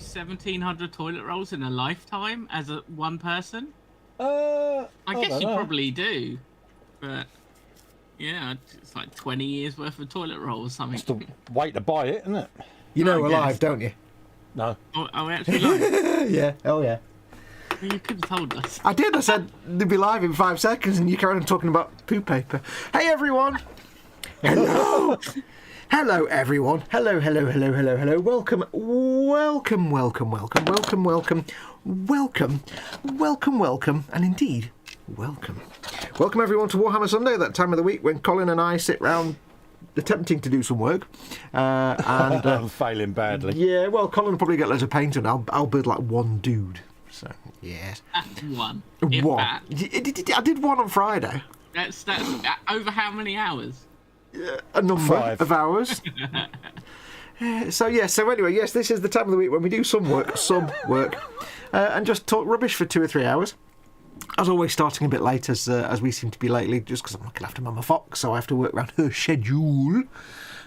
use 1,700 toilet rolls in a lifetime as one person? I guess you probably do, but yeah, it's like 20 years worth of toilet roll or something. It's the way to buy it, isn't it? You know we're live, don't you? No. Oh, are we actually live? Yeah. Oh yeah. Well, you could have told us. I did. I said they'd be live in 5 seconds, and you carried on talking about poo paper. Hey everyone. Hello. Hello everyone. Hello. Welcome. And indeed, welcome. Welcome everyone to Warhammer Sunday, that time of the week when Colin and I sit round attempting to do some work. And I'm failing badly. Yeah, well, Colin will probably get loads of paint and I'll build like one dude. So, yes. One. One. I did one on Friday. That's over how many hours? A number 5 of hours. So anyway, yes, this is the time of the week when we do some work, and just talk rubbish for 2 or 3 hours. As always, starting a bit late, as we seem to be lately, just because I'm looking after Mama Foxx, so I have to work around her schedule.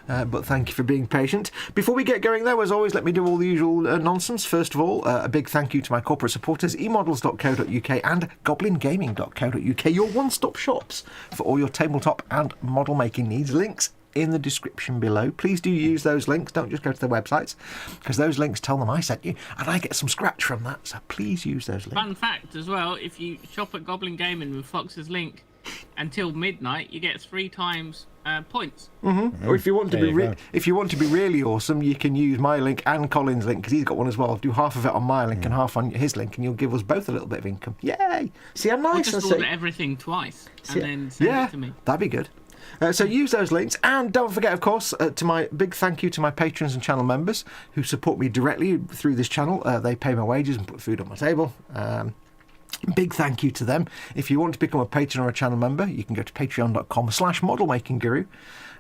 But thank you for being patient. Before we get going, though, as always, let me do all the usual nonsense. First of all, a big thank you to my corporate supporters, emodels.co.uk and goblingaming.co.uk, your one-stop shops for all your tabletop and model making needs. Links in the description below. Please do use those links. Don't just go to their websites, because those links tell them I sent you, and I get some scratch from that. So please use those links. Fun fact as well: if you shop at Goblin Gaming with Fox's link until midnight, you get 3 times points. Mm-hmm. Or if you want to be really awesome, you can use my link and Colin's link, because he's got one as well. Do half of it on my link and half on his link, and you'll give us both a little bit of income. Yay! See, I'm nice. Or just order everything twice and then send it to me. That'd be good. So use those links, and don't forget, of course, to my big thank you to my patrons and channel members who support me directly through this channel. They pay my wages and put food on my table. Big thank you to them. If you want to become a patron or a channel member, you can go to patreon.com/modelmakingguru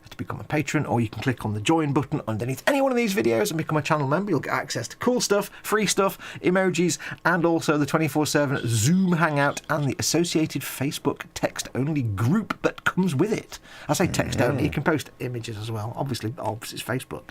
to become a patron, or you can click on the join button underneath any one of these videos and become a channel member. You'll get access to cool stuff, free stuff, emojis, and also the 24/7 Zoom hangout and the associated Facebook text-only group that comes with it. I say text-only, you can post images as well. Obviously, it's Facebook.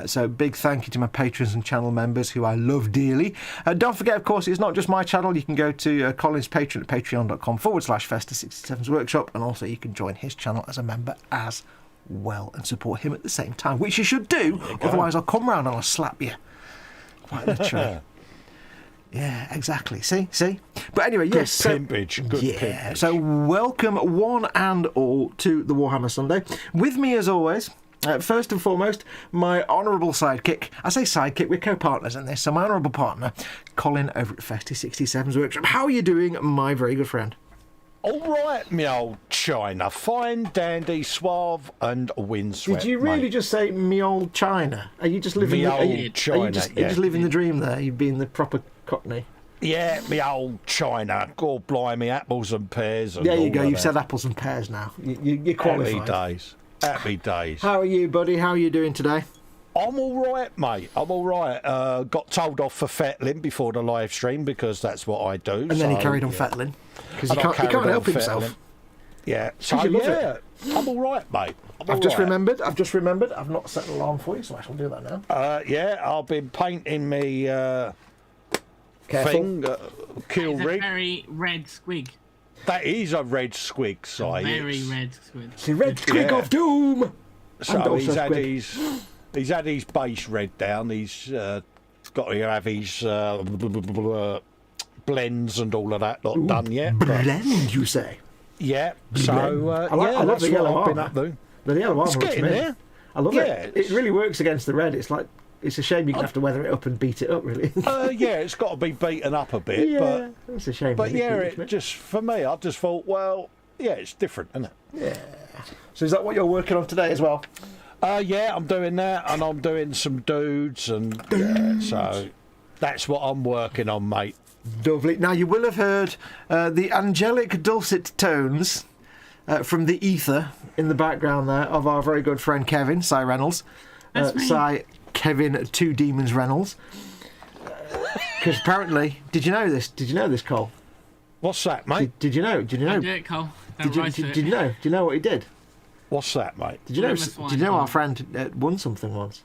So big thank you to my patrons and channel members who I love dearly. Don't forget, of course, it's not just my channel. You can go to Colin's Patreon at patreon.com/Festa67's Workshop, and also you can join his channel as a member as well and support him at the same time, which you should do. Otherwise, I'll come round and I'll slap you. Quite literally. Yeah, exactly. See? But anyway, good yes. Pimpage. Good pimpage. So welcome one and all to the Warhammer Sunday. With me, as always, first and foremost, my honourable sidekick. I say sidekick, we're co-partners in this. So my honourable partner, Colin over at Festa67's Workshop. How are you doing, my very good friend? All right, me old China. Fine, dandy, suave, and windswept. Did you really just say me old China? Are you just living China? are you just living the dream there? You've been the proper Cockney. Yeah, me old China. God blimey, apples and pears. And there you go. You've said apples and pears now. You're qualified. Happy days. How are you, buddy? How are you doing today? I'm all right, mate. I'm all right. Got told off for fettling before the live stream, because that's what I do. And then he carried on fettling because he can't help himself. Yeah. So yeah, I'm all right, mate. I've just remembered. I've not set an alarm for you, so I shall do that now. Yeah, I've been painting me thing, kill rig. A very red squig. That is a red squig, Si. Very red squig. It's the red squig of doom. So he's had his base red down. He's got to have his blends and all of that not done yet. Blend, you say? Yeah. So I love the yellow arm. The yellow arm it's getting there. I love it. It really works against the red. It's like, it's a shame you can have to weather it up and beat it up, really. Yeah, it's got to be beaten up a bit. Yeah, but it's a shame. But yeah, it just, for me, I just thought, well, yeah, it's different, isn't it? Yeah. So is that what you're working on today as well? Yeah, I'm doing that, and I'm doing some dudes, and so that's what I'm working on, mate. Lovely. Now, you will have heard the angelic dulcet tones from the ether in the background there of our very good friend Kevin, Si Reynolds. Kevin Two Demons Reynolds. Because apparently, did you know this, Cole? What's that, mate? Did you know? Did you know? I do it, Cole. Did you know? Do you know what he did? What's that, mate? Did you know our friend won something once?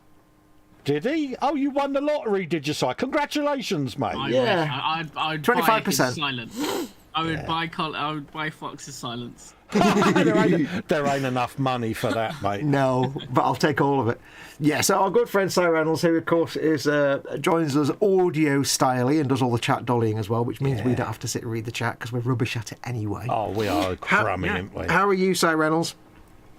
Did he? Oh, you won the lottery, did you, Si? Congratulations, mate. Yeah. I'd 25%. buy his silence. I would buy Fox's silence. there ain't enough money for that, mate. No, but I'll take all of it. Yeah, so our good friend Si Reynolds, who of course is joins us audio styley and does all the chat dollying as well, which means we don't have to sit and read the chat because we're rubbish at it anyway. Oh, we are crummy, aren't we? How are you, Si Reynolds?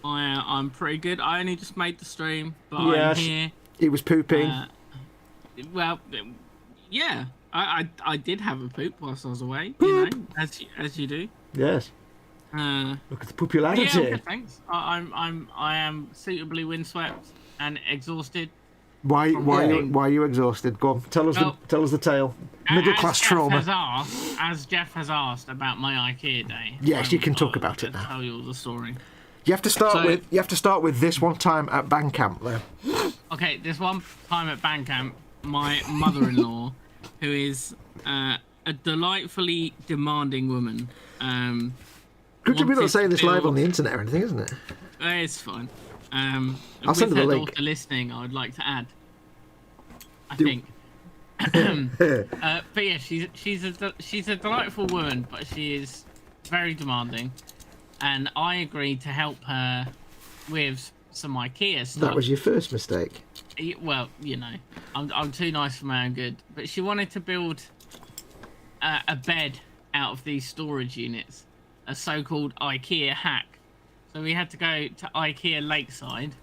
I'm pretty good. I only just made the stream, but Yes. I'm here. He was pooping. Well, yeah, I did have a poop whilst I was away. You know, as you do. Yes. Look at the popularity. Yeah, okay, thanks. I am suitably windswept and exhausted. Why are you exhausted? Go on, tell us the tale. Middle class trauma. As Jeff has asked about my IKEA day. Yes, you can talk about it now. Tell you all the story. You have to start with this one time at band camp there. Okay, this one time at band camp, my mother-in-law, who is a delightfully demanding woman. Good job you're not saying this live on the internet or anything, isn't it? It's fine. I'll send her the link. Daughter listening, I would like to add. I think. But yeah, she's a delightful woman, but she is very demanding, and I agreed to help her with some IKEA stuff. That was your first mistake. Well, you know, I'm too nice for my own good, but she wanted to build a bed out of these storage units, a so-called IKEA hack. So we had to go to IKEA Lakeside,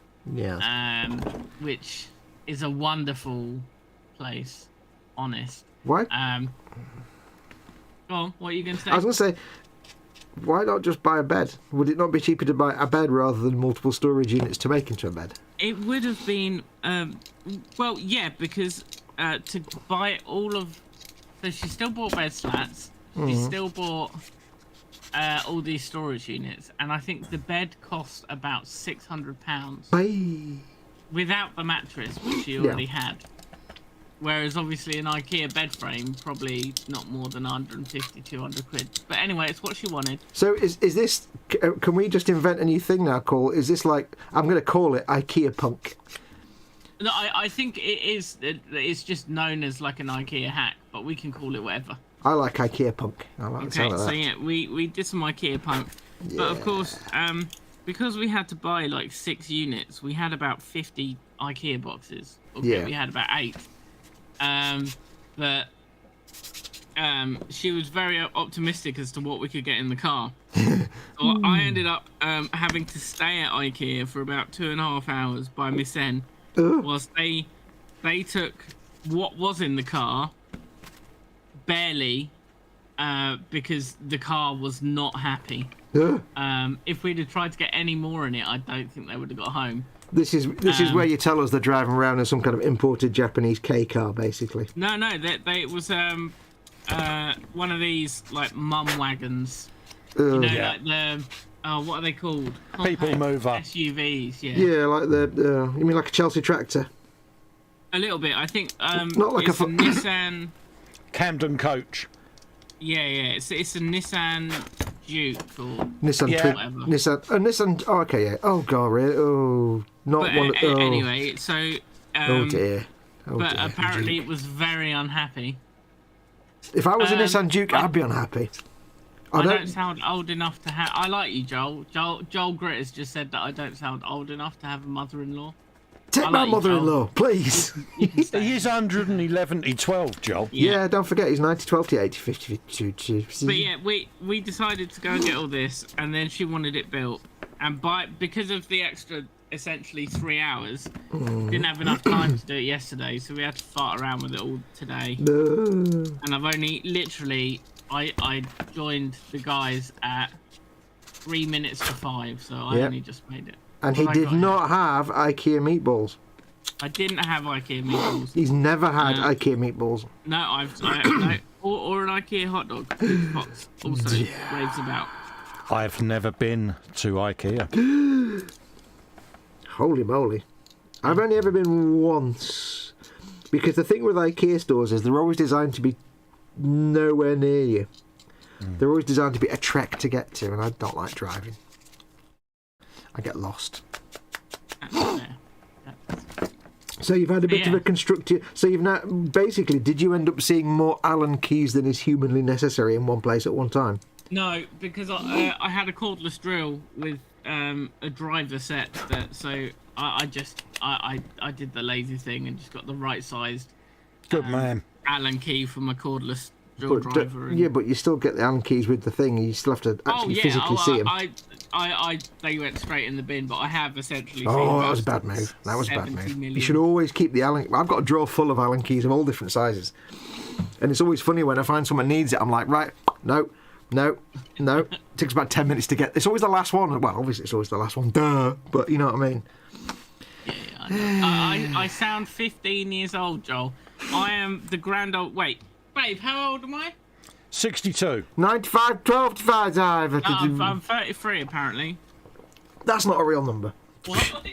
which is a wonderful place, honest. Why? Go on, what are you going to say? I was going to say, why not just buy a bed? Would it not be cheaper to buy a bed rather than multiple storage units to make into a bed? It would have been, well, yeah, because to buy all of... So she still bought bed slats, she still bought all these storage units, and I think the bed cost about £600 without the mattress, which she already had. Whereas obviously an IKEA bed frame, probably not more than 150, 200 quid. But anyway, it's what she wanted. So is this, can we just invent a new thing now, Cole? Is this like, I'm going to call it IKEA punk? No, I think it is, it's just known as like an IKEA hack, but we can call it whatever. I like IKEA punk. I like the sound of that. So yeah, we did some IKEA punk. Yeah. But of course, because we had to buy like 6 units, we had about 50 IKEA boxes. Okay, we had about 8. But she was very optimistic as to what we could get in the car. So I ended up having to stay at IKEA for about 2.5 hours by Miss N, whilst they took what was in the car barely, because the car was not happy. If we'd have tried to get any more in it, I don't think they would have got home. This is where you tell us they're driving around in some kind of imported Japanese K car, basically. No, it was one of these like mum wagons. You know, like the what are they called? People mover. SUVs. Yeah, like the you mean like a Chelsea tractor? A little bit, I think. Not like it's a Nissan. Camden coach. Yeah, it's a Nissan Duke or Nissan whatever. Nissan. Oh, okay, yeah. Oh god, really? Oh, not but, one. Anyway, so. Oh dear. But apparently, it was very unhappy. If I was a Nissan Duke, I'd be unhappy. I don't sound old enough to have. I like you, Joel. Joel Grit has just said that I don't sound old enough to have a mother-in-law. Take my mother-in-law, please. He is 111 to 12, Joel. Yeah, don't forget, he's 90, 12 to 80, 50, 52. But yeah, we decided to go and get all this, and then she wanted it built. And because of the extra, essentially 3 hours, didn't have enough time to do it yesterday, so we had to fart around with it all today. And I've only, literally, I joined the guys at 3 minutes to 5, so I only just made it. And he did not have IKEA meatballs. I didn't have IKEA meatballs. He's never had IKEA meatballs. No, no, or an IKEA hot dog. Foxx also raves about. I've never been to IKEA. Holy moly. I've only ever been once. Because the thing with IKEA stores is they're always designed to be nowhere near you. They're always designed to be a trek to get to, and I don't like driving. I get lost. So you've had a bit of Yeah. a constructive. So you've now basically, did you end up seeing more Allen keys than is humanly necessary in one place at one time? No, because I had a cordless drill with a driver set that, so I did the lazy thing and just got the right sized Good man. Allen key for my cordless drill driver. And... Yeah, but you still get the Allen keys with the thing. You still have to actually physically see them. They went straight in the bin, but I have essentially. Oh, that was a bad move. That was a bad 70 move. million. You should always keep the Allen. I've got a drawer full of Allen keys of all different sizes, and it's always funny when I find someone needs it. I'm like, right, no. It takes about 10 minutes to get. It's always the last one. Well, obviously it's always the last one. Duh. But you know what I mean. Yeah, I know. I sound 15 years old, Joel. I am the grand old. Wait, babe, how old am I? 62. 95, 12, 5. I'm 33 apparently. That's not a real number. What?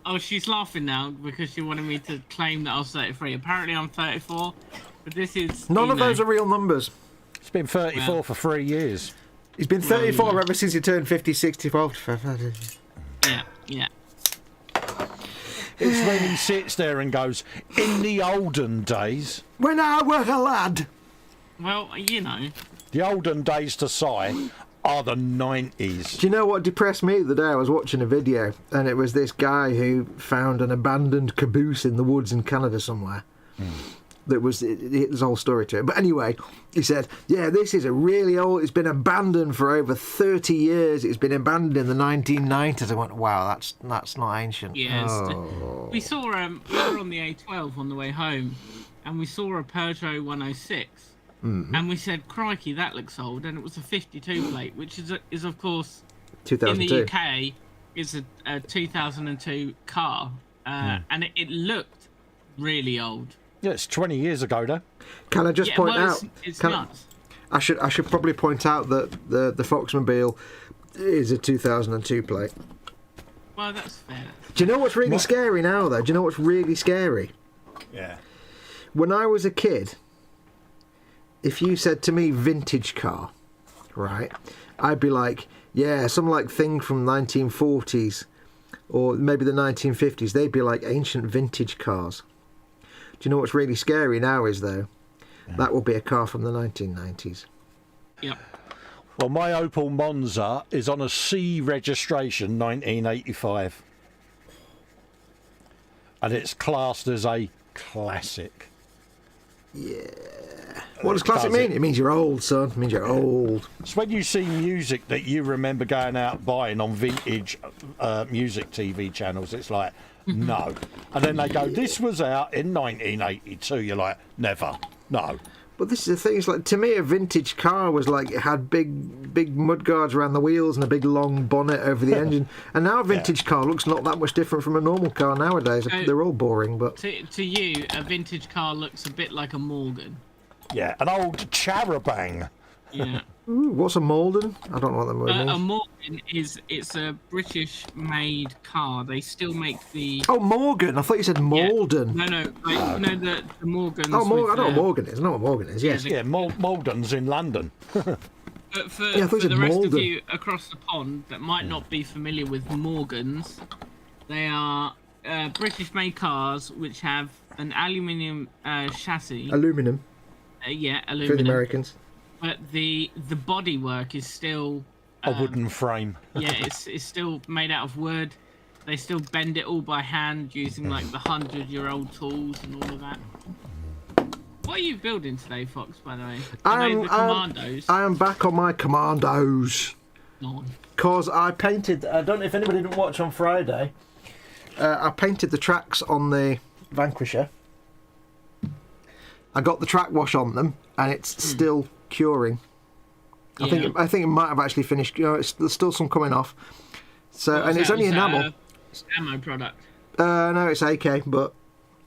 Oh, she's laughing now because she wanted me to claim that I was 33. Apparently I'm 34, but this is... None of those are real numbers. It's been 34 for 3 years. He's been 34 ever since he turned 50, 60, 12. Yeah. It's when he sits there and goes, in the olden days. When I was a lad. Well, you know. The olden days to Si are the 90s. Do you know what depressed me the day I was watching a video, and it was this guy who found an abandoned caboose in the woods in Canada somewhere. That was his whole story to it. But anyway, he said, yeah, this is a really old, it's been abandoned for over 30 years. It's been abandoned in the 1990s. I went, wow, that's not ancient. Yes. Oh. We saw, we were on the A12 on the way home, and we saw a Peugeot 106. And we said, crikey, that looks old. And it was a 52 plate, which is of course, 2002. in the UK, is a 2002 car. And it looked really old. Yeah, it's 20 years ago, though. Can I just point out? It's nuts. I should probably point out that the Foxmobile is a 2002 plate. Well, that's fair. Do you know what's really scary now, though? Do you know what's really scary? Yeah. When I was a kid, if you said to me vintage car, right, I'd be like, yeah, some like thing from 1940s or maybe the 1950s. They'd be like ancient vintage cars. Do you know what's really scary now is, though? That will be a car from the 1990s. Yep. Well, my Opel Monza is on a C registration, 1985. And it's classed as a classic. Yeah. What does classic mean? It means you're old, son. It means you're old. It's when you see music that you remember going out buying on vintage music TV channels. It's like, no. And then they go, this was out in 1982. You're like, never. No. But this is the thing. It's like, to me, a vintage car was like, it had big mud guards around the wheels and a big long bonnet over the engine. And now a vintage car looks not that much different from a normal car nowadays. They're all boring, but... To you, a vintage car looks a bit like a Morgan. Yeah, an old Charabang. Yeah. Ooh, what's a Malden? I don't know what that word means. A Morgan it's a British-made car. They still make the... Oh, Morgan. I thought you said Malden. Yeah. No, the Morgans. Oh, Morgan. I know what Morgan is. I know what Morgan is, yes. Yeah, Malden's in London. But for the rest of you across the pond that might not be familiar with Morgans, they are British-made cars which have an aluminium chassis. Aluminium. Aluminium. For the Americans. But the bodywork is still A wooden frame. Yeah, it's still made out of wood. They still bend it all by hand using like the 100-year-old tools and all of that. What are you building today, Foxx, by the way? The Commandos? I am back on my Commandos. Because I painted... I don't know if anybody didn't watch on Friday. I painted the tracks on the Vanquisher. I got the track wash on them, and it's still curing. Yeah. I think it might have actually finished. There's still some coming off. So, and it's only enamel. It's ammo product. No, it's AK, but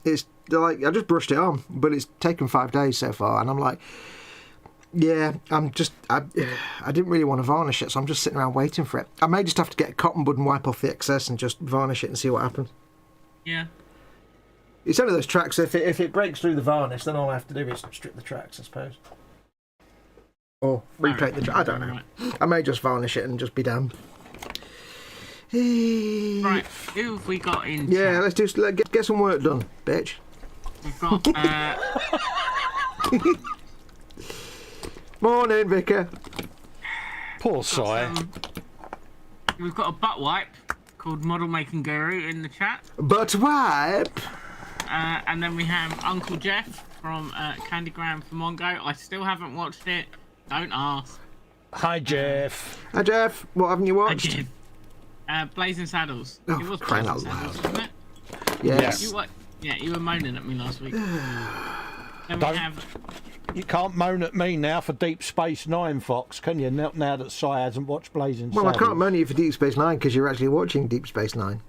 it's like I just brushed it on, but it's taken 5 days so far, and I'm like, yeah, I didn't really want to varnish it, so I'm just sitting around waiting for it. I may just have to get a cotton bud and wipe off the excess and just varnish it and see what happens. Yeah. It's only those tracks. If it breaks through the varnish, then all I have to do is strip the tracks, I suppose. Or repaint the tracks. I don't know. I may just varnish it and just be damned. Right, who have we got in? Yeah, chat? let's get some work done, bitch. We've got Morning, Vicar. Poor Si. we've got a butt wipe called Model Making Guru in the chat, But wipe. and then we have Uncle Jeff from Candygram for Mongo. I still haven't watched it. Don't ask. Hi, Jeff. Hi, Jeff. What haven't you watched? Again. Blazing Saddles. Oh, it was crying Blazing out Saddles, loud. wasn't it? Yes. You what? Yeah, you were moaning at me last week. Then we Don't- have You can't moan at me now for Deep Space Nine, Fox, can you? Now that Si hasn't watched Blazing Well, I Saddles. can't moan at you for Deep Space Nine because you're actually watching Deep Space Nine.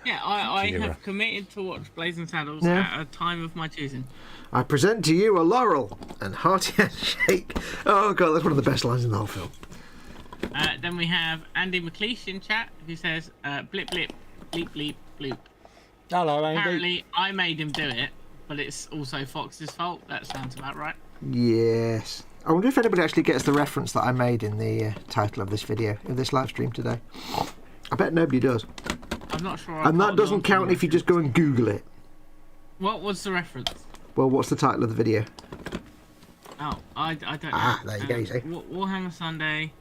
yeah. I Kira. have committed to watch Blazing Saddles Yeah. at a time of my choosing. I present to you a laurel and hearty handshake. Oh god, that's one of the best lines in the whole film. Then we have Andy McLeish in chat who says blip blip bleep bleep bloop. Hello, Andy. Apparently I made him do it, but it's also Fox's fault. That sounds about right. Yes. I wonder if anybody actually gets the reference that I made in the title of this video, of this live stream today. I bet nobody does. I'm not sure. And that doesn't count if you just go and Google it. What was the reference? Well, what's the title of the video? Oh, I don't know. Ah, there you go, you see. Warhammer Sunday,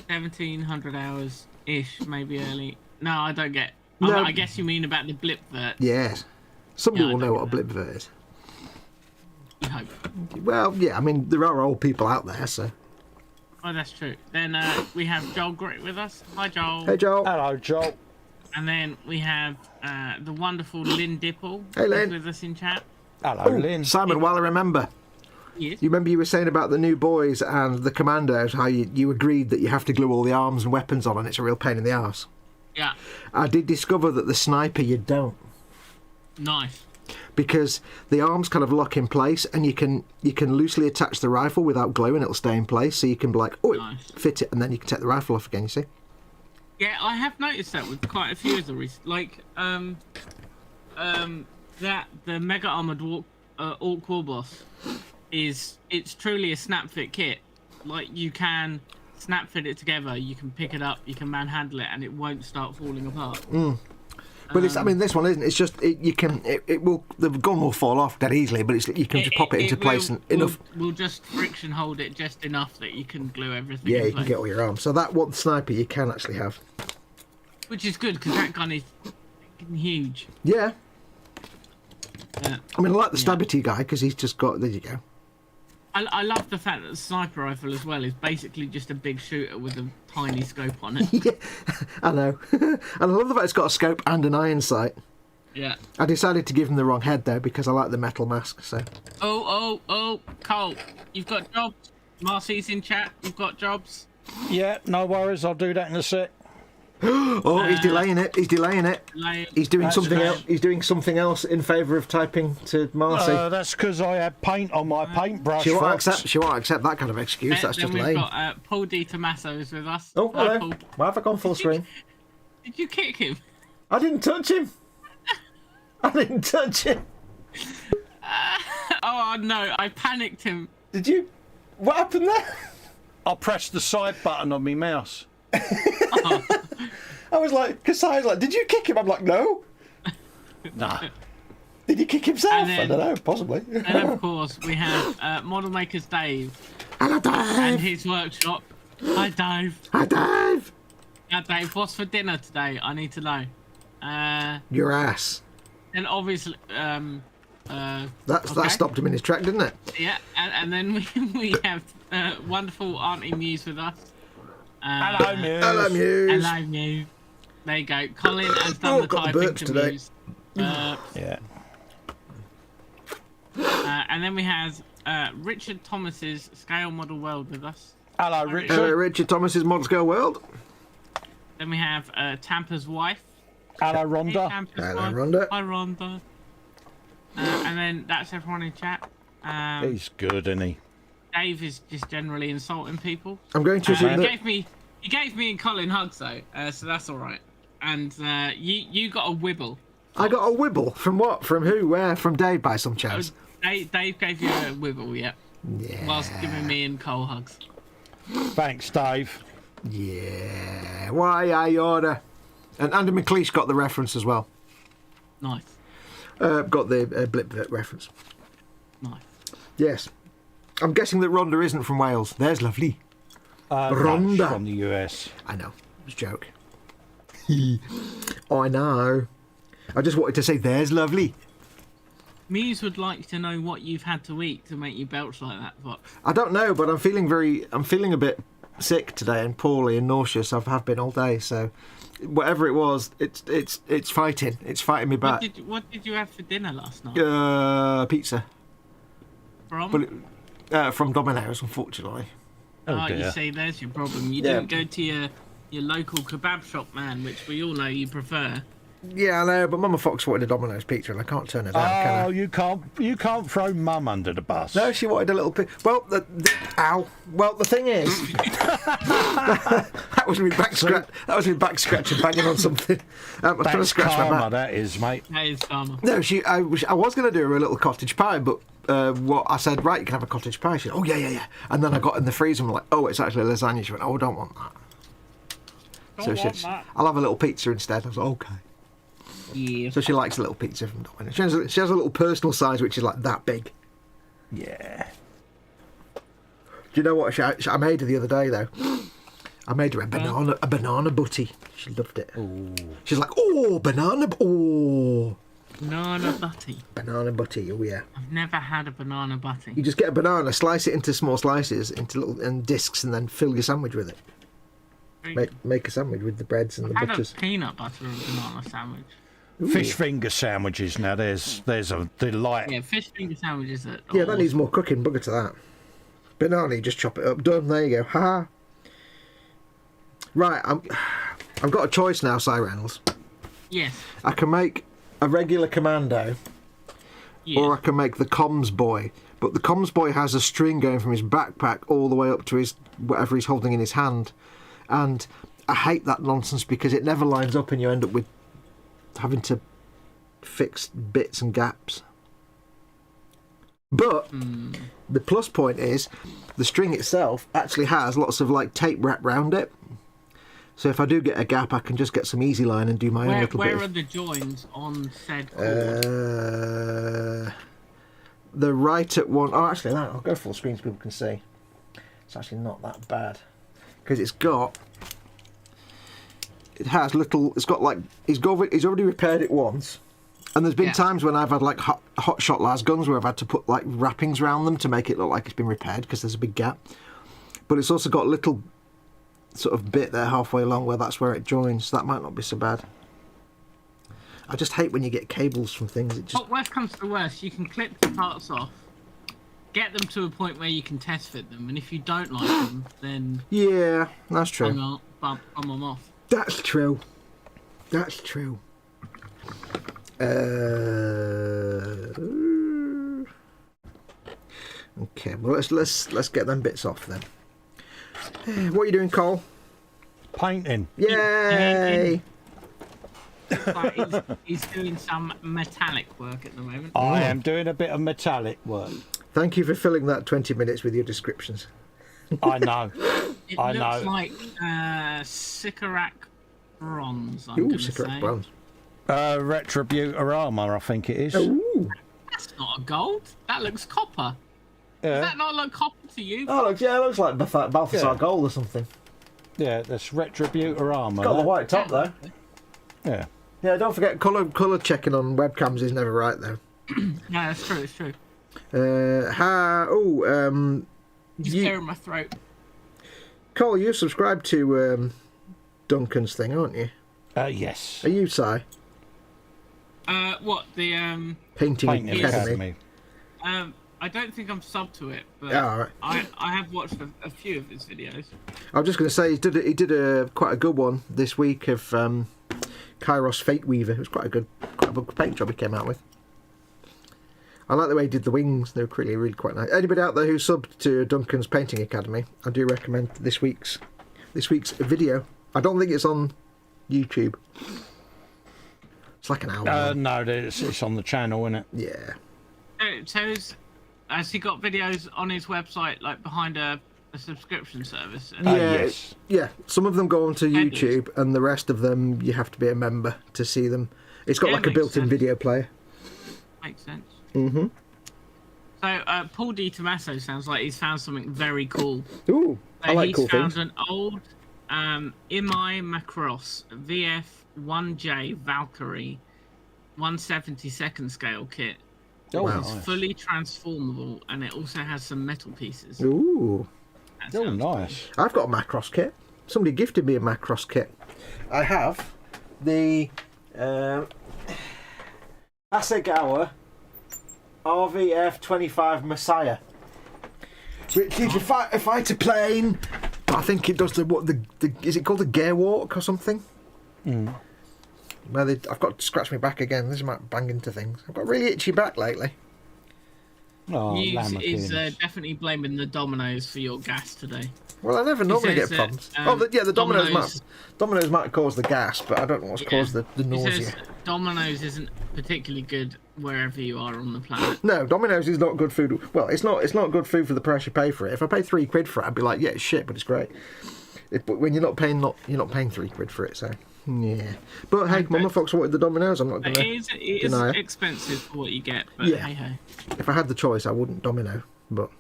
1700 hours ish, maybe early. No, I don't get. No. I guess you mean about the Blipverts. Yes. Somebody Yeah, I will know don't what a Blipvert is. You hope. Well, yeah, I mean, there are old people out there, so. Oh, that's true. Then we have Joel Grit with us. Hi, Joel. Hey, Joel. Hello, Joel. And then we have the wonderful Lynn Dipple Hey, Lynn. with us in chat. Hello, Oh, Lynn. Simon, while I remember, Yes. you remember you were saying about the new boys and the commandos, how you agreed that you have to glue all the arms and weapons on and it's a real pain in the arse. Yeah. I did discover that the sniper you don't, Nice. because the arms kind of lock in place and you can loosely attach the rifle without glue and it'll stay in place, so you can be like, oh, Nice. fit it, and then you can take the rifle off again, you see? Yeah, I have noticed that with quite a few of the like that the mega armored orc war boss it's truly a snap fit kit. Like you can snap fit it together, you can pick it up, you can manhandle it, and it won't start falling apart. But it's, I mean, this one isn't. It's just it will, the gun will fall off dead easily, but it's, you can just pop it into place and enough. We'll just friction hold it just enough that you can glue everything. Yeah, in you can place. get all your arms. So that one sniper you can actually have. Which is good because that gun is fucking huge. Yeah. Yeah. I mean, I like the Stabity guy because he's just got. There you go. I love the fact that the sniper rifle as well is basically just a big shooter with a tiny scope on it. Yeah, I know. And I love the fact it's got a scope and an iron sight. Yeah. I decided to give him the wrong head though because I like the metal mask. So. Oh, Cole, you've got jobs. Marcy's in chat. You've got jobs. Yeah, no worries. I'll do that in a sec. Oh, he's delaying it. He's delaying it. He's doing That's something right. else. He's doing something else in favour of typing to Marcy. That's because I had paint on my paintbrush. She won't Fox. accept. She won't accept that kind of excuse. That's then just we've lame. got Paul D. Tommaso's with us. Oh, Hi, hello. Paul. Why have I gone full screen? Did you kick him? I didn't touch him. I didn't touch him. Oh no, I panicked him. Did you? What happened there? I pressed the side button on my mouse. I was like, because I was like, did you kick him? I'm like, no. Nah. Did he kick himself? And then- I don't know, possibly. And of course, we have Model Makers Dave Hello, and Dave. his workshop. Hi, Dave. Hi, Dave. Now, Dave, what's for dinner today? I need to know. Your ass. And obviously, That Okay. stopped him in his track, didn't it? yeah, and then we have wonderful Auntie Muse with us. Hello, Muse. Hello, Muse. Hello, Muse. There you go. Colin has done Oh, the got the typing burps to today. Muse. Yeah. And then we have Richard Thomas's Scale Model World with us. Hello, Richard. Richard. Richard Thomas's Model Scale World. Then we have Tampa's wife. Hello, Hey, Rhonda. Tampa's Hello, wife. Rhonda. Hi, Rhonda. And then that's everyone in chat. He's good, isn't he? Dave is just generally insulting people. I'm going to assume that. He gave me and Colin hugs though, so that's all right. And you got a wibble. I got a wibble. From what? From who? Where? From Dave by some chance. Dave gave you a wibble, yeah. Yeah. Whilst giving me and Cole hugs. Thanks, Dave. Yeah. Why I order. And Andy McLeish got the reference as well. Nice. Got the Blipvert reference. Nice. Yes. I'm guessing that Rhonda isn't from Wales. There's lovely. No, Rhonda. from the US. I know. It was a joke. I know. I just wanted to say there's lovely. Muse would like to know what you've had to eat to make you belch like that, Fox. I don't know, but I'm feeling a bit sick today and poorly and nauseous. I have been all day, so whatever it was, it's fighting. It's fighting me back. What did you have for dinner last night? Pizza. From Domino's, unfortunately. Oh, dear. you see, there's your problem. You didn't go to your local kebab shop, man, which we all know you prefer. Yeah, I know, but Mama Fox wanted a Domino's pizza, and I can't turn her down, can I? Oh, you can't throw Mum under the bus. No, she wanted a little bit. Well, ow. Well, the thing is, that was me back scratch. That was me back scratching, banging on something. I was trying to That's scratch my karma, back. that is, mate. That is karma. No, I was going to do her a little cottage pie, but what I said, right, you can have a cottage pie. She said, oh yeah. And then I got in the freezer and I'm like, oh, it's actually lasagna. She went, oh, I don't want that. Don't want that. I'll have a little pizza instead. I was like, okay. Yeah. So she likes a little pizza from Domino's. She has a little personal size which is like that big. Yeah. Do you know what I made her the other day though? I made her a banana butty. She loved it. Ooh. She's like, oh, banana Banana butty. Oh yeah. I've never had a banana butty. You just get a banana, slice it into small slices, into little discs, and then fill your sandwich with it. Make a sandwich with the breads and the I had butters. a peanut butter and banana sandwich. Fish finger sandwiches. Now there's a delight. Yeah, fish finger sandwiches. Yeah, that needs more cooking. Bugger to that. Banana, you just chop it up. Done. There you go. Ha. Right, I've got a choice now, Si Reynolds. Yes. I can make a regular commando, or I can make the comms boy. But the comms boy has a string going from his backpack all the way up to his whatever he's holding in his hand, and I hate that nonsense because it never lines up, and you end up with having to fix bits and gaps. But the plus point is the string itself actually has lots of like tape wrapped round it. So if I do get a gap, I can just get some easy line and do my own little bit. Where are the joins on said cord? The right at one. Oh, actually, I'll go full screen so people can see. It's actually not that bad because it's got. It has little. It's got like he's already repaired it once, and there's been times when I've had like hot shot las guns where I've had to put like wrappings around them to make it look like it's been repaired because there's a big gap. But it's also got a little sort of bit there halfway along where that's where it joins. So that might not be so bad. I just hate when you get cables from things. It just. What worst comes to worst, you can clip the parts off, get them to a point where you can test fit them, and if you don't like them, then Yeah, that's true. bum them off. That's true. That's true. Okay, well let's get them bits off then. What are you doing, Cole? Painting. Yay! But he's doing some metallic work at the moment. I am doing a bit of metallic work. Thank you for filling that 20 minutes with your descriptions. I know. It I looks know. like Sycorac bronze, I'm Ooh, going to secret say. bronze. Retributor armor, I think it is. Ooh. That's not a gold. That looks copper. Yeah. Does that not look copper to you? Oh, it looks like Balthasar Gold or something. Yeah, that's Retributor armor. Got the that. white top though. Yeah. Yeah, don't forget colour checking on webcams is never right though. No, that's true. It's true. He's clearing my throat. Cole, you're subscribed to Duncan's thing, aren't you? Yes. Are you, Si? What the Painting Painting Academy. I don't think I'm subbed to it, but Yeah, all right. I have watched a few of his videos. I was just going to say he did quite a good one this week of Kairos Fate Weaver. It was quite a good paint job he came out with. I like the way he did the wings. They were really quite nice. Anybody out there who subbed to Duncan's Painting Academy, I do recommend this week's video. I don't think it's on YouTube. It's like an hour. No, it's on the channel, isn't it? Yeah. So has he got videos on his website, like behind a a subscription service. Yes. Yeah. Some of them go onto Members. YouTube, and the rest of them you have to be a member to see them. It's got Yeah, like a makes built-in sense. video player. Makes sense. Mm-hmm. So Paul Di Tommaso sounds like he's found something very cool. Ooh, I like He's cool found things. an old Imai Macross VF1J Valkyrie 172nd scale kit. Oh, Wow. It's fully transformable, and it also has some metal pieces. Ooh, That Oh, sounds nice. I've got a Macross kit. Somebody gifted me a Macross kit. I have the Hasegawa RVF 25 Messiah, which is a fighter plane. I think it does the is it called the gear walk or something? Well, I've got to scratch my back again. This might bang into things. I've got a really itchy back lately. Oh, Hughes is lammerkins. definitely blaming the Dominoes for your gas today. Well, I never normally says get that, problems. The Domino's- Domino's might cause the gas, but I don't know what's caused the He nausea. says Dominoes isn't particularly good wherever you are on the planet. No, Domino's is not good food. Well, it's not good food for the price you pay for it. If I paid £3 for it, I'd be like, yeah, it's shit, but it's great. But when you're not paying £3 for it, so yeah. But hey, Mama Fox wanted the Domino's. I'm not It gonna. is deny it. expensive for what you get, but Yeah. hey ho. If I had the choice, I wouldn't Domino. But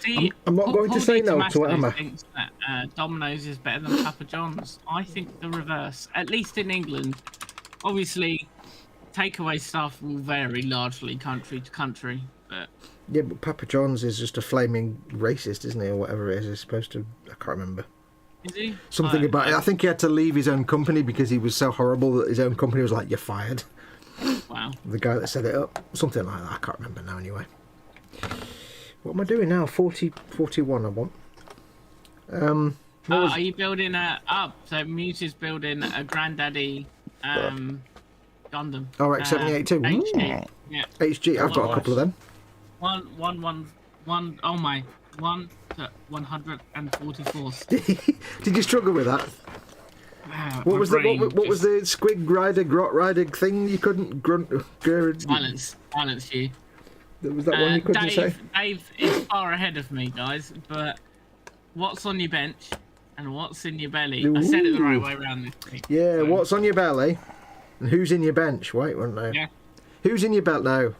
See, I'm not going to Paul say Di no to Tommaso Warhammer. thinks that Domino's is better than Papa John's. I think the reverse. At least in England, obviously, takeaway stuff will vary largely country to country. But yeah, but Papa John's is just a flaming racist, isn't he, or whatever it is? He's supposed to. I can't remember. is he Something about it. I think he had to leave his own company because he was so horrible that his own company was like, "You're fired." Wow. The guy that set it up, something like that. I can't remember now. Anyway, what am I doing now? 41 I want. Are you building up? So Muse is building a Granddaddy Gundam. Orks 7882. HG. Yeah. HG. I've got a couple of them. One. Oh my. 1 to 144. Did you struggle with that? Wow, What my was the brain what was just- the squig rider grot rider thing you couldn't grunt? silence you? Was that one you couldn't say? Dave is far ahead of me, guys. But what's on your bench and what's in your belly? I said it the right Ooh. way around this week. Yeah. So, What's on your belly? And who's in your bench? Wait, won't know. Yeah. Who's in your belt now?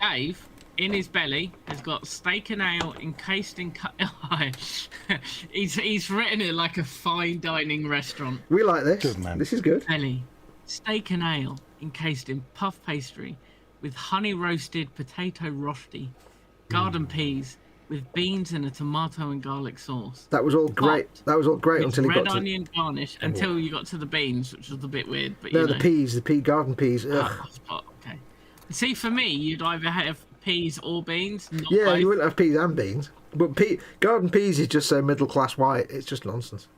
Dave, in his belly, has got steak and ale encased in. He's written it like a fine dining restaurant. We like this. Good man. This is good. Belly, steak and ale encased in puff pastry, with honey roasted potato rosti, garden peas with beans and a tomato and garlic sauce. That was all great. Topped That was all great With until he red got to onion garnish until you got to the beans, which was a bit weird. But no you the know. peas, garden peas. Ugh. Oh, okay. See, for me, you'd either have peas or beans. Not Yeah, both. you wouldn't have peas and beans. But garden peas is just so middle class white. It's just nonsense.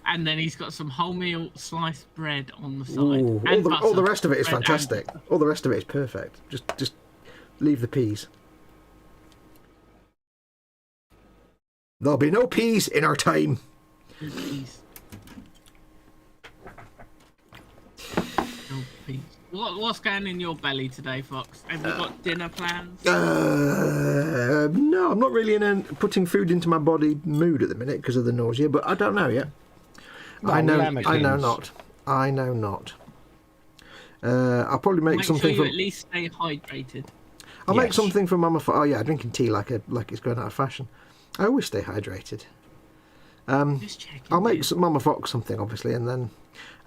And then he's got some wholemeal sliced bread on the side. Ooh, And all the butter. rest of it is Bread and fantastic. All the rest of it is perfect. Just leave the peas. There'll be no peas in our time. peas. Oh, peas. What's going in your belly today, Fox? Have you got dinner plans? No, I'm not really in a putting food into my body mood at the minute because of the nausea, but I don't know yet. No, I know lammerkins. not. I'll probably make Make something sure you from. at least stay hydrated. I'll make Yes. something for Mama. Oh yeah, drinking tea like it's going out of fashion. I always stay hydrated. Just checking. I'll make dude. some Mama Fox something, obviously, and then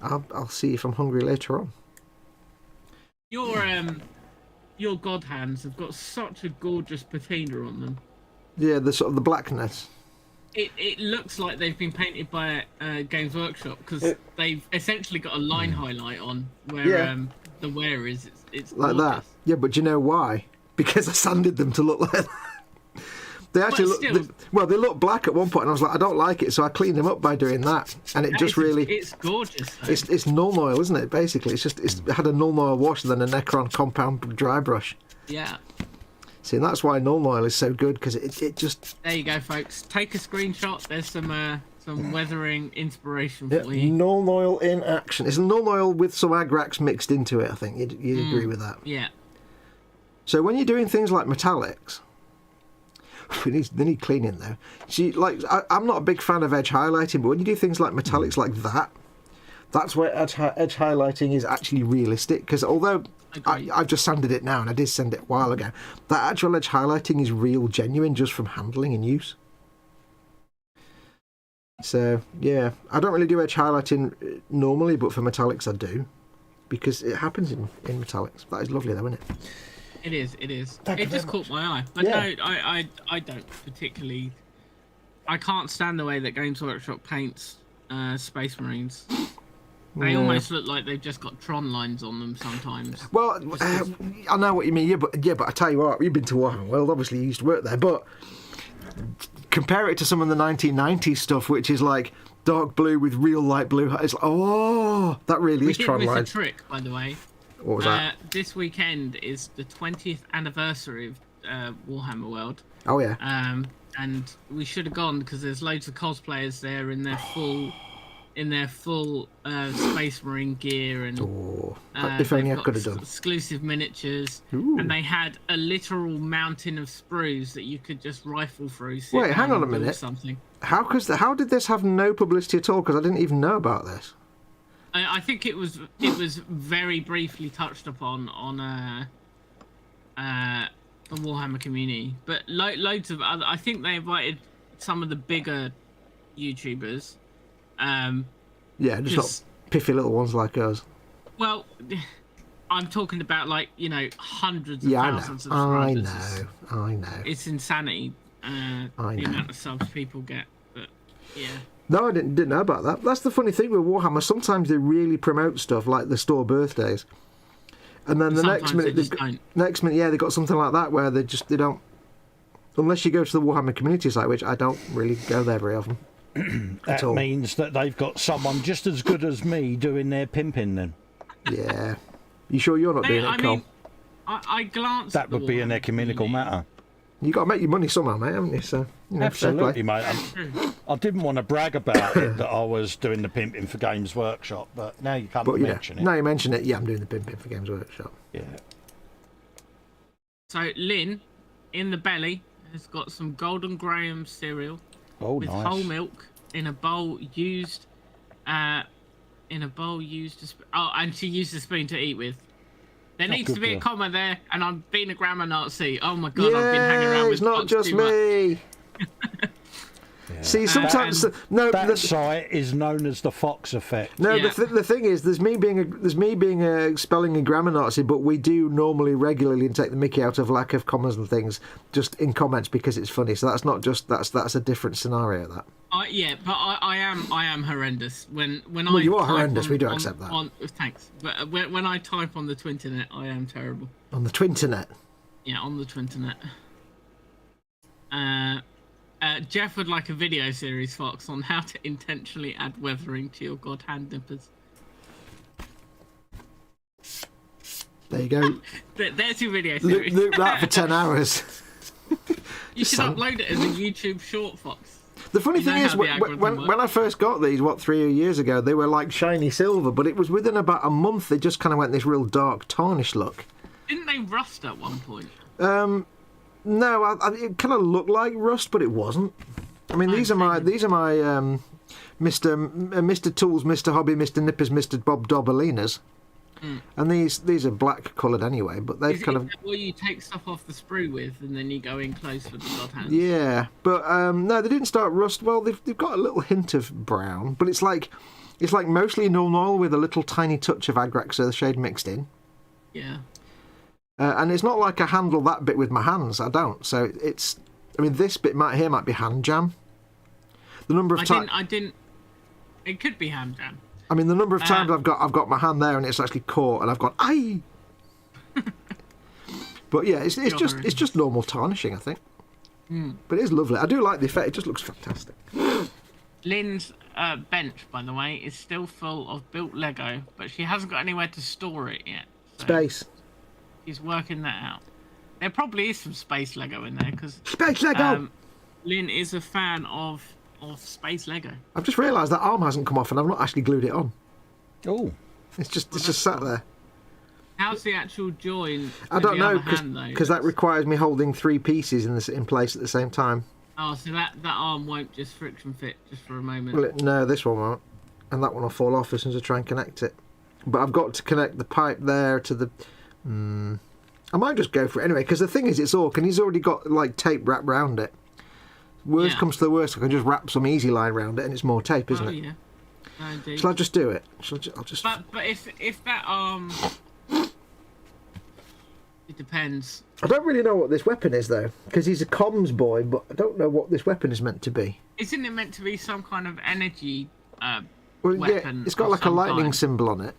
I'll see if I'm hungry later on. Your god hands have got such a gorgeous patina on them. Yeah, the sort of the blackness. It looks like they've been painted by Games Workshop because they've essentially got a line highlight on where Yeah. the wear is. It's Like gorgeous. that. Yeah, but do you know why? Because I sanded them to look like that. They actually But look still- they looked black at one point, and I was like, I don't like it, so I cleaned them up by doing that, and it just really It's gorgeous. Though. it's null oil, isn't it? Basically, it had a null oil wash and then a Necron compound dry brush. Yeah. See, and that's why null oil is so good because it just There you go, folks. Take a screenshot. There's some weathering inspiration for you. null oil in action. It's null oil with some agrax mixed into it. I think you'd agree with that. Yeah. So when you're doing things like metallics, they need cleaning though. See, like I'm not a big fan of edge highlighting, but when you do things like metallics like that, that's where edge highlighting is actually realistic. Because although I've just sanded it now, and I did sand it a while ago, that actual edge highlighting is real, genuine, just from handling and use. So yeah, I don't really do edge highlighting normally, but for metallics I do, because it happens in metallics. That is lovely though, isn't it? It is. Thank you It just very caught my eye. But Yeah. no, I don't particularly. I can't stand the way that Games Workshop paints Space Marines. They Yeah. almost look like they've just got Tron lines on them sometimes. Well, I know what you mean. But I tell you what, you've been to Warhammer World. Obviously, you used to work there. But compare it to some of the 1990s stuff, which is like dark blue with real light blue. It's like, oh, that really is Tron We did lines. miss a trick, by the way. What was that? This weekend is the 20th anniversary of Warhammer World. Oh yeah. And we should have gone because there's loads of cosplayers there in their full Space Marine gear, and If only I they've could have got done. exclusive miniatures. Ooh. And they had a literal mountain of sprues that you could just rifle through. Wait, hang on a minute. Something. How did this have no publicity at all? Because I didn't even know about this. I think it was very briefly touched upon on the Warhammer community, but loads of other. I think they invited some of the bigger YouTubers. Yeah, just not piffy little ones like us. Well, I'm talking about hundreds of Yeah, thousands of I subscribers. know. It's insanity. I The know. amount of subs people get, but yeah. No, I didn't know about that. That's the funny thing with Warhammer. Sometimes they really promote stuff like the store birthdays, and then the next Sometimes minute, they just don't. next minute, yeah, they got something like that where they don't. Unless you go to the Warhammer community site, which I don't really go there very often. That means that they've got someone just as good as me doing their pimping then. Yeah. You sure you're not doing it, Cole? I glanced. That at the would be an Warhammer ecumenical community. matter. You got to make your money somehow, mate, haven't you? So fair Absolutely, play. mate. I didn't want to brag about it that I was doing the pimping for Games Workshop, but now you come But to yeah, mention it. now you mention it, yeah, I'm doing the pimping for Games Workshop. Yeah. So Lynn, in the belly, has got some Golden Graham cereal Oh, with nice. whole milk in a bowl used. And she used a spoon to eat with. There needs to good be a girl. comma there, and I'm being a grammar Nazi. Oh my god, I've been hanging around with it's not Foxx just too much. me. See, sometimes That site is known as the Foxx effect. No, Yeah. the thing is, there's me being a spelling and grammar Nazi, but we do normally regularly take the mickey out of lack of commas and things just in comments because it's funny. So that's not just that's a different scenario. That. Yeah, but I am horrendous. When Well, I you are type horrendous. on- We do on- accept that. Thanks, but when I type on the Twinternet, I am terrible. On the Twinternet. Yeah, on the Twinternet. Jeff would like a video series, Fox, on how to intentionally add weathering to your god hand nippers. There you go. There's your video series. Loop that for 10 hours. You should upload it as a YouTube short, Fox. The funny You know thing is, how the algorithm when I first got these, 3 years ago, they were like shiny silver, but it was within about a month they just kind of went this real dark tarnish look. Didn't they rust at one point? No, it kind of looked like rust, but it wasn't. I mean, these are my Mr. Tools, Mr. Hobby, Mr. Nippers, Mr. Bob Dobalinas, and these are black coloured anyway. But they've kind of Well, you take stuff off the sprue with, and then you go in close with the god hands. yeah. But no, they didn't start rust. Well, they've got a little hint of brown, but it's like mostly null oil with a little tiny touch of Agrax, so the shade mixed in. Yeah. And it's not like I handle that bit with my hands. I don't. So it's. I mean, this bit might be hand jam. The number of times. I didn't. It could be ham jam. I mean, the number of times I've got my hand there and it's actually caught, and I've gone aye. But yeah, it's just normal tarnishing, I think. But it is lovely. I do like the effect. It just looks fantastic. Lynn's bench, by the way, is still full of built Lego, but she hasn't got anywhere to store it yet. So Space. she's working that out. There probably is some space Lego in there because Space Lego. Lynn is a fan of space Lego. I've just realised that arm hasn't come off, and I've not actually glued it on. Oh, It's just sat there. How's the actual join? I don't know, though? because that requires me holding 3 pieces in place at the same time. Oh, so that arm won't just friction fit just for a moment. Well, no, this one won't, and that one will fall off as soon as I try and connect it. But I've got to connect the pipe there to the. I might just go for it anyway, because the thing is, it's Ork, and he's already got like tape wrapped round it. Worst comes to the worst, I can just wrap some easy line round it, and it's more tape, isn't it? Yeah. No, indeed. Shall I just do it? I'll just. But if that arm. It depends. I don't really know what this weapon is though, because he's a comms boy, but I don't know what this weapon is meant to be. Isn't it meant to be some kind of energy Well, weapon? yeah, it's got like a lightning symbol on it.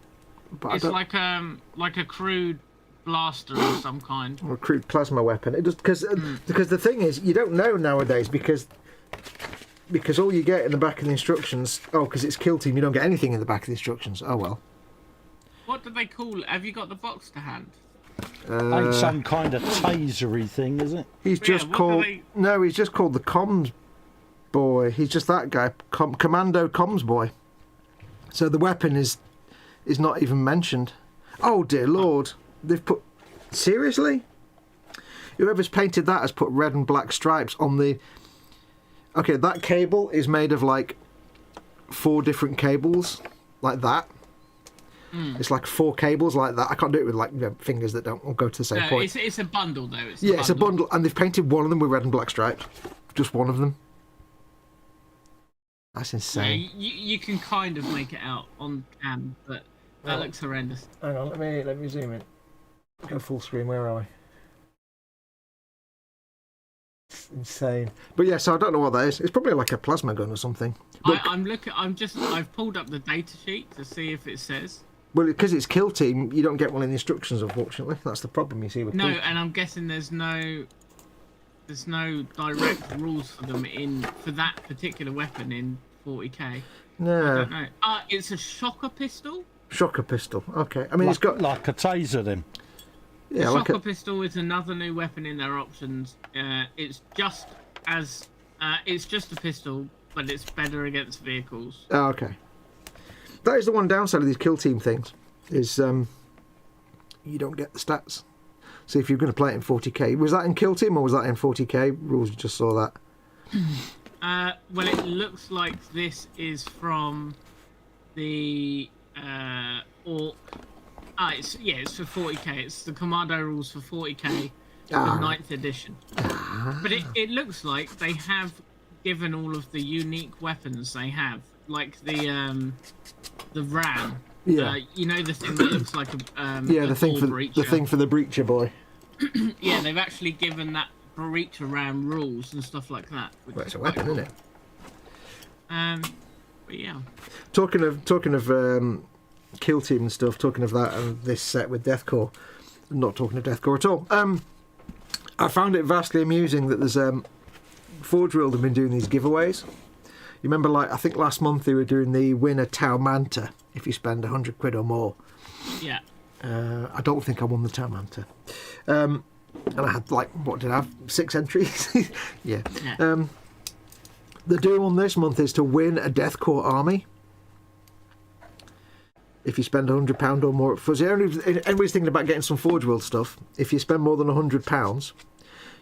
But it's like a crude blaster of some kind. Or a crude plasma weapon. It just because the thing is, you don't know nowadays because all you get in the back of the instructions. Oh, because it's Kill Team, you don't get anything in the back of the instructions. Oh well. What do they call it? Have you got the box to hand? Ain't some kind of tasery thing, is it? He's just called. No, he's just called the comms boy. He's just that guy, Commando Comms boy. So the weapon is not even mentioned. Oh dear Lord, they've put. Seriously? Whoever's painted that has put red and black stripes on the. Okay, that cable is made of like 4 different cables, like that. It's like 4 cables like that. I can't do it with like fingers that don't go to the same point. It's a bundle though. It's a bundle, and they've painted one of them with red and black stripes. Just one of them. That's insane. Yeah, you can kind of make it out on cam, but that looks horrendous. Hang on, let me zoom in. Go full screen. Where are we? It's insane. But yeah, so I don't know what that is. It's probably like a plasma gun or something. I've pulled up the data sheet to see if it says. Well, because it's Kill Team, you don't get one in the instructions, unfortunately. That's the problem you see with No, Kill Team. and I'm guessing there's no direct rules for them for that particular weapon in 40k. No. I don't know. It's a shocker pistol. Shocker pistol. Okay. I mean, it's got like a taser then. Yeah, the shocker pistol is another new weapon in their options. It's just a pistol, but it's better against vehicles. Oh, okay. That is the one downside of these Kill Team things, is you don't get the stats. So if you're going to play it in 40k, was that in Kill Team or was that in 40k rules? You just saw that. Well, it looks like this is from the Ork. It's for 40k. It's the Commando rules for 40k, the 9th edition. But it looks like they have given all of the unique weapons they have, like the ram. Yeah. You know, the thing that looks like a the thing for the breacher boy. Yeah, they've actually given that breacher ram rules and stuff like that. Well, it's a weapon, isn't it? But yeah. Talking of Kill Team and stuff. Talking of that and this set with Deathcore. I'm not talking of Deathcore at all. I found it vastly amusing that there's Forge World have been doing these giveaways. You remember, like, I think last month they were doing the win a Tau Manta if you spend 100 quid or more. Yeah. I don't think I won the Tau Manta. And I had, like, what did I have? 6 entries? Yeah. The do one this month is to win a Deathcore army. If you spend £100 or more at Fuzzy. Anybody's thinking about getting some Forge World stuff, if you spend more than £100,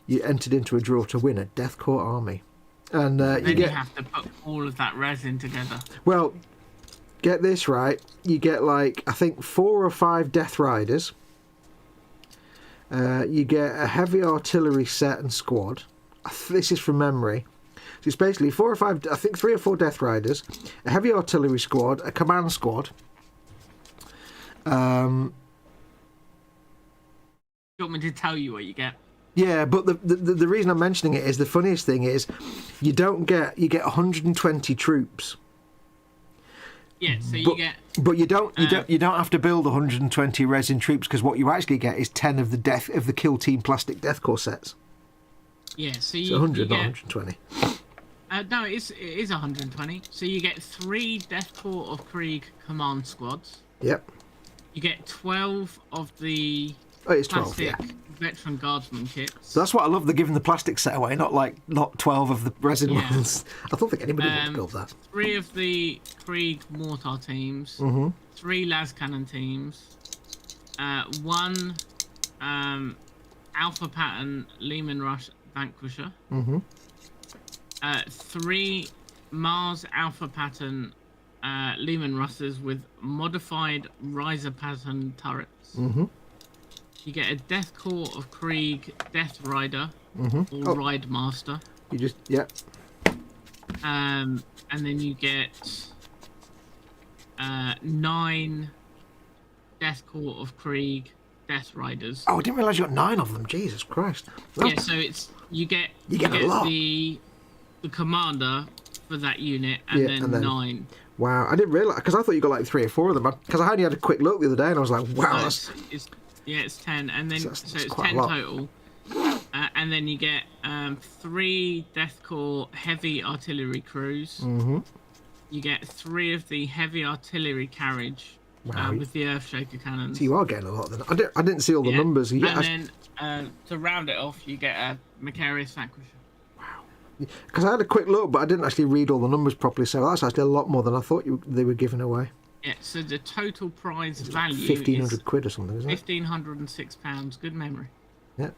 you entered into a draw to win a Deathcore army. And you have to put all of that resin together. Well, get this right. You get, like, I think 4 or 5 Death Riders. You get a heavy artillery set and squad. This is from memory. So it's basically 4 or 5, I think 3 or 4 Death Riders, a heavy artillery squad, a command squad. You want me to tell you what you get? Yeah, but the reason I'm mentioning it is the funniest thing is you get 120 troops. Yeah, so you get. But you don't have to build 120 resin troops, because what you actually get is 10 of the Kill Team plastic Deathcore sets. Yeah, so you 100, not 120. No, it is 120. So you get 3 Deathcore of Krieg command squads. Yep. You get 12 of the it's 12, plastic veteran guardsman kits. So that's what I love. They're giving the plastic set away, not 12 of the resin ones. I don't think anybody wants to build that. 3 of the Krieg mortar teams. 3 las cannon teams. 1 Alpha Pattern Lehman Rush Vanquisher. 3 Mars Alpha Pattern Lehman Russers with modified Riser Pattern turrets. You get a Death Core of Krieg Death Rider or Ride Master. You just, yeah. And then you get 9 Death Core of Krieg Death Riders. Oh, I didn't realise you got 9 of them. Jesus Christ. Yeah, so it's you get a lot. the commander for that unit, and, then 9. Wow, I didn't realise, because I thought you got like 3 or 4 of them. Because I only had a quick look the other day, and I was like, wow, So that's... it's 10, and then so it's quite 10 a lot. total. And then you get 3 Death Corps heavy artillery crews. You get 3 of the heavy artillery carriage with the Earthshaker cannons. So you are getting a lot then. I didn't see all the numbers. And then to round it off, you get a Macarius Vanquisher. Because I had a quick look, but I didn't actually read all the numbers properly, so that's actually a lot more than I thought they were giving away. Yeah, so the total prize value like 1,500 quid or something, isn't it? £1,506. Good memory. Yeah.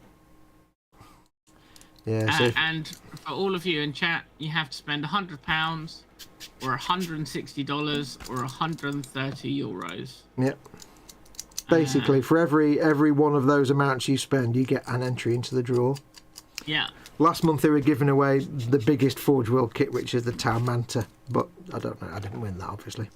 Yeah. So and for all of you in chat, you have to spend £100 or $160 or 130 euros. Yep. Basically, for every one of those amounts you spend, you get an entry into the draw. Yeah. Last month they were giving away the biggest Forge World kit, which is the Tau Manta, but I don't know. I didn't win that, obviously.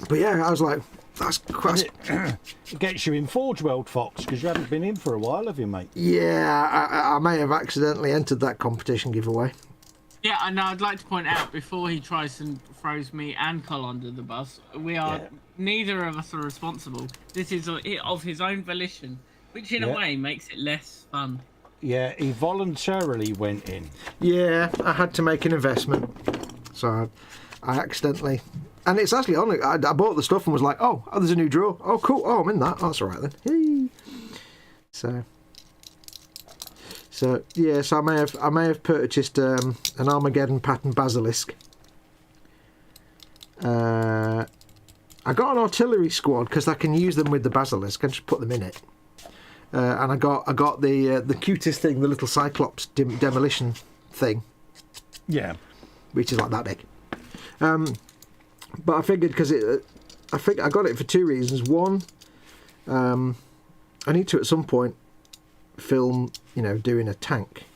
But yeah, I was like, that's quite... It gets you in Forge World, Fox, because you haven't been in for a while, have you, mate? Yeah, I may have accidentally entered that competition giveaway. Yeah, and I'd like to point out, before he tries and throws me and Colin under the bus, neither of us are responsible. This is of his own volition, which in a way makes it less fun. Yeah, he voluntarily went in. Yeah, I had to make an investment, so I accidentally... And it's actually on it. I bought the stuff and was like, oh, there's a new draw. Oh, cool. Oh, I'm in that. Oh, that's all right then. Hey. So yeah. So I may have purchased an Armageddon pattern basilisk. I got an artillery squad because I can use them with the basilisk. I just put them in it. And I got the cutest thing, the little Cyclops demolition thing. Yeah. Which is like that big. But I figured I got it for 2 reasons. One, I need to at some point film, doing a tank,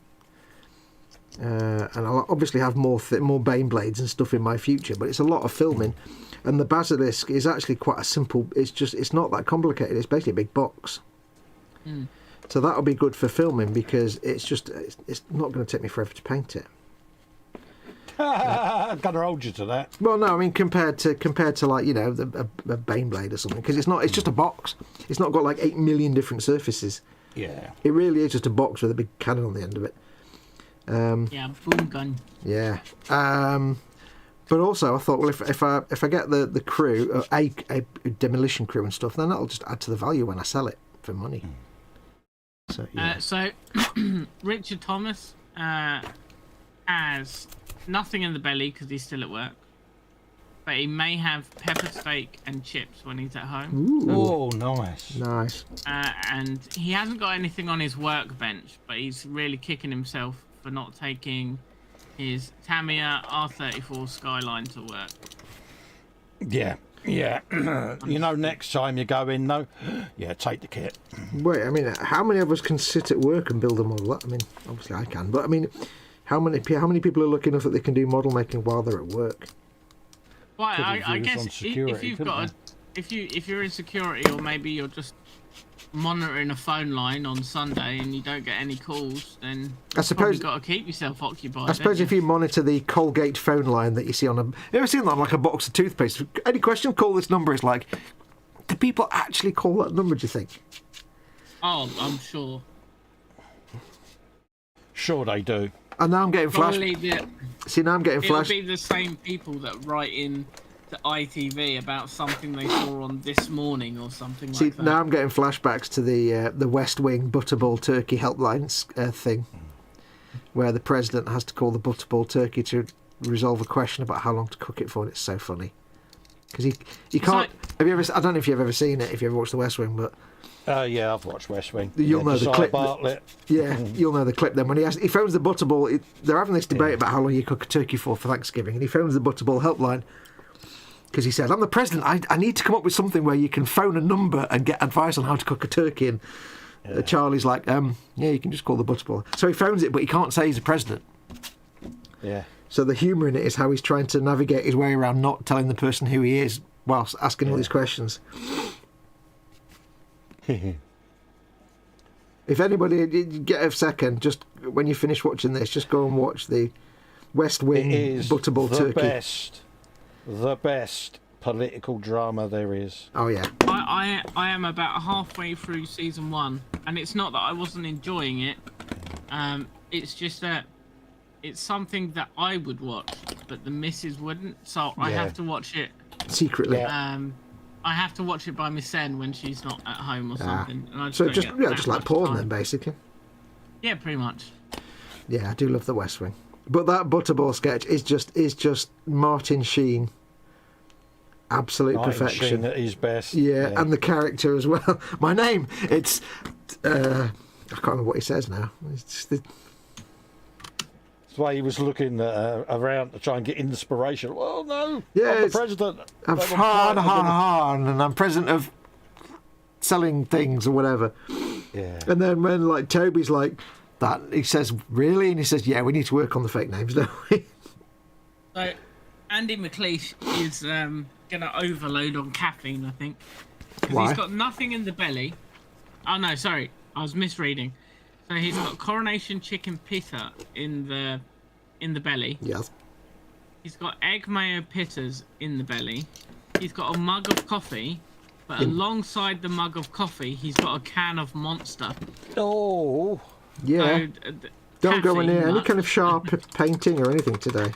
and I'll obviously have more Bane blades and stuff in my future. But it's a lot of filming, and the basilisk is actually quite a simple. It's not that complicated. It's basically a big box. So that'll be good for filming because it's not going to take me forever to paint it. I'm gonna hold you to that. Well, no, I mean compared to like a Bane blade or something, because it's just a box. It's not got like 8 million different surfaces. Yeah. It really is just a box with a big cannon on the end of it. Yeah, boom gun. Yeah. But also I thought, well, if I get the crew, a demolition crew and stuff, then that'll just add to the value when I sell it for money. So yeah. So Richard Thomas has nothing in the belly because he's still at work, but he may have pepper steak and chips when he's at home. Ooh. Oh, nice. Nice. And he hasn't got anything on his workbench, but he's really kicking himself for not taking his Tamiya R34 Skyline to work. Yeah. Next time you go in, though, take the kit. Wait, I mean, how many of us can sit at work and build a model? I mean, obviously I can, but I mean, how many people are lucky enough that they can do model making while they're at work? Well, I guess if you're in security, or maybe you're just monitoring a phone line on Sunday and you don't get any calls, then you've probably got to keep yourself occupied. I suppose if you monitor the Colgate phone line that you see on you ever seen that on like a box of toothpaste? Any question? Call this number. It's like, do people actually call that number? Do you think? Oh, I'm sure. Sure they do. And now I'm getting flash. See, now I'm getting flash. It'll be the same people that write in to ITV about something they saw on This Morning or something like that. See, now I'm getting flashbacks to the West Wing Butterball Turkey helpline thing, where the president has to call the Butterball Turkey to resolve a question about how long to cook it for, and it's so funny because he can't Have you ever? I don't know if you've ever seen it. If you ever watched The West Wing, but Yeah, I've watched West Wing. You'll know the Josiah clip. Bartlett. Yeah, you'll know the clip then. When he phones the Butterball, they're having this debate about how long you cook a turkey for Thanksgiving, and he phones the Butterball helpline because he says, "I'm the president. I need to come up with something where you can phone a number and get advice on how to cook a turkey." And Charlie's like, "Yeah, you can just call the Butterball." So he phones it, but he can't say he's the president. Yeah. So the humour in it is how he's trying to navigate his way around not telling the person who he is whilst asking all these questions. If anybody get a second, just when you finish watching this, just go and watch the West Wing Butterball Turkey. The best political drama there is. Oh yeah. I am about halfway through season 1, and it's not that I wasn't enjoying it. It's just that it's something that I would watch, but the missus wouldn't. So I have to watch it secretly. I have to watch it by Miss Sen when she's not at home or something. And I So just don't get like much porn time. then, basically. Yeah, pretty much. Yeah, I do love the West Wing, but that Butterball sketch is just Martin Sheen. Absolute perfection. Sheen at his best. Yeah, and the character as well. My name, it's I can't remember what he says now. It's just That's why he was looking around to try and get inspiration. Well, no, Yeah, I'm the president. I'm and I'm president of selling things or whatever. Yeah. And then when like Toby's like that, he says, "Really?" And he says, "Yeah, we need to work on the fake names, don't we?" So Andy McLeish is going to overload on caffeine, I think. 'Cause Why? he's got nothing in the belly. Oh, no, sorry. I was misreading. So he's got Coronation Chicken Pita in the belly. Yes. He's got Egg Mayo Pittas in the belly. He's got a mug of coffee. But alongside the mug of coffee, he's got a can of Monster. Oh. Yeah. So, Don't go in caffeine there any much. kind of sharp painting or anything today.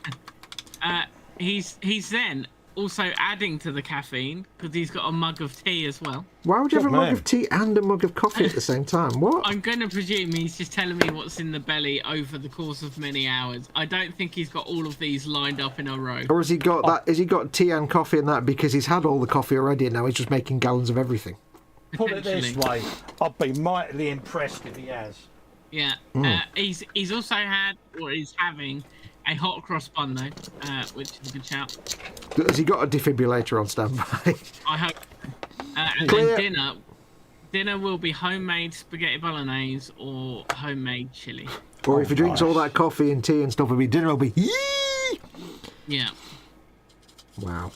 He's then also adding to the caffeine because he's got a mug of tea as well. Why would you have a Good mug man. of tea and a mug of coffee at the same time? What? I'm going to presume he's just telling me what's in the belly over the course of many hours. I don't think he's got all of these lined up in a row. Or has he got that? Has he got tea and coffee and that because he's had all the coffee already and now he's just making gallons of everything? Put it this Potentially. way, I'd be mightily impressed if he has. Yeah. He's also had, or he's having, a hot cross bun though, which is a good shout. Has he got a defibrillator on standby? I hope. And Clear. then dinner will be homemade spaghetti bolognese or homemade chili. Or if he drinks all that coffee and tea and stuff, dinner will be. Yeah. Wow,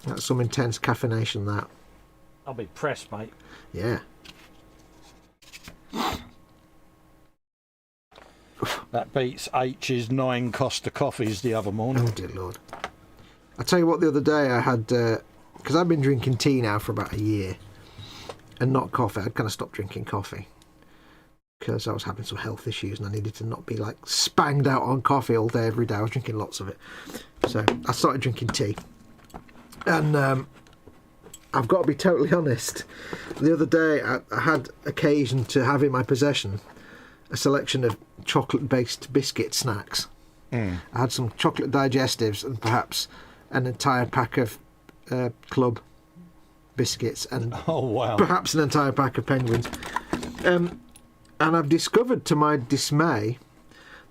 that's some intense caffeination. That. I'll be pressed, mate. Yeah. That beats H's 9 Costa coffees the other morning. Oh dear Lord. I tell you what, the other day I had because I've been drinking tea now for about a year, and not coffee. I'd kind of stopped drinking coffee because I was having some health issues and I needed to not be like spanged out on coffee all day every day. I was drinking lots of it, so I started drinking tea. And I've got to be totally honest. The other day I had occasion to have in my possession a selection of chocolate-based biscuit snacks. I had some chocolate digestives and perhaps an entire pack of Club biscuits and Oh, wow. perhaps an entire pack of Penguins. And I've discovered to my dismay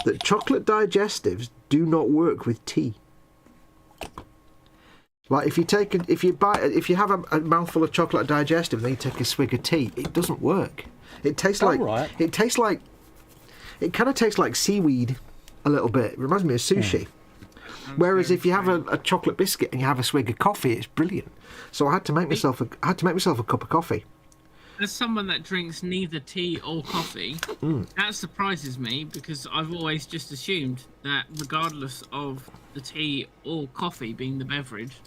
that chocolate digestives do not work with tea. Like if you have a mouthful of chocolate digestive and then you take a swig of tea, it doesn't work. It tastes like right. it kind of tastes like seaweed a little bit. It reminds me of sushi. Whereas if you have a chocolate biscuit and you have a swig of coffee, it's brilliant. So I had to make myself a cup of coffee. As someone that drinks neither tea or coffee, that surprises me because I've always just assumed that regardless of the tea or coffee being the beverage,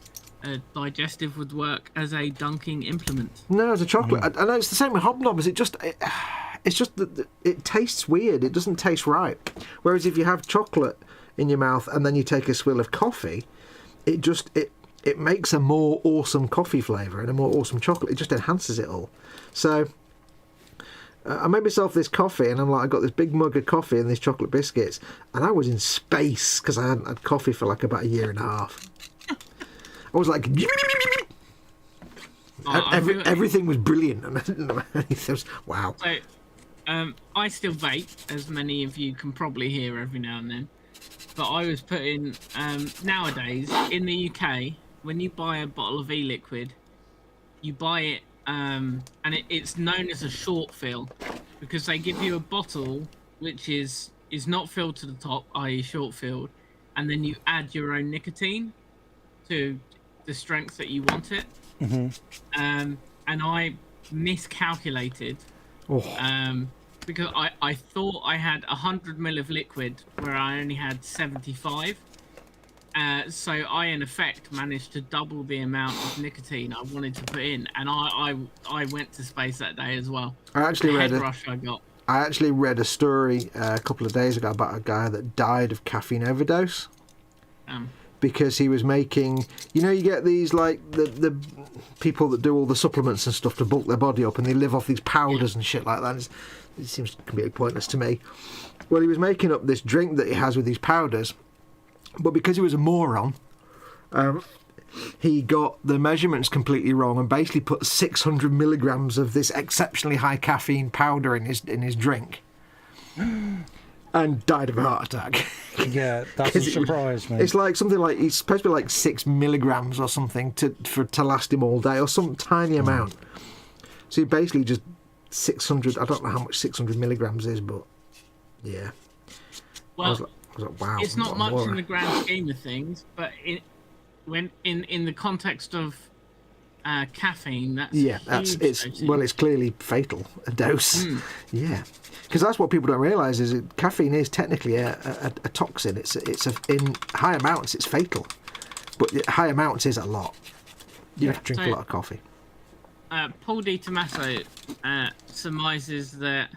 a digestive would work as a dunking implement. No, as a chocolate. I know it's the same with hobnobs. It's just that it tastes weird. It doesn't taste right. Whereas if you have chocolate in your mouth and then you take a swill of coffee, it makes a more awesome coffee flavour and a more awesome chocolate. It just enhances it all. So I made myself this coffee and I'm like, I got this big mug of coffee and these chocolate biscuits, and I was in space because I hadn't had coffee for like about a year and a half. I was like, Everything was brilliant. Wow. So, I still vape, as many of you can probably hear every now and then. But I was putting nowadays in the UK, when you buy a bottle of e-liquid, you buy it and it's known as a short fill, because they give you a bottle which is not filled to the top, i.e. short filled, and then you add your own nicotine to the strength that you want it. And I miscalculated because I thought I had 100 ml of liquid where I only had 75. So I in effect managed to double the amount of nicotine I wanted to put in, and I went to space that day as well. I actually read a story a couple of days ago about a guy that died of caffeine overdose. Because he was making, you get these like the people that do all the supplements and stuff to bulk their body up, and they live off these powders and shit like that. It seems completely pointless to me. Well, he was making up this drink that he has with these powders, but because he was a moron, he got the measurements completely wrong and basically put 600 milligrams of this exceptionally high caffeine powder in his drink. And died of a heart attack. Yeah, doesn't surprise me. It's like something like, it's supposed to be like 6 milligrams or something to last him all day, or some tiny amount. So he basically just 600. I don't know how much 600 milligrams is, but yeah. Well, I was like, wow. It's not much in the grand scheme of things, but in the context of caffeine, it's clearly fatal, a dose. Yeah, because that's what people don't realise is that caffeine is technically a toxin. It's in high amounts it's fatal, but high amounts is a lot. You have to drink a lot of coffee. Paul Di Tommaso surmises that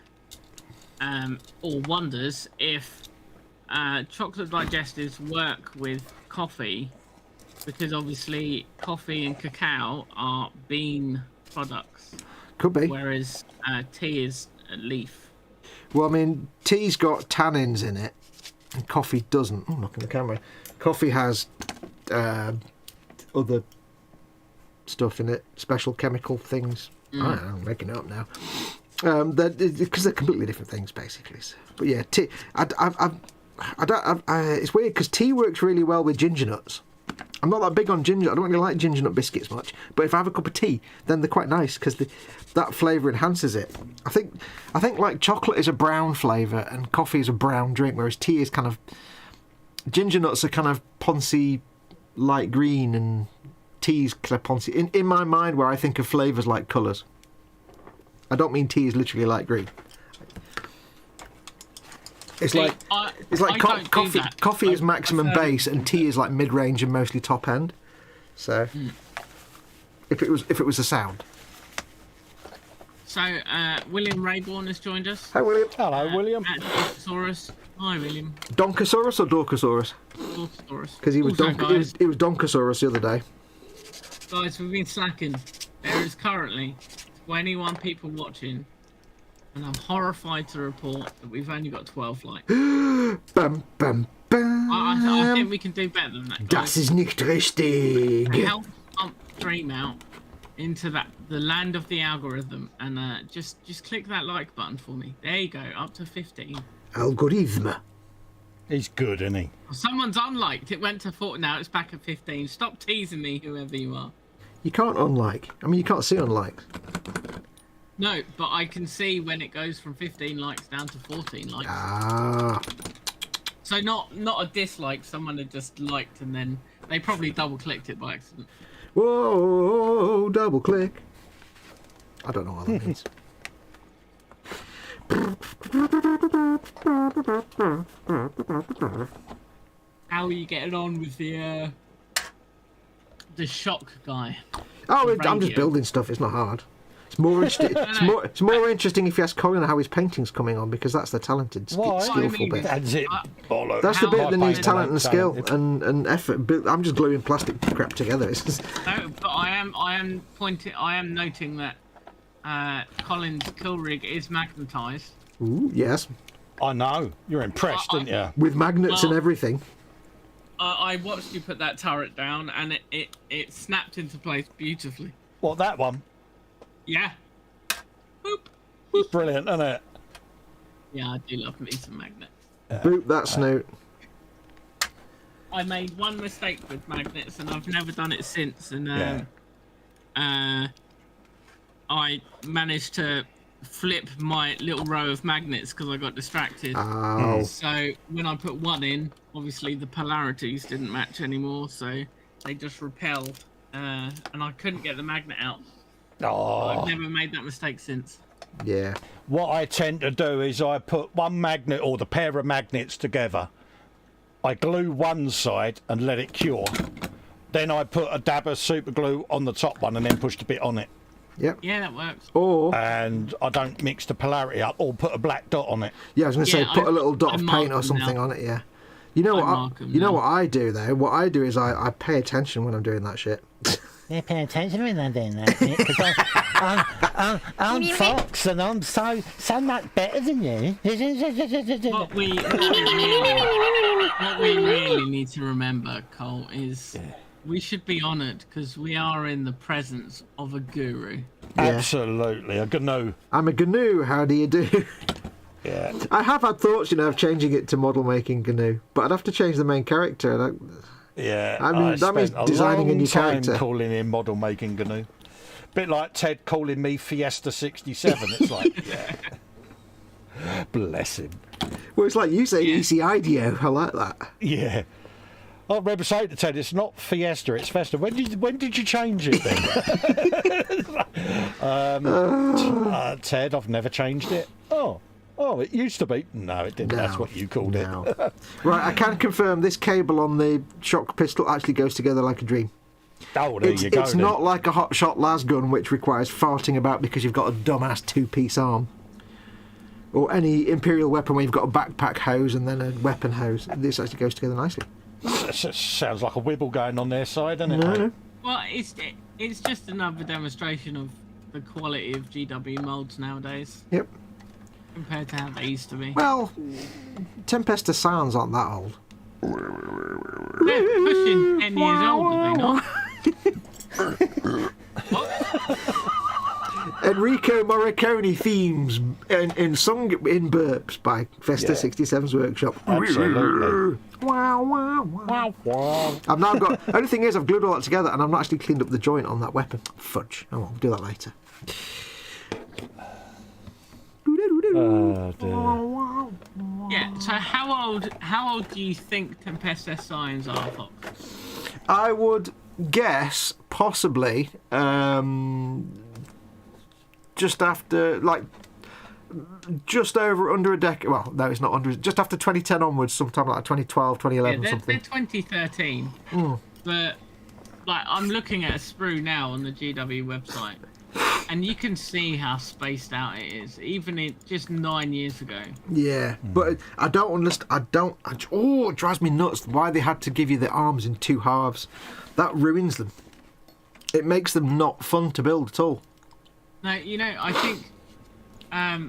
or wonders if chocolate digestives work with coffee, because obviously coffee and cacao are bean products. Could be. Whereas tea is a leaf. Well, I mean, tea's got tannins in it, and coffee doesn't. Oh, look at the camera. Coffee has other stuff in it, special chemical things. I don't know, I'm making it up now. Because they're completely different things, basically. So, but yeah, tea. It's weird because tea works really well with ginger nuts. I'm not that big on ginger. I don't really like ginger nut biscuits much. But if I have a cup of tea, then they're quite nice because that flavour enhances it. I think like chocolate is a brown flavour and coffee is a brown drink, whereas tea is kind of, ginger nuts are kind of poncy, light green, and tea's kind of poncy. In my mind, where I think of flavours like colours. I don't mean tea is literally light green. It's like coffee. Coffee is maximum base, and tea is like mid-range and mostly top end. So, if it was a sound. So William Rayborn has joined us. Hi, William. Hello, William. At Donkosaurus. Hi, William. Donkosaurus or Dorkosaurus? Donkosaurus. Because he was Donkosaurus the other day. Guys, we've been slacking. There is currently 21 people watching. And I'm horrified to report that we've only got 12 likes. Bam, bam, bam. I think we can do better than that, guys. Das ist nicht richtig. Help pump Dream out into the land of the algorithm, and just click that like button for me. There you go, up to 15. Algorithm. He's good, isn't he? Someone's unliked. It went to 4. Now it's back at 15. Stop teasing me, whoever you are. You can't unlike. I mean, you can't see unlikes. No, but I can see when it goes from 15 likes down to 14 likes. Ah. So not a dislike. Someone had just liked and then they probably double clicked it by accident. Whoa, double click. I don't know what that means. How are you getting on with the shock guy? Oh, I'm just building stuff. It's not hard. It's more interesting. It's more interesting if you ask Colin how his painting's coming on, because that's the talented, skillful bit. That's it. That's the bit that needs talent and skill and effort. But I'm just gluing plastic crap together. It's just... No, but I am noting that Colin's kill rig is magnetized. Ooh, yes. I know. You're impressed, aren't you? With magnets and everything. I watched you put that turret down, and it snapped into place beautifully. What, that one? Yeah. Boop. Brilliant, isn't it? Yeah, I do love me some magnets. Boop that snoot. I made one mistake with magnets, and I've never done it since. And I managed to flip my little row of magnets because I got distracted. Oh. So when I put one in, obviously the polarities didn't match anymore, so they just repelled, and I couldn't get the magnet out. Oh. I've never made that mistake since. Yeah. What I tend to do is I put one magnet or the pair of magnets together. I glue one side and let it cure. Then I put a dab of super glue on the top one and then push the bit on it. Yep. Yeah, that works. Or And I don't mix the polarity up or put a black dot on it. yeah, I was going to say put a little dot I of mark paint or them something now. on it. Yeah. You know I what? mark 'em You know now. what I do though. What I do is I pay attention when I'm doing that shit. Yeah, pay attention when I'm doing that, mate, because I'm Foxx and I'm so much better than you. What we really need to remember, Cole, is we should be honoured because we are in the presence of a guru. Yeah. Absolutely. A GNU. I'm a GNU. How do you do? Yeah. I have had thoughts, of changing it to model making GNU, but I'd have to change the main character. Yeah. I mean, that means spent designing a new long time character. calling in model making GNU. Bit like Ted calling me Fiesta 67. It's like, yeah. Bless him. Well, it's like you saying ECIDEO. I like that. Yeah. I remember saying to Ted, it's not Fiesta, it's Festa. When did you change it then? Ted, I've never changed it. Oh, it used to be. No, it didn't. That's what you called it. Right, I can confirm this cable on the shock pistol actually goes together like a dream. Oh, there you go. It's then. not like a hot shot las gun, which requires farting about because you've got a dumbass two-piece arm. Or any Imperial weapon where you've got a backpack hose and then a weapon hose. This actually goes together nicely. Sounds like a wibble going on their side, doesn't it? No, mate? no. Well, it's just another demonstration of the quality of GW molds nowadays Yep. compared to how they used to be. Well, Tempesta sounds aren't that old. They're pushing 10 years old, are they not? What? Enrico Morricone themes in sung in burps by Festa 67's workshop. Absolutely. Wow, wow, wow. I've now got. Only thing is, I've glued all that together, and I've not actually cleaned up the joint on that weapon. Fudge. Oh, well, we'll do that later. Oh, dear. Yeah. So how old do you think Tempesta signs are, Fox? I would guess possibly just after, like, just under a decade. Well, no, it's not under. Just after 2010 onwards, sometime like 2012, 2011, Yeah, something. they're 2013. But like, I'm looking at a sprue now on the GW website, and you can see how spaced out it is, even just 9 years ago. Yeah, but I don't understand. Oh, it drives me nuts why they had to give you the arms in two halves. That ruins them. It makes them not fun to build at all. No, I think I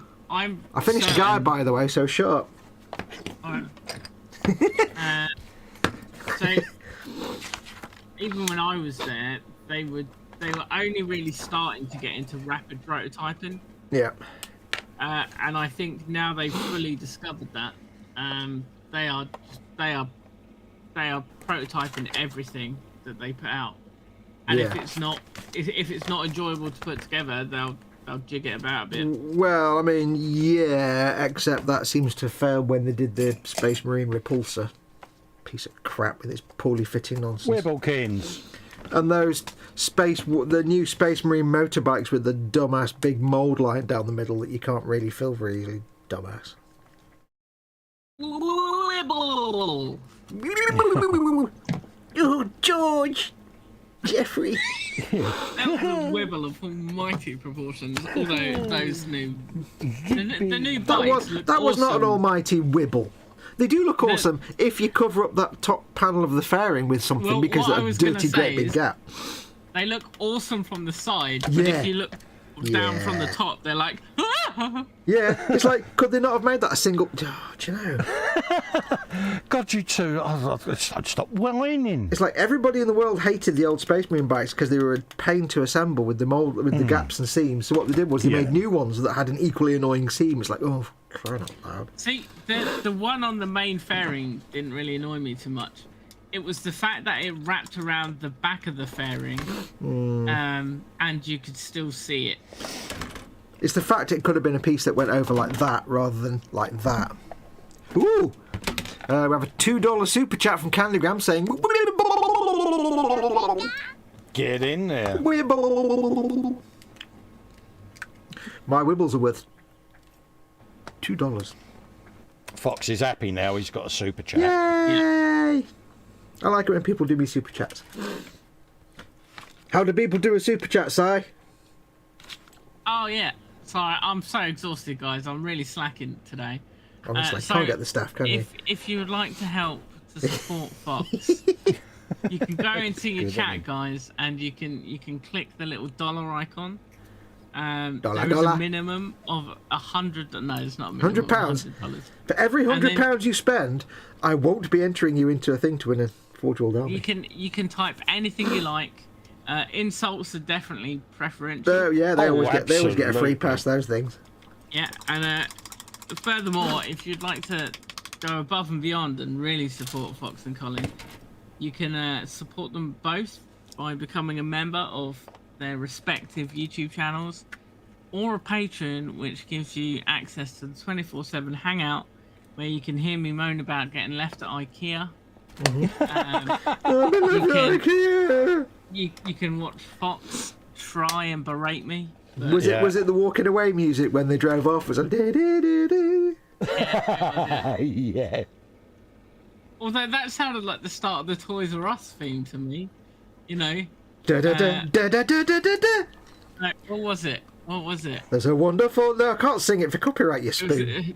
finished the guide, by the way, so shut up. So even when I was there, they were only really starting to get into rapid prototyping. Yeah. And I think now they've fully discovered that. They are prototyping everything that they put out. And Yeah. if it's not enjoyable to put together, they'll jig it about a bit. Well, I mean, yeah, except that seems to fail when they did the Space Marine Repulsor. Piece of crap with its poorly fitting nonsense. Wibblekins. And the new Space Marine motorbikes with the dumbass big mould line down the middle that you can't really fill very easily. Dumbass. Oh, George! Jeffrey! That was a wibble of almighty proportions. Although those the new bikes look That was not an awesome. almighty wibble. They do look awesome if you cover up that top panel of the fairing with something Well, because what of I a was gonna dirty say great big is- gap. They look awesome from the side, but Yeah. if you look down from the Yeah. top, they're like. Yeah, it's like, could they not have made that a single... Oh, do you know? God, you two, I'd stop whining. It's like everybody in the world hated the old Space Marine bikes because they were a pain to assemble with the mold, with the gaps and seams. So what they did was they made new ones that had an equally annoying seam. It's like, oh, crying out loud. See, the one on the main fairing didn't really annoy me too much. It was the fact that it wrapped around the back of the fairing, and you could still see it. It's the fact it could have been a piece that went over like that rather than like that. Ooh! We have a $2 super chat from Candygram saying... Get in there. My wibbles are worth $2. Fox is happy now. He's got a super chat. Yay! I like it when people do me super chats. How do people do a super chat, Si? Oh yeah. Sorry, I'm so exhausted, guys. I'm really slacking today. Honestly, So can't get the staff, can you? if you would like to help to support Fox, you can go into your chat, guys, and you can click the little dollar icon. There is a minimum of 100. No, it's not a minimum. £100. $100. For every £100 you spend, I won't be entering you into a thing to win a Forge World Army. You can type anything you like. Insults are definitely preferential. Yeah, they always get a free absolutely. pass. Those things. Yeah, and furthermore, if you'd like to go above and beyond and really support Fox and Colin, you can support them both by becoming a member of their respective YouTube channels, or a patron, which gives you access to the 24/7 hangout, where you can hear me moan about getting left at IKEA. You can watch Fox try and berate me. Was it the walking away music when they drove off? Was it? Yeah. Although that sounded like the start of the Toys R Us theme to me, you know. Like, what was it? There's a wonderful. No, I can't sing it for copyright. You spoon.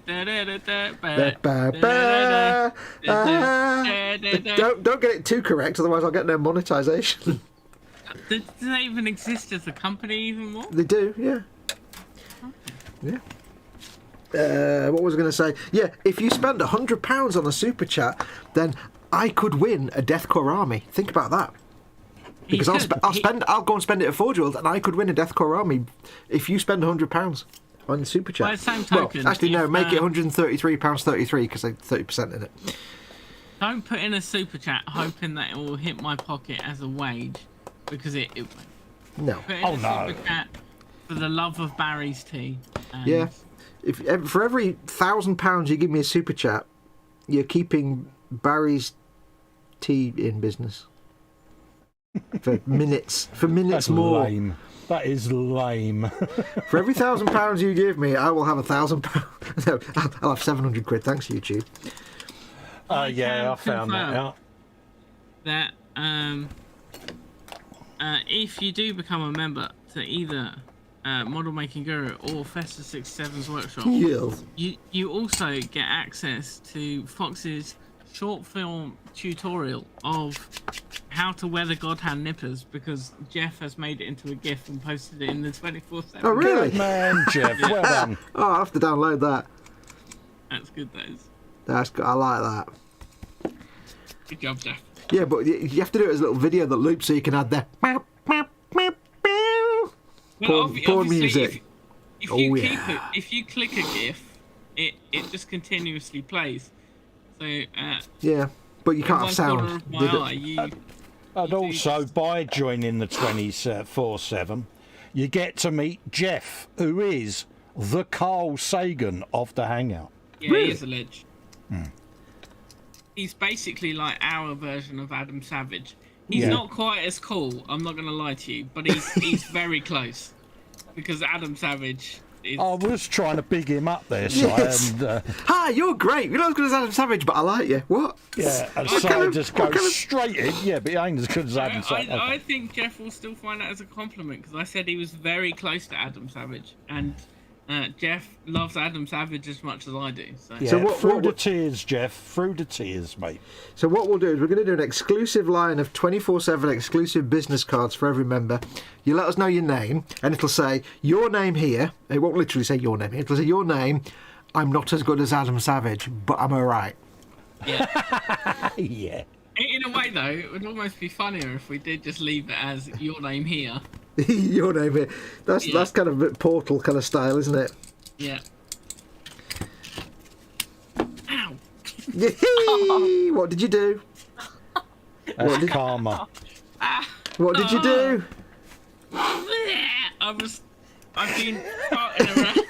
Don't get it too correct, otherwise I'll get no monetization. Do they even exist as a company even more? They do, yeah. Yeah. What was I going to say? Yeah, if you spend £100 on a super chat, then I could win a Deathcore army. Think about that. Because I'll go and spend it at Forge World, and I could win a Deathcore army if you spend £100 on the super chat. By the same token, well, actually no, make it £133.33 because I 30% in it. Don't put in a super chat hoping that it will hit my pocket as a wage, because it no. Put in a super chat for the love of Barry's tea. Yeah. If for every £1,000 you give me a super chat, you're keeping Barry's tea in business for minutes. That's more. Lame. That is lame. For every £1,000 you give me, I will have £1,000. No, I'll have 700 quid. Thanks, YouTube. Yeah, I found that out. That if you do become a member to either Model Making Guru or Festa 67's workshop, Yes. you also get access to Fox's short film tutorial of how to weather God hand nippers, because Jeff has made it into a GIF and posted it in the 24/7. Oh, really? Good man, Jeff. Well done. Oh, I'll have to download that. That's good, that is. That's good. I like that. Good job, Jeff. Yeah, but you have to do it as a little video that loops so you can add the porn music. If you click a GIF, it just continuously plays. So yeah, but you can't have sound. Of my eye, And also, by joining the 24/7, you get to meet Jeff, who is the Carl Sagan of the Hangout. Yeah, really? He is a ledge. He's basically like our version of Adam Savage. He's not quite as cool, I'm not going to lie to you, but he's very close. Because Adam Savage is... I was trying to big him up there, Si, Yes. and Hi, you're great. You're not as good as Adam Savage, but I like you. What? yeah, and Si just goes straight in. Yeah, but he ain't as good as Adam Savage. I think Jeff will still find that as a compliment, because I said he was very close to Adam Savage, and Jeff loves Adam Savage as much as I do. So, Yeah, So through the tears, Jeff. Through the tears, mate. So what we'll do is we're going to do an exclusive line of 24/7 exclusive business cards for every member. You let us know your name, and it'll say your name here. It won't literally say your name. It'll say your name I'm not as good as Adam Savage, but I'm alright. Yeah. Yeah. In a way, though, it would almost be funnier if we did just leave it as your name here. Your name here. That's kind of a bit Portal kind of style, isn't it? Yeah. Ow. Yee-hee! What did you do? That's karma. What did you do? I've been farting around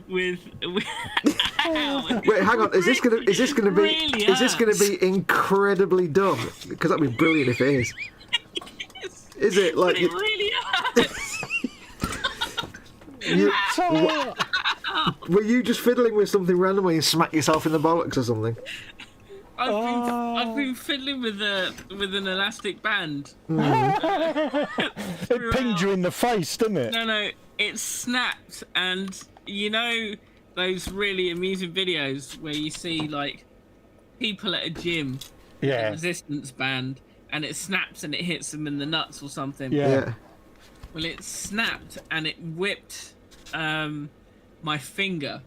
with Ow. Wait, hang on. Is this gonna be Really is this gonna hurts. be incredibly dumb? Because that'd be brilliant if it is. Is it like It really hurts. you, were you just fiddling with something randomly and smack yourself in the bollocks or something? I've been fiddling with an elastic band. It pinged you in the face, didn't it? No, it snapped, and you know those really amusing videos where you see like people at a gym, with a Yeah. resistance band, and it snaps and it hits them in the nuts or something. Yeah. Well, it snapped and it whipped my finger.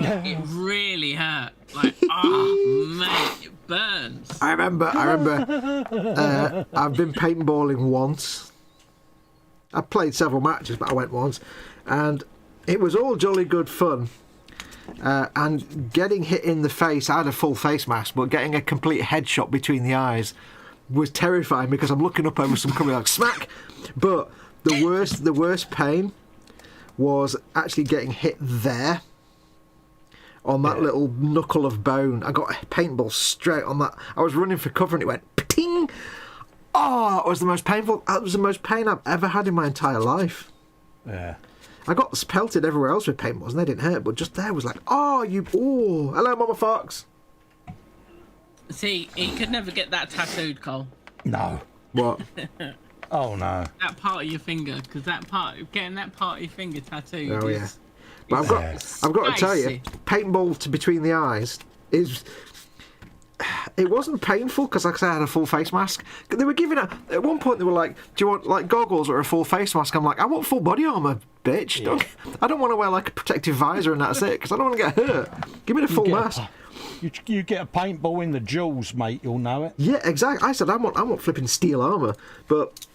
It really hurt. Like, oh mate, it burns. I remember. I've been paintballing once. I played several matches, but I went once, and it was all jolly good fun. And getting hit in the face, I had a full face mask, but getting a complete headshot between the eyes was terrifying because I'm looking up over some coming like smack. But the worst pain was actually getting hit there. On that little knuckle of bone, I got a paintball straight on that. I was running for cover and it went ting. Oh, it was the most painful. That was the most pain I've ever had in my entire life. Yeah. I got pelted everywhere else with paintballs and they didn't hurt, but just there was like, oh, hello, Mama Foxx. See, he could never get that tattooed, Cole. No. What? Oh no. That part of your finger, because getting that part of your finger tattooed. Oh, is, yeah. But I've got to tell you, paintball to between the eyes is. It wasn't painful because, like I said, I had a full face mask. They were giving at one point they were like, "Do you want like goggles or a full face mask?" I'm like, "I want full body armor, bitch. Yeah. I don't want to wear like a protective visor and that's it because I don't want to get hurt. Give me the full mask." You get a paintball in the jewels, mate. You'll know it. Yeah, exactly. I said I want flipping steel armor, but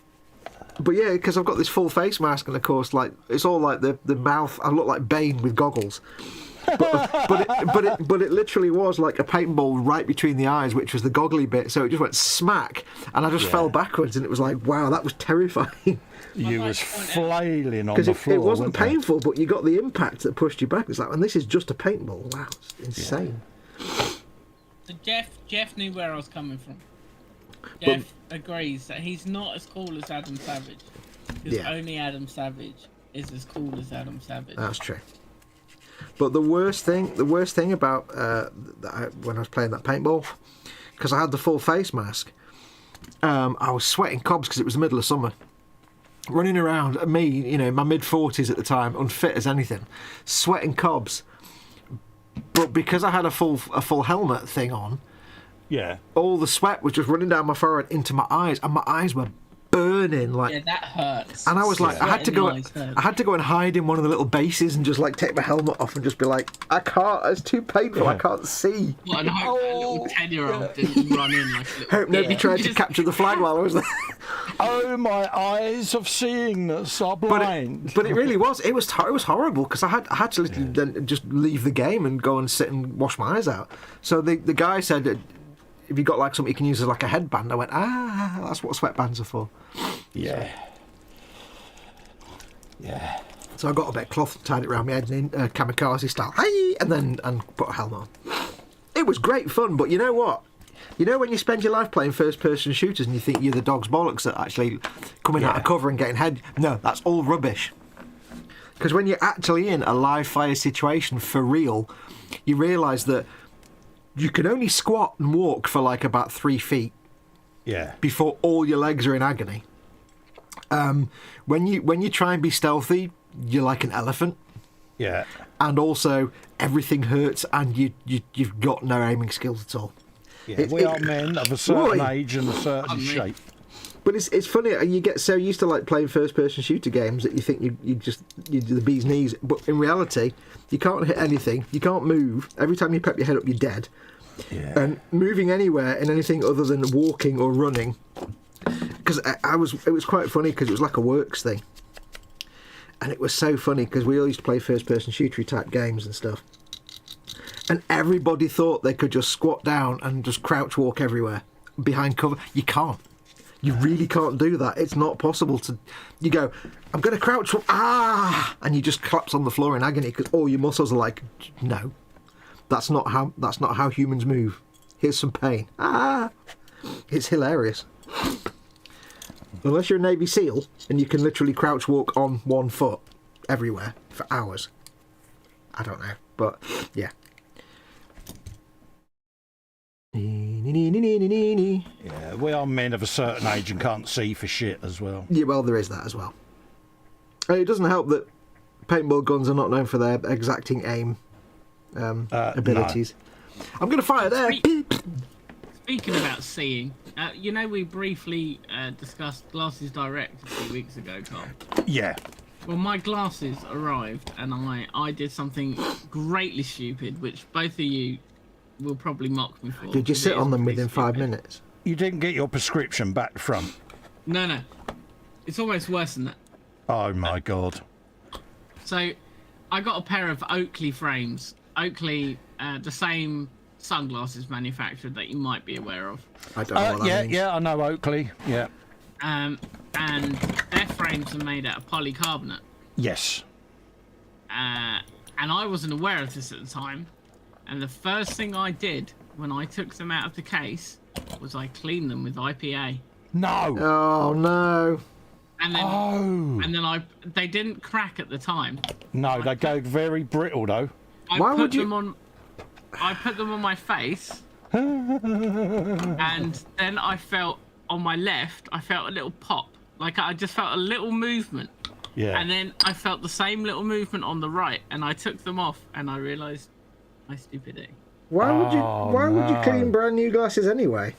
yeah, because I've got this full face mask, and of course, like it's all like the mouth. I look like Bane with goggles, but it literally was like a paintball right between the eyes, which was the goggly bit. So it just went smack, and I just fell backwards, and it was like, wow, that was terrifying. You was flailing on Because the floor. it wasn't weren't you? painful, but you got the impact that pushed you back. It's like, and this is just a paintball. Wow, it's insane. So Jeff knew where I was coming from. Jeff agrees that he's not as cool as Adam Savage. Because only Adam Savage is as cool as Adam Savage. That's true. But the worst thing about when I was playing that paintball, because I had the full face mask, I was sweating cobs because it was the middle of summer. Running around, me, in my mid-40s at the time, unfit as anything, sweating cobs. But because I had a full helmet thing on, Yeah. all the sweat was just running down my forehead into my eyes, and my eyes were burning like. Yeah, that hurts. And I was like, I had to go Sweat and hide in one of the little bases and just like take my helmet off and just be like, I can't. It's too painful. I can't see. Well, and I hope that little 10-year-old didn't run in like a little Hope nobody tried to capture the flag while I was there. Oh, my eyes of seeingness are blind. But it really was. It was horrible because I had to literally then just leave the game and go and sit and wash my eyes out. So the guy said, "Have you got like something you can use as like a headband?" I went, that's what sweatbands are for. Yeah. Yeah. So I got a bit of cloth, tied it around my head, in kamikaze style, hey, and put a helmet on. It was great fun, but you know what? You know when you spend your life playing first-person shooters and you think you're the dog's bollocks that actually coming out of cover and getting head? No, that's all rubbish. Because when you're actually in a live-fire situation for real, you realise that you can only squat and walk for like about 3 feet. Yeah. Before all your legs are in agony. When you try and be stealthy, you're like an elephant. Yeah. And also everything hurts, and you've got no aiming skills at all. Yeah. We are men of a certain age and a certain shape. But it's funny. You get so used to like playing first-person shooter games that you think you do the bee's knees. But in reality, you can't hit anything. You can't move. Every time you pep your head up, you're dead. Yeah. And moving anywhere in anything other than walking or running, because it was quite funny because it was like a works thing, and it was so funny because we all used to play first-person shootery type games and stuff, and everybody thought they could just squat down and just crouch walk everywhere behind cover. You can't. You really can't do that. It's not possible to. You go, I'm going to crouch, and you just collapse on the floor in agony because all your muscles are like, no, that's not how humans move. Here's some pain. It's hilarious. Unless you're a Navy SEAL and you can literally crouch walk on one foot everywhere for hours. I don't know, but yeah. Yeah, we are men of a certain age and can't see for shit as well. Yeah, well, there is that as well. It doesn't help that paintball guns are not known for their exacting aim abilities. No. I'm going to fire there. Speaking about seeing, you know we briefly discussed Glasses Direct a few weeks ago, Carl. Yeah. Well, my glasses arrived and I did something greatly stupid, which both of you will probably mock me for. Did you sit on them within 5 minutes? You didn't get your prescription back from? No. It's almost worse than that. Oh, my God. So, I got a pair of Oakley frames. Oakley, the same sunglasses manufacturer that you might be aware of. I don't know what that means. Yeah, I know Oakley, yeah. And their frames are made out of polycarbonate. Yes. And I wasn't aware of this at the time. And the first thing I did when I took them out of the case was I cleaned them with IPA. No. Oh no. And then they didn't crack at the time. No, they go very brittle though. I put them on my face, and then I felt on my left, I felt a little pop. Like I just felt a little movement. Yeah. And then I felt the same little movement on the right, and I took them off, and I realised my stupidity. Why would you clean brand new glasses anyway?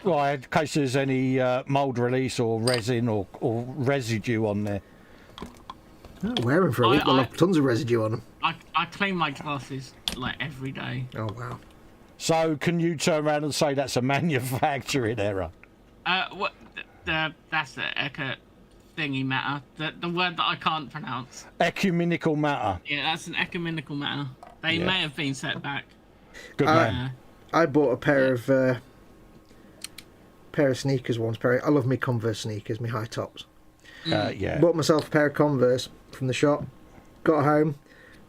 Well, in case there's any mould release or resin or residue on there. I wear them for a week. They'll have tons of residue on them. I clean my glasses like every day. Oh wow. So can you turn around and say that's a manufacturing error? What? That's the echo thingy matter. The word that I can't pronounce. Ecumenical matter. Yeah, that's an ecumenical matter. They may have been set back. Good man. I bought a pair of sneakers once. I love me Converse sneakers, me high tops. Yeah. Bought myself a pair of Converse from the shop. Got home,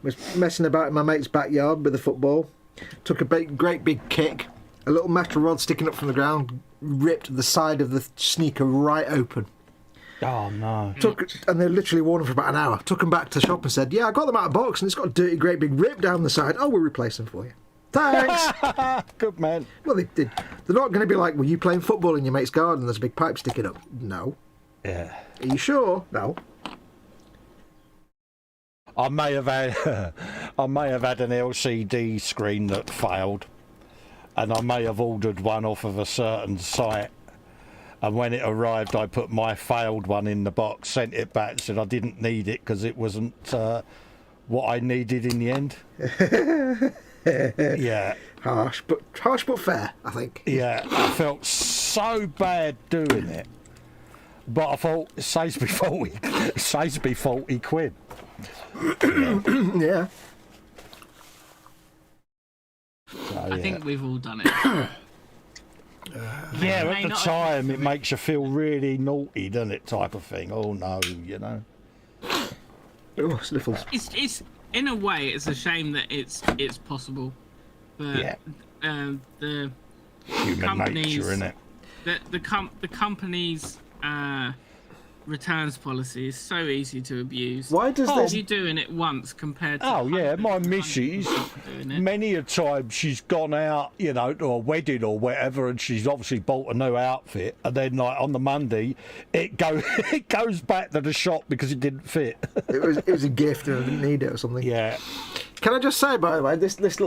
was messing about in my mate's backyard with a football. Took a great big kick. A little metal rod sticking up from the ground ripped the side of the sneaker right open. Oh no. And they literally worn them for about an hour. Took them back to the shop and said, "Yeah, I got them out of box, and it's got a dirty, great big rip down the side. Oh, we'll replace them for you." Thanks. Good man. Well, they did. They're not going to be like, "Were you playing football in your mate's garden? There's a big pipe sticking up." No. Yeah. Are you sure? No. I may have had an LCD screen that failed, and I may have ordered one off of a certain site. And when it arrived, I put my failed one in the box, sent it back, said I didn't need it because it wasn't what I needed in the end. Yeah. Harsh but fair, I think. Yeah, I felt so bad doing it, but I thought it saves me 40 quid. Yeah. So, I think we've all done it. Yeah, at the time it makes you feel really naughty, doesn't it? Type of thing. Oh no, you know. Oh, sniffles. It's in a way, it's a shame that it's possible, but the Human companies, nature, isn't it? The company's returns policy is so easy to abuse. Why does this? You doing it once compared to? Oh yeah, my hundreds missus, doing it. many a time she's gone out, you know, to a wedding or whatever, and she's obviously bought a new outfit, and then like on the Monday, it goes back to the shop because it didn't fit. It was a gift and I didn't need it or something. Yeah. Can I just say, by the way, this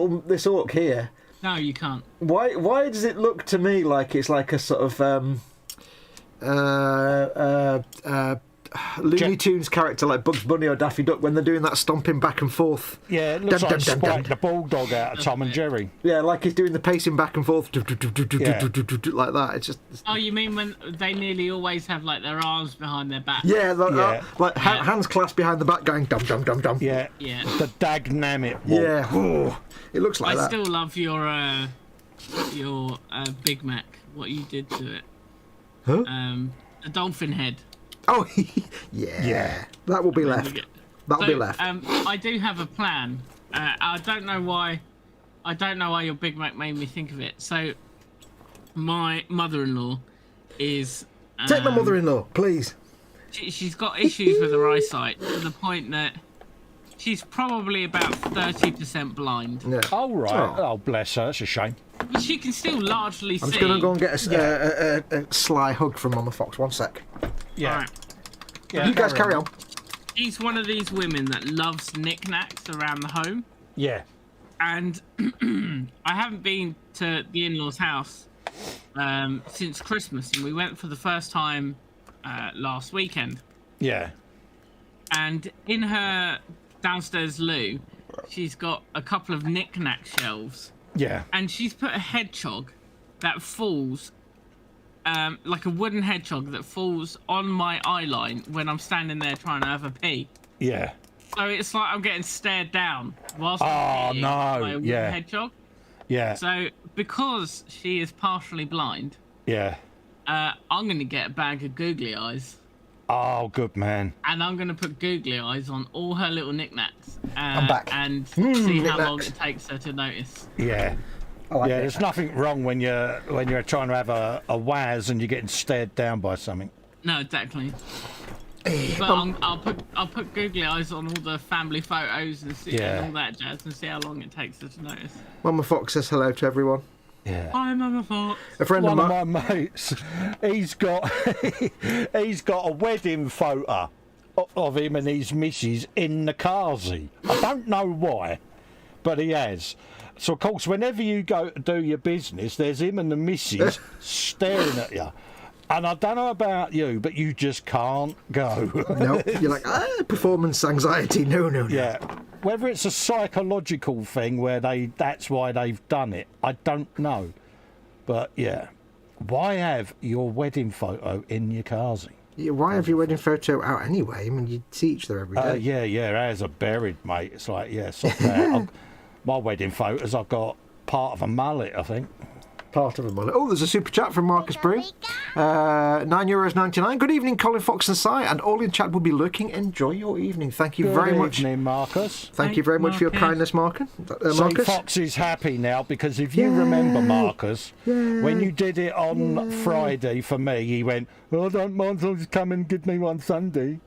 orc here, No, you can't. Why does it look to me like it's like a sort of Looney Tunes character like Bugs Bunny or Daffy Duck when they're doing that stomping back and forth? Yeah, it looks like Spike the Bulldog out of Tom and Jerry. Yeah, like he's doing the pacing back and forth like that. It's just. Oh, you mean when they nearly always have like their arms behind their back? Yeah, like hands clasped behind the back, going dum dum dum dum. Yeah, yeah. The dagnammit walk. Yeah, it looks like that. I still love your Big Mac. What you did to it. Huh? The dolphin head. Oh, yeah. That will be left. That'll be left. I do have a plan. I don't know why. I don't know why your Big Mac made me think of it. So, my mother-in-law is. Take my mother-in-law, please. She's got issues with her eyesight to the point that she's probably about 30% blind. Yeah. Oh right. Oh bless her. That's a shame. But she can still largely see. I'm just going to go and get a sly hug from Mama Fox. 1 sec. Yeah. Right. Yeah. You guys carry on. She's one of these women that loves knickknacks around the home. Yeah. And I haven't been to the in-laws' house since Christmas, and we went for the first time last weekend. Yeah. And in her downstairs loo, she's got a couple of knick-knack shelves. Yeah. And she's put a hedgehog that falls, like a wooden hedgehog that falls on my eye line when I'm standing there trying to have a pee. Yeah. So it's like I'm getting stared down whilst I'm peeing by a wooden hedgehog. Yeah. So because she is partially blind, yeah, I'm going to get a bag of googly eyes. Oh, good man. And I'm going to put googly eyes on all her little knickknacks. I'm back. And see how long knickknacks. it takes her to notice. Yeah. Like yeah, there's nothing wrong when you're trying to have a waz and you're getting stared down by something. No, exactly. But I'll put googly eyes on all the family photos and see and all that jazz and see how long it takes her to notice. Mama Fox says hello to everyone. Yeah. Hi, Mama Fox. A friend One of my mates, he's got a wedding photo of him and his missus in the carsy. I don't know why, but he has. So of course, whenever you go to do your business, there's him and the missus staring at you. And I don't know about you, but you just can't go. No, you're like, performance anxiety. No. Yeah. Whether it's a psychological thing where that's why they've done it, I don't know. But yeah. Why have your wedding photo in your carsy? Yeah, why have your wedding photo out anyway? I mean, you see each other every day. Yeah, ours are buried, mate. It's like, sort of my wedding photos, I've got part of a mullet, I think. Part of a mullet. Oh, there's a super chat from Marcus Broom. €9.99. Good evening, Colin, Fox and Si, and all in chat will be lurking. Enjoy your evening. Thank you very much. Good evening, Marcus. Thank you very much for your kindness, Marcus. See, Fox is happy now because if you remember, Marcus, when you did it on Friday for me, he went, I don't mind, so just come and give me one Sunday.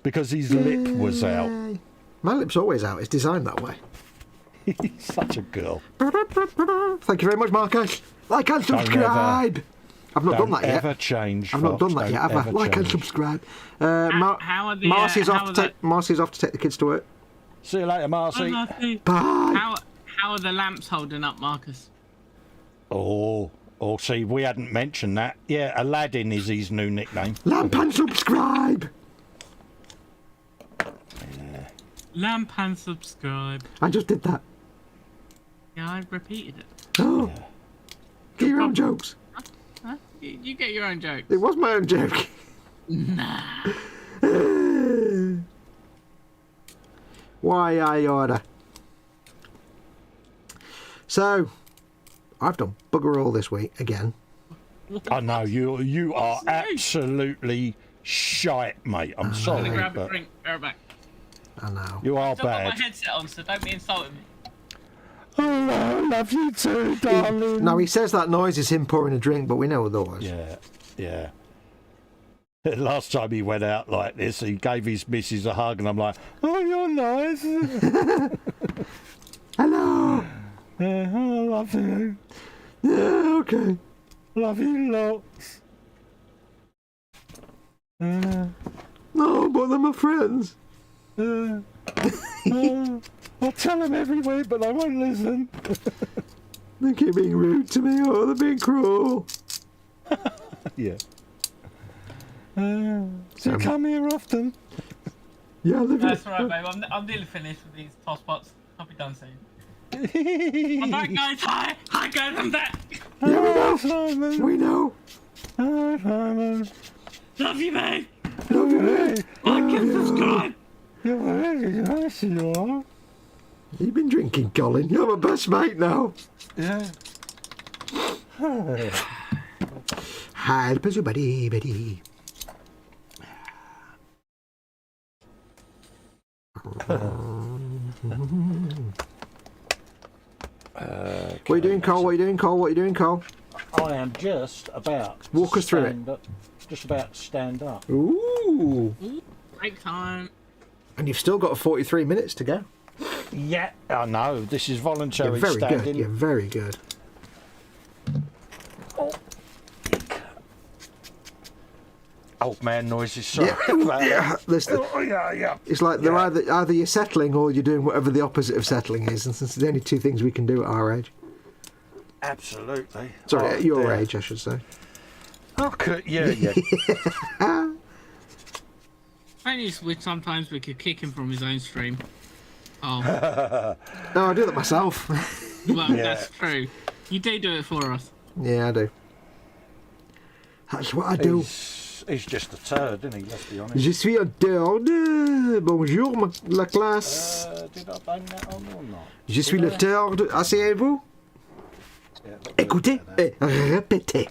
Because his lip was out. My lip's always out. It's designed that way. He's such a girl. Thank you very much, Marcus. Like and subscribe. I've not done that yet. Ever change. I've not done that yet, have I? Like and subscribe. How are the, Marcy's off to take the kids to work. See you later, Marcy. Bye. How are the lamps holding up, Marcus? Oh, see, we hadn't mentioned that. Yeah, Aladdin is his new nickname. Lamp and subscribe. Lamp and subscribe. I just did that. Yeah, I repeated it. Oh. Get your own jokes. Huh? You get your own jokes. It was my own joke. Nah. Why I order. So, I've done bugger all this week again. I know you are absolutely shite, mate. I'm sorry, Grab a but drink. Go back. I know. you are I've still got bad. my headset on, so don't be insulting me. Oh, I love you too, darling. Now he says that noise is him pouring a drink, but we know otherwise. Yeah. Last time he went out like this, he gave his missus a hug, and I'm like, oh, you're nice. Hello. I love you. Yeah, okay. Love you lots. No, but they're my friends. I'll tell them every week, but I won't listen. They keep being rude to me. Oh, they're being cruel. Yeah. So you come here often? Yeah, I live That's here. alright, babe. I'm nearly finished with these toss pots. I'll be done soon. I'm back, guys. Hi, guys. I'm back. Yeah, Simon. we know. Hi, Simon. Love you, babe. Love you, mate. Like and subscribe. You're very nice, you are. You've been drinking, Colin. You're my best mate now. Yeah. Hi, the buddy, buddy. What are you doing, Cole? What are you doing, Cole? What are you doing, Cole? I am just about to Walk us through it. stand up. Just about to stand up. Ooh. Break time. And you've still got 43 minutes to go. Yeah, I know. This is voluntary You're very standing. good. You're very good. Old man noises. Sorry Yeah, about yeah. that. Listen, Oh, yeah. it's like they're Yeah. either you're settling or you're doing whatever the opposite of settling is, and since the only two things we can do at our age. Absolutely. Sorry, Oh, at your dear. age, I should say. Okay, yeah. I just wish sometimes we could kick him from his own stream. Oh, No, I do that myself. well, Yeah. that's true. You do it for us. Yeah, I do. That's what I do. He's just a turd, isn't he? Let's be honest. Je suis un turd. Bonjour, la classe. Did I bang that on or not? Je suis le turd. Asseyez-vous. Yeah, look Écoutez good. et répétez.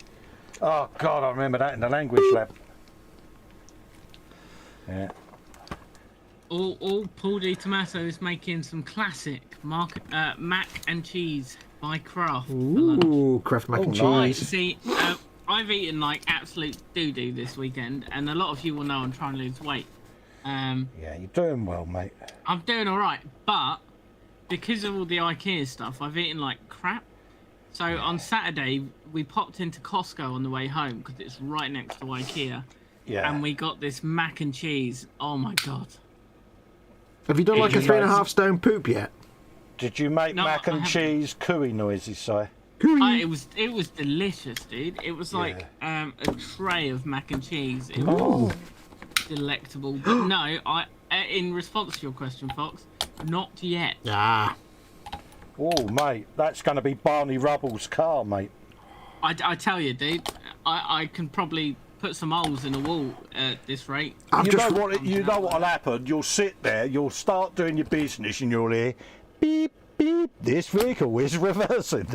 Oh, God, I remember that in the language lab. Yeah. All Paul D. Tomato is making some classic mac and cheese by Kraft for lunch. Ooh, Kraft mac and nice. cheese. See, I've eaten like absolute doo-doo this weekend, and a lot of you will know I'm trying to lose weight. Yeah, you're doing well, mate. I'm doing all right, but because of all the IKEA stuff, I've eaten like crap. So on Saturday, we popped into Costco on the way home because it's right next to IKEA, Yeah. and we got this mac and cheese. Oh my god! Have you done like a Did you 3.5 stone poop yet? Did you make No, mac I and haven't. cheese cooey noises, Si? It was delicious, dude. It was like a tray of mac and cheese. It was delectable. But no, in response to your question, Fox, not yet. Ah. Oh, mate, that's going to be Barney Rubble's car, mate. I tell you, dude, I can probably put some holes in the wall at this rate. I've You just know what'll happen? You'll sit there, you'll start doing your business, and you'll hear beep beep. This vehicle is reversing.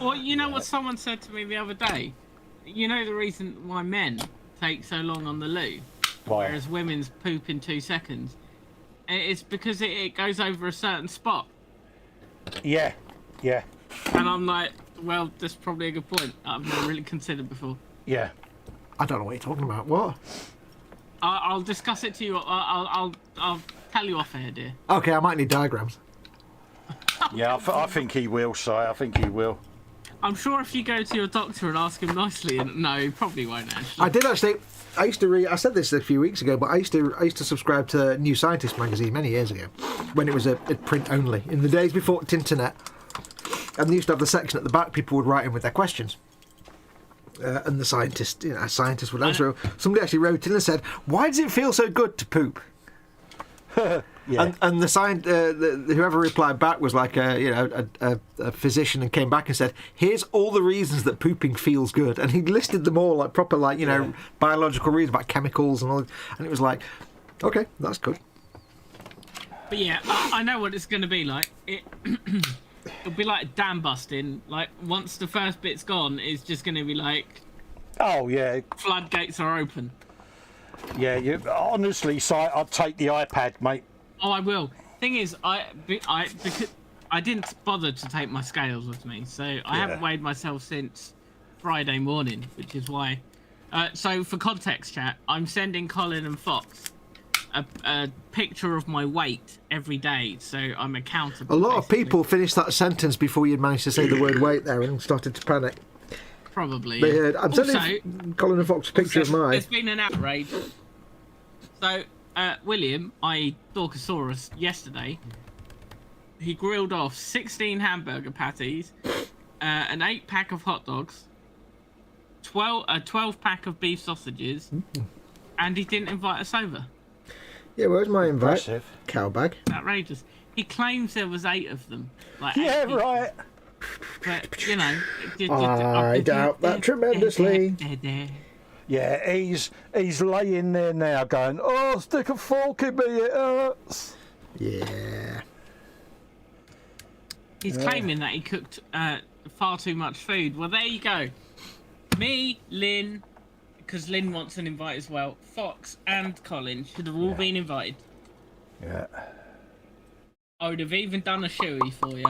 Well, you know what someone said to me the other day? You know the reason why men take so long on the loo, Why? whereas women's poop in 2 seconds? It's because it goes over a certain spot. Yeah. And I'm like, well, that's probably a good point. I've never really considered before. Yeah. I don't know what you're talking about. What? I'll discuss it to you. I'll tell you off air, dear. Okay, I might need diagrams. Yeah, I think he will, Si. I think he will. I'm sure if you go to your doctor and ask him nicely, and no, he probably won't actually. I did actually. I used to read. I said this a few weeks ago, but I used to subscribe to New Scientist magazine many years ago, when it was a print only, in the days before Tinternet. And they used to have the section at the back. People would write in with their questions, and the scientist, a scientist would answer. Somebody actually wrote in and said, "Why does it feel so good to poop?" Yeah. And the whoever replied back was like a physician, and came back and said, "Here's all the reasons that pooping feels good," and he listed them all like proper biological reasons about chemicals and all, and it was like, okay, that's good. But yeah, I know what it's going to be like. It'll be like dam busting. Like once the first bit's gone, it's just going to be like Oh, yeah. floodgates are open. Yeah, honestly, Si, I'd take the iPad, mate. Oh, I will. Thing is, because I didn't bother to take my scales with me, so I haven't weighed myself since Friday morning, which is why. So for context, chat, I'm sending Colin and Foxx a picture of my weight every day, so I'm accountable. A lot of basically. people finished that sentence before you'd managed to say the word "wait" there and started to panic. Probably. They yeah. heard. I'm sending Colin and Fox a picture of mine. There's been an outrage. So, William, i.e. Dorcosaurus, yesterday, he grilled off 16 hamburger patties, an 8-pack of hot dogs, a 12-pack of beef sausages, and he didn't invite us over. Yeah, where's my invite? Impressive. Cow bag. Outrageous. He claims there was 8 of them. Like, Yeah, 8 right. But, you know... I doubt that tremendously. Yeah, he's laying there now going, oh, stick a fork in me, it hurts. Yeah. He's claiming that he cooked far too much food. Well, there you go. Me, Lynn, because Lynn wants an invite as well, Foxx and Colin should have all been invited. Yeah. I would have even done a shoey for you.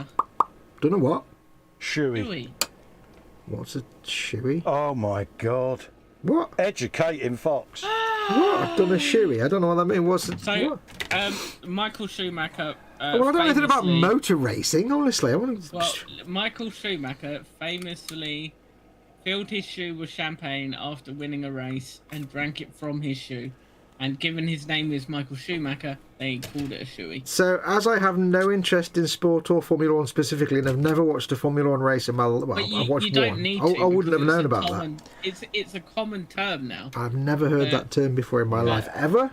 Don't know what. Shoey. Shoey. What's a shoey? Oh, my God. What? Educating Foxx. What? I've done a shoey. I don't know what that means. What's it? So, What? Michael Schumacher. Well, I don't know anything about famously- motor racing, honestly. I want to... Well, Michael Schumacher famously filled his shoe with champagne after winning a race and drank it from his shoe. And given his name is Michael Schumacher, they called it a shoey. So, as I have no interest in sport or Formula 1 specifically, and I've never watched a Formula 1 race in my life, well, But I've watched you don't one. need I to. wouldn't have because known it's a about common, It's a common term now. that. I've never heard that term before in my life, ever.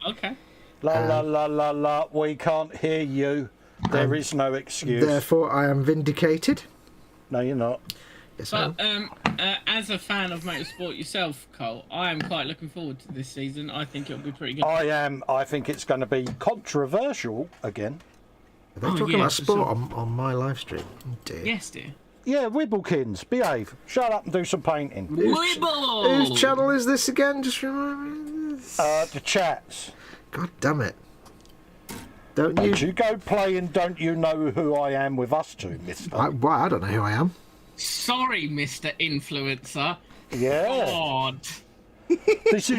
Okay. La la la la la, we can't hear you. There is no excuse. Therefore, I am vindicated. No, you're not. Yes, I But am. as a fan of motorsport yourself, Cole, I am quite looking forward to this season. I think it'll be pretty good. I am. I think it's going to be controversial again. Are they Oh, talking yeah, about for sport sure. on my live stream? Oh, dear. Yes, dear. Yeah, Wibblekins, behave. Shut up and do some painting. Wibble! Whose channel is this again? Just remind me. The chats. God damn it. Don't Don't you... you go playing Don't You Know Who I Am with us two, mister. I don't know who I am. Sorry, Mr. Influencer. Yeah. God. This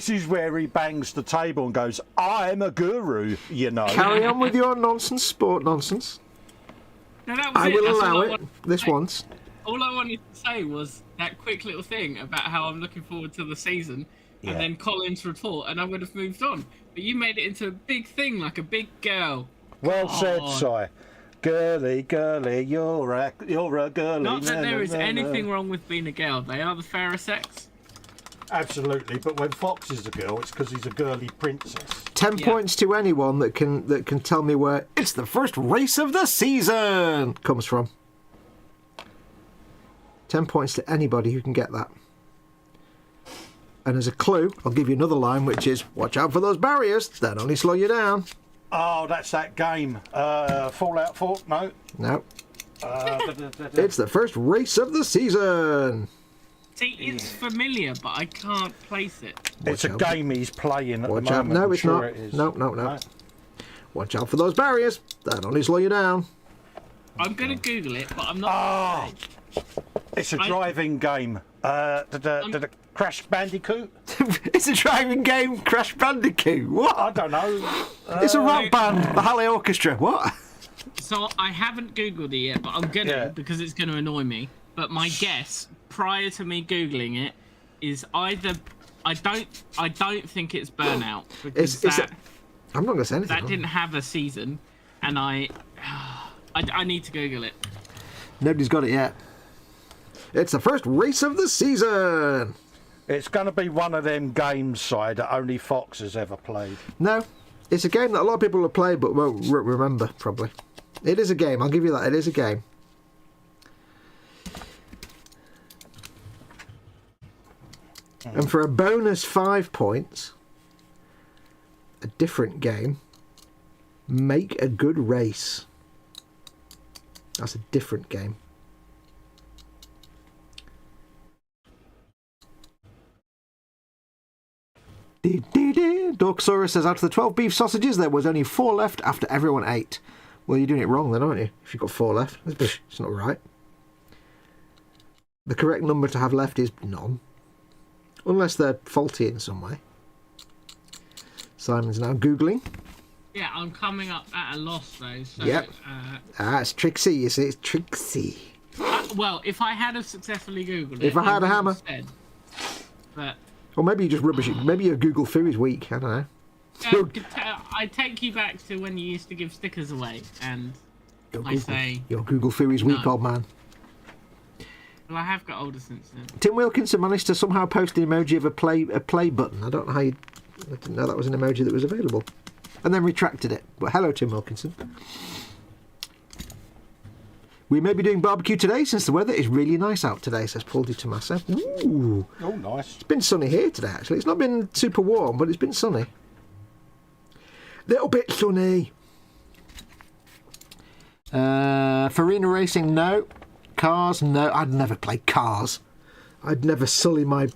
is where he bangs the table and goes, I'm a guru, you know. Carry on with your nonsense, sport nonsense. No, that was I it. will That's all allow I it wanted to this say. once. All I wanted to say was that quick little thing about how I'm looking forward to the season, Yeah. and then Colin's retort, and I would have moved on. But you made it into a big thing, like a big girl. Well said, God. Si. Girly, girly, you're a girly. Not that na, there na, is na, na. anything wrong with being a girl. They are the fairer sex. Absolutely, but when Fox is a girl, it's because he's a girly princess. 10 Yeah. points to anyone that can tell me where it's the first race of the season comes from. 10 points to anybody who can get that. And as a clue, I'll give you another line, which is, watch out for those barriers, they'll only slow you down. Oh, that's that game. Fallout 4? No. No, Da, da, da, da. it's the first race of the season. See, it's familiar, but I can't place it. It's a out. game he's playing at Watch the out. moment. No, I'm it's sure not. It is. No. Watch out for those barriers, they'll only slow you down. I'm going to Google it, but I'm not. Oh, it's a driving game. Crash Bandicoot? It's a driving game, Crash Bandicoot. What? I don't know. It's a rock band, the Halle Orchestra. What? So I haven't Googled it yet, but I'm gonna Yeah. because it's gonna annoy me. But my guess, prior to me Googling it, is either I don't think it's Burnout because I'm not going to say anything. that didn't have a season, and I need to Google it. Nobody's got it yet. It's the first race of the season. It's going to be one of them games, side that only Fox has ever played. No, it's a game that a lot of people have played but won't remember, probably. It is a game, I'll give you that. It is a game. And for a bonus 5 points, a different game, Make a Good Race. That's a different game. Dorksaurus says, out of the 12 beef sausages, there was only 4 left after everyone ate. Well, you're doing it wrong then, aren't you? If you've got 4 left. It's not right. The correct number to have left is none. Unless they're faulty in some way. Simon's now Googling. Yeah, I'm coming up at a loss though. So, Yep. It's Trixie, you see, it's Trixie. well, if I had have successfully Googled it, If I had a would have hammer. said, but Or maybe you just rubbish it. Maybe your Google Foo is weak, I don't know. I take you back to when you used to give stickers away, and I say Your Google Foo is weak, No. old man. Well, I have got older since then. Tim Wilkinson managed to somehow post an emoji of a play button. I don't know how I didn't know that was an emoji that was available. And then retracted it. But hello, Tim Wilkinson. We may be doing barbecue today since the weather is really nice out today, says Paul Di Tommaso. Ooh. Oh, nice. It's been sunny here today, actually. It's not been super warm, but it's been sunny. Little bit sunny. Farina Racing, no. Cars, no. I'd never play cars. I'd never sully my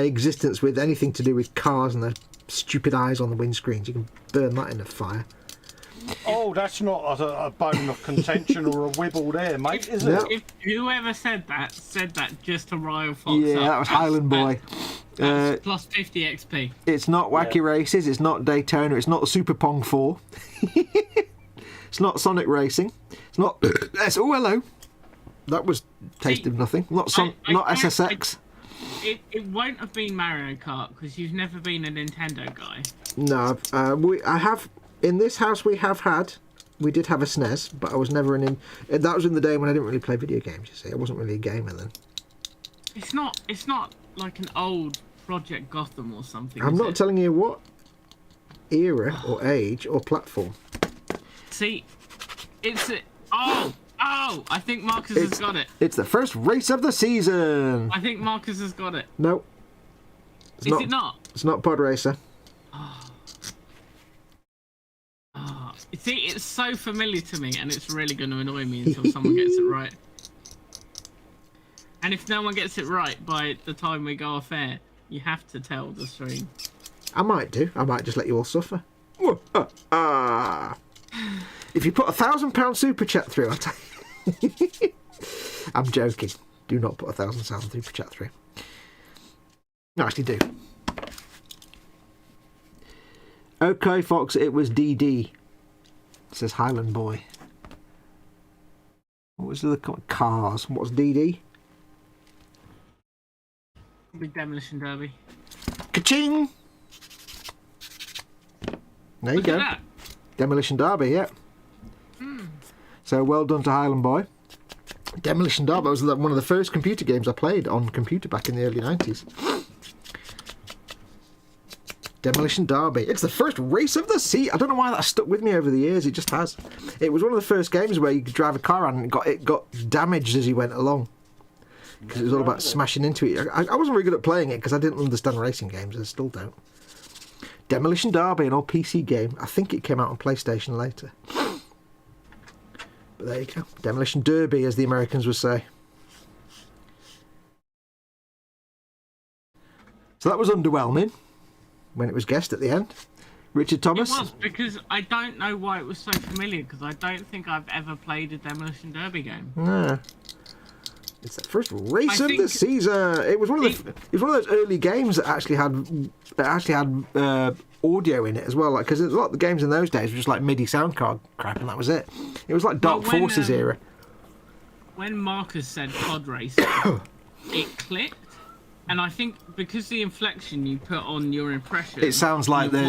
existence with anything to do with cars and the stupid eyes on the windscreens. You can burn that in a fire. Oh, that's not a bone of contention or a wibble there, mate, is No. it? If whoever said that just to rile Foxx Yeah, up. that was Highland Boy. That's plus 50 XP. It's not Wacky Races, it's not Daytona, it's not Super Pong 4. It's not Sonic Racing. It's not... oh, hello. That was taste of nothing. Not not SSX. It won't have been Mario Kart because you've never been a Nintendo guy. No, I have... In this house we did have a SNES, but I was never that was in the day when I didn't really play video games, you see. I wasn't really a gamer then. It's not like an old Project Gotham or something. I'm is not it? telling you what era or age or platform. See, it's a... Oh! I think Marcus has got it. It's the first race of the season. I think Marcus has got it. No. Is it not? It's not Pod Racer. See, it's so familiar to me, and it's really going to annoy me until someone gets it right. And if no one gets it right by the time we go off air, you have to tell the stream. I might do. I might just let you all suffer. If you put £1,000 super chat through, I'll tell you. I'm joking. Do not put £1,000 super chat through. No, actually do. Okay, Fox, it was DD. Says Highland Boy. What was the cars? What's DD? Big Demolition Derby. Ka-ching! There you Look go. at that. Demolition Derby, yeah. So well done to Highland Boy. Demolition Derby was one of the first computer games I played on computer back in the early 90s. Demolition Derby. It's the first race of the sea. I don't know why that stuck with me over the years. It just has. It was one of the first games where you could drive a car around and it got damaged as you went along. Because it was all about smashing into it. I wasn't very good at playing it because I didn't understand racing games. I still don't. Demolition Derby, an old PC game. I think it came out on PlayStation later. But there you go. Demolition Derby, as the Americans would say. So that was underwhelming when it was guessed at the end. Richard Thomas? It was, because I don't know why it was so familiar, because I don't think I've ever played a Demolition Derby game. No. It's the first race of the season. It was one of those early games that actually had audio in it as well. Because a lot of the games in those days were just like MIDI sound card crap, and that was it. It was like Dark Forces era. When Marcus said pod race, it clicked, and I think because the inflection you put on your impression, it sounds like the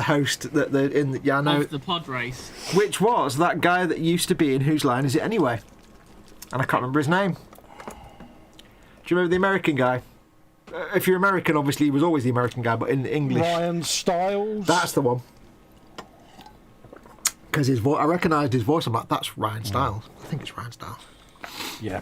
host that I know of the pod race, which was that guy that used to be in Whose Line Is It Anyway? And I can't remember his name. Do you remember the American guy? If you're American, obviously he was always the American guy, but in English... Ryan Stiles? That's the one. Because his voice, I recognised his voice. I'm like, that's Ryan Stiles. I think it's Ryan Stiles. Yeah.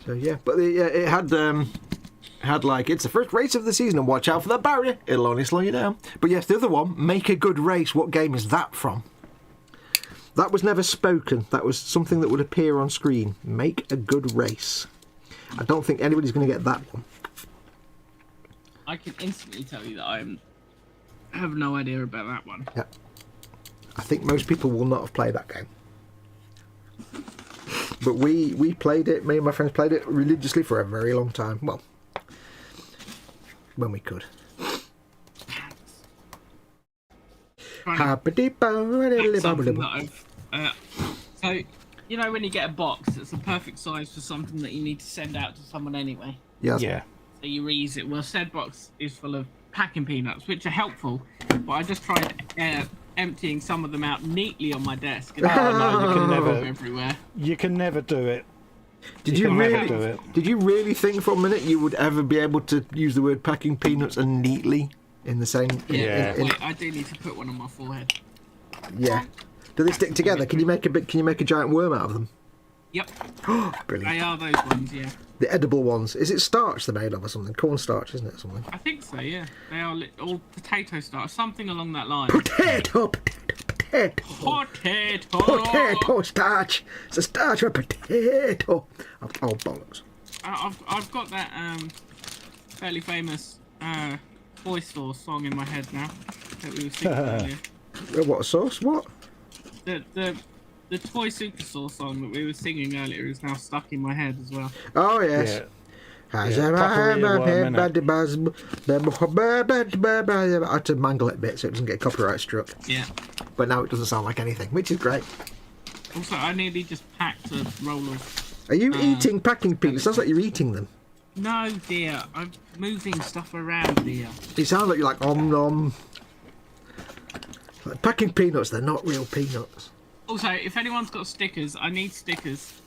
So yeah, but it had like, it's the first race of the season and watch out for that barrier. It'll only slow you down. But yes, the other one, Make a Good Race. What game is that from? That was never spoken. That was something that would appear on screen. Make a Good Race. I don't think anybody's going to get that one. I can instantly tell you that I have no idea about that one. Yeah. I think most people will not have played that game. But we played it, me and my friends played it religiously for a very long time. Well, when we could. So, you know when you get a box, it's the perfect size for something that you need to send out to someone anyway. Yes. Yeah. So you reuse it. Well, said box is full of packing peanuts, which are helpful, but I just tried emptying some of them out neatly on my desk. And Oh, no, you can never. everywhere. You can never do it. Did you can never really? do it. Did you really think for a minute you would ever be able to use the word packing peanuts and neatly in the same? Yeah. Wait, I do need to put one on my forehead. Yeah. Do they stick together? Can you make a giant worm out of them? Yep, Brilliant. they are those ones. Yeah, The edible ones. Is it starch they're made of or something? Corn starch, isn't it? Or something. I think so. Yeah, they are all potato starch, something along that line. Potato. Potato. Starch. It's a starch of a potato. Oh, bollocks. I've got that fairly famous toy sauce song in my head now that we were singing earlier. What sauce? What? The toy super sauce song that we were singing earlier is now stuck in my head as well. Oh yes. Yeah. I had to mangle it a bit so it doesn't get copyright struck. Yeah. But now it doesn't sound like anything, which is great. Also, I nearly just packed a roll of. Are you eating packing peanuts? Sounds like you're eating them. No, dear. I'm moving stuff around, dear. It sounds like you're like om nom. Like packing peanuts, they're not real peanuts. Also, if anyone's got stickers, I need stickers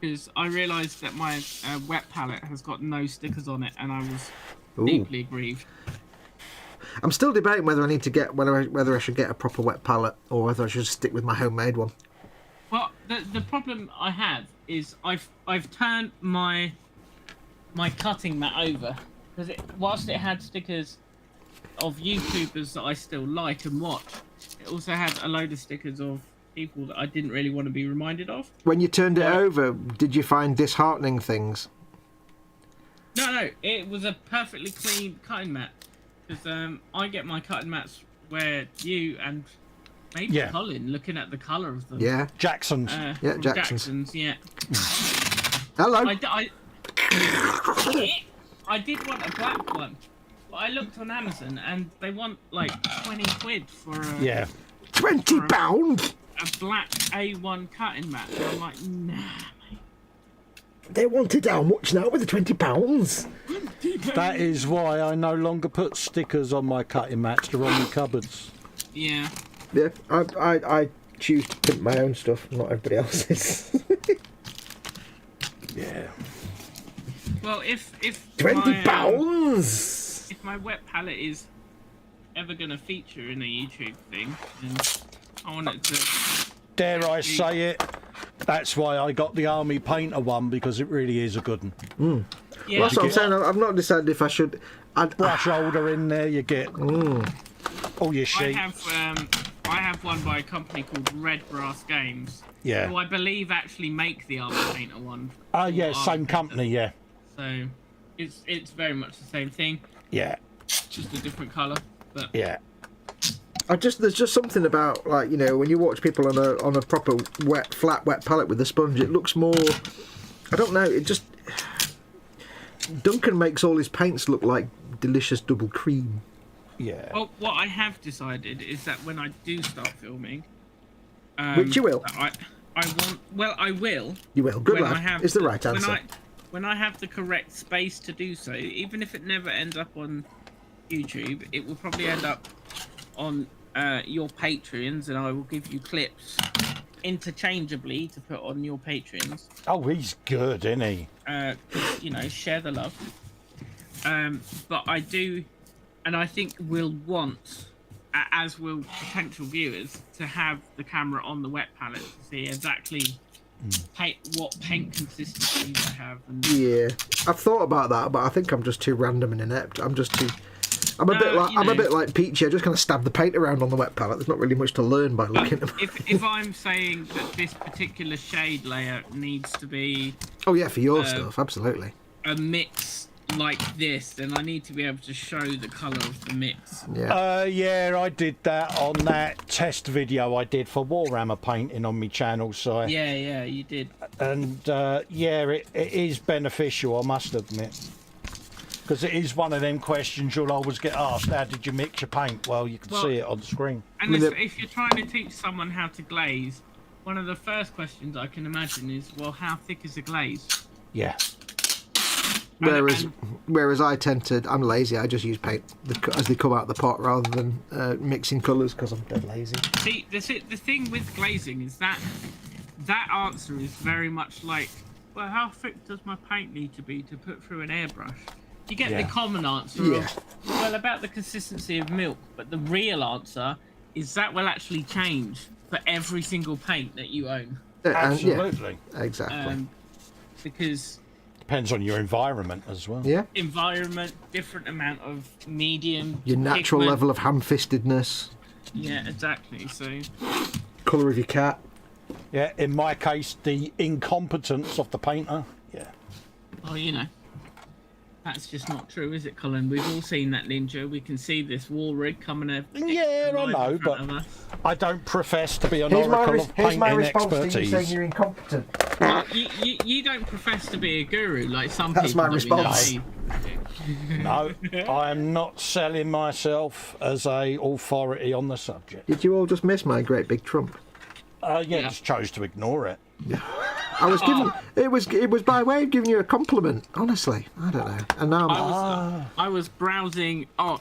because I realised that my wet palette has got no stickers on it, and I was deeply aggrieved. I'm still debating whether I need to get whether I should get a proper wet palette or whether I should stick with my homemade one. Well, the problem I have is I've turned my cutting mat over because whilst it had stickers of YouTubers that I still like and watch, it also had a load of stickers of people that I didn't really want to be reminded of. When you turned it over, did you find disheartening things? No, it was a perfectly clean cutting mat. Because I get my cutting mats where you and maybe Colin looking at the colour of them. Yeah. Jackson's. Yeah, Jackson's. Yeah. Hello. I did want a black one, but I looked on Amazon and they want like 20 quid for a £20. a black A1 cutting mat. And I'm like, nah, mate. They wanted how much now with the £20? That is why I no longer put stickers on my cutting mats. They're on my cupboards. Yeah. Yeah, I choose to print my own stuff, not everybody else's. Yeah. Well, if £20. If my wet palette is ever going to feature in a YouTube thing, then I want it to. Dare I say it? That's why I got the Army Painter one, because it really is a good one. Yeah. Well, that's what I'm saying. I've not decided if I should. Brush holder in there, you get all your sheets. I have one by a company called Red Brass Games. Yeah. Who I believe actually make the Army Painter one. Oh yeah, Army same Painter. company, yeah. So it's very much the same thing, Yeah. just a different colour. But Yeah. There's just something about, like, you know, when you watch people on a proper flat wet palette with a sponge, it looks more. I don't know. It just. Duncan makes all his paints look like delicious double cream. Yeah. well, what I have decided is that when I do start filming, Which you will. I want. Well, I will. You will. Good when I lad. have It's the right answer. When I have the correct space to do so, even if it never ends up on YouTube, it will probably end up on your Patreons, and I will give you clips interchangeably to put on your Patreons. Oh, he's good, isn't he? You know, share the love. But I do, and I think we'll want, as will potential viewers, to have the camera on the wet palette to see exactly what paint consistencies I have. And Yeah, I've thought about that, but I think I'm just too random and inept. I'm a bit like Peachy. I just kind of stab the paint around on the wet palette. There's not really much to learn by looking at them. If I'm saying that this particular shade layer needs to be Oh yeah, for your stuff, absolutely. a mix like this, then I need to be able to show the colour of the mix. Yeah. Yeah, I did that on that test video I did for Warhammer painting on my channel, so Yeah, you did. and yeah, it is beneficial, I must admit. Because it is one of them questions you'll always get asked, how did you mix your paint? Well, you can see it on the screen. And if you're trying to teach someone how to glaze, one of the first questions I can imagine is, well, how thick is the glaze? Yeah. Whereas I tend to, I'm lazy. I just use paint as they come out of the pot rather than mixing colours because I'm dead lazy. See, the thing with glazing is that answer is very much like, well, how thick does my paint need to be to put through an airbrush? You get the common answer of, well, about the consistency of milk, but the real answer is that will actually change for every single paint that you own. Absolutely. Exactly. Because depends on your environment as well. Yeah. Environment, different amount of medium. Your natural pigment. level of ham-fistedness. Yeah, exactly. So. Colour of your cat. Yeah, in my case, the incompetence of the painter. Yeah. Oh, you know. That's just not true, is it, Colin? We've all seen that ninja. We can see this war rig coming out. Yeah, I know, but I don't profess to be an Here's oracle of here's my painting response to you saying expertise. you're incompetent. You don't profess to be a guru like some That's people. my response. No, I am not selling myself as a authority on the subject. Did you all just miss my great big trump? Yeah. Just chose to ignore it. I was giving it was by way of giving you a compliment. Honestly, I don't know. And now I was browsing. Oh,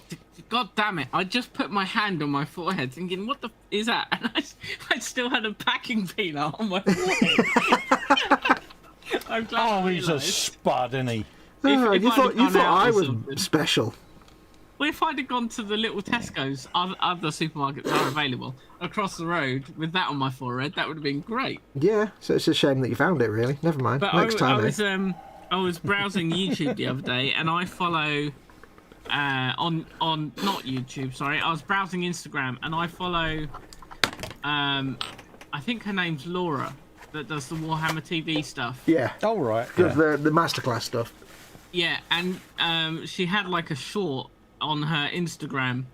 God damn it! I just put my hand on my forehead, thinking, "What the is that?" And I still had a packing peanut on my forehead. I'm glad. Oh, he's a spud, isn't he? If you I'd thought have gone out I or was something. special. Well, if I'd have gone to the little Tesco's, other supermarkets are available across the road with that on my forehead, that would have been great. Yeah, so it's a shame that you found it. Really, never mind. But Next time. I was browsing YouTube the other day, and I follow on not YouTube. Sorry, I was browsing Instagram, and I follow. I think her name's Laura, that does the Warhammer TV stuff. Yeah. Oh, right. Does the masterclass stuff. Yeah, and she had like a short on her Instagram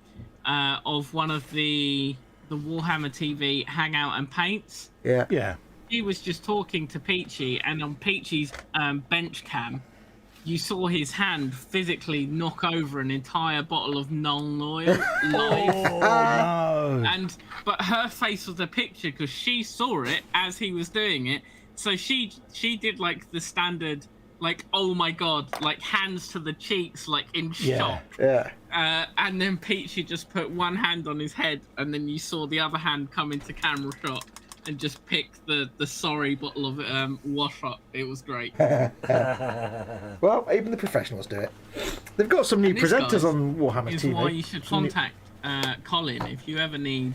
of one of the Warhammer TV hangout and paints. Yeah. Yeah. He was just talking to Peachy, and on Peachy's bench cam, you saw his hand physically knock over an entire bottle of Nuln oil live. No. But her face was a picture because she saw it as he was doing it. So she did like the standard, like, oh my god, like hands to the cheeks, like in shock. Yeah. And then Peachy just put one hand on his head, and then you saw the other hand come into camera shot and just pick the sorry bottle of wash up. It was great. Well, even the professionals do it. They've got some new This, presenters guys, on Warhammer is TV. why you should contact Colin if you ever need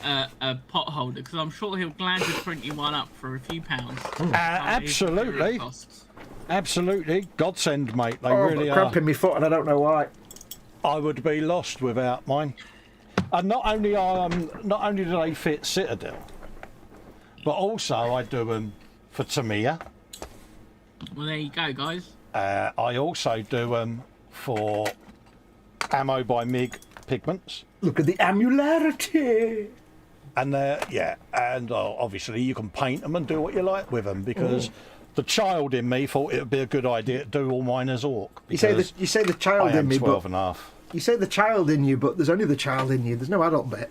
a pot holder, because I'm sure he'll gladly print you one up for a few pounds. Absolutely. Absolutely. Godsend, mate. They really are. Cramping my foot, and I don't know why. I would be lost without mine. And not only do they fit Citadel, but also I do them for Tamiya. Well, there you go, guys. I also do them for Ammo by MiG pigments. Look at the amularity. And obviously you can paint them and do what you like with them, because the child in me thought it would be a good idea to do all mine as Ork. You say the child in me, 12 but and a half. you say the child in you, but there's only the child in you. There's no adult bit.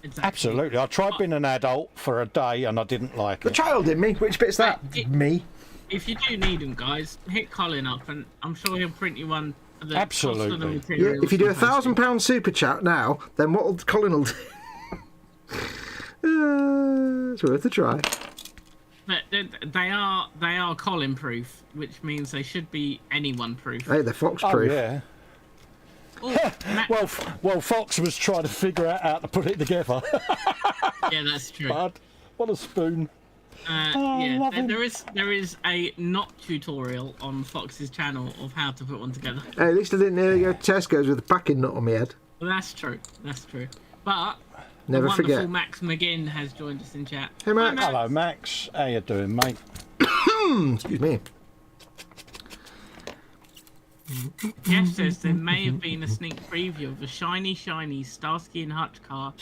Exactly. Absolutely. I tried being an adult for a day and I didn't like The it. child in me. Which bit's that? Me. If you do need them, guys, hit Colin up, and I'm sure he'll print you one. The Absolutely. cost of the Yeah, materials if you do and postage. £1,000 super chat now, then what will Colin will do? It's worth a try. But they are Colin proof, which means they should be anyone proof. Hey, they're Foxx Oh, proof. yeah. Oh, Well, Foxx was trying to figure out how to put it together. yeah, that's true. Bud, what a spoon. Yeah, there is a not tutorial on Fox's channel of how to put one together. Hey, at least I didn't nearly go to Tesco's with a packing nut on my head. Well, that's true. That's true. But Never the wonderful forget. Max McGinn has joined us in chat. Hey, Max. Hi, Hello, Max. How you doing, mate? Excuse me. Jeff says there may have been a sneak preview of a shiny Starsky and Hutch car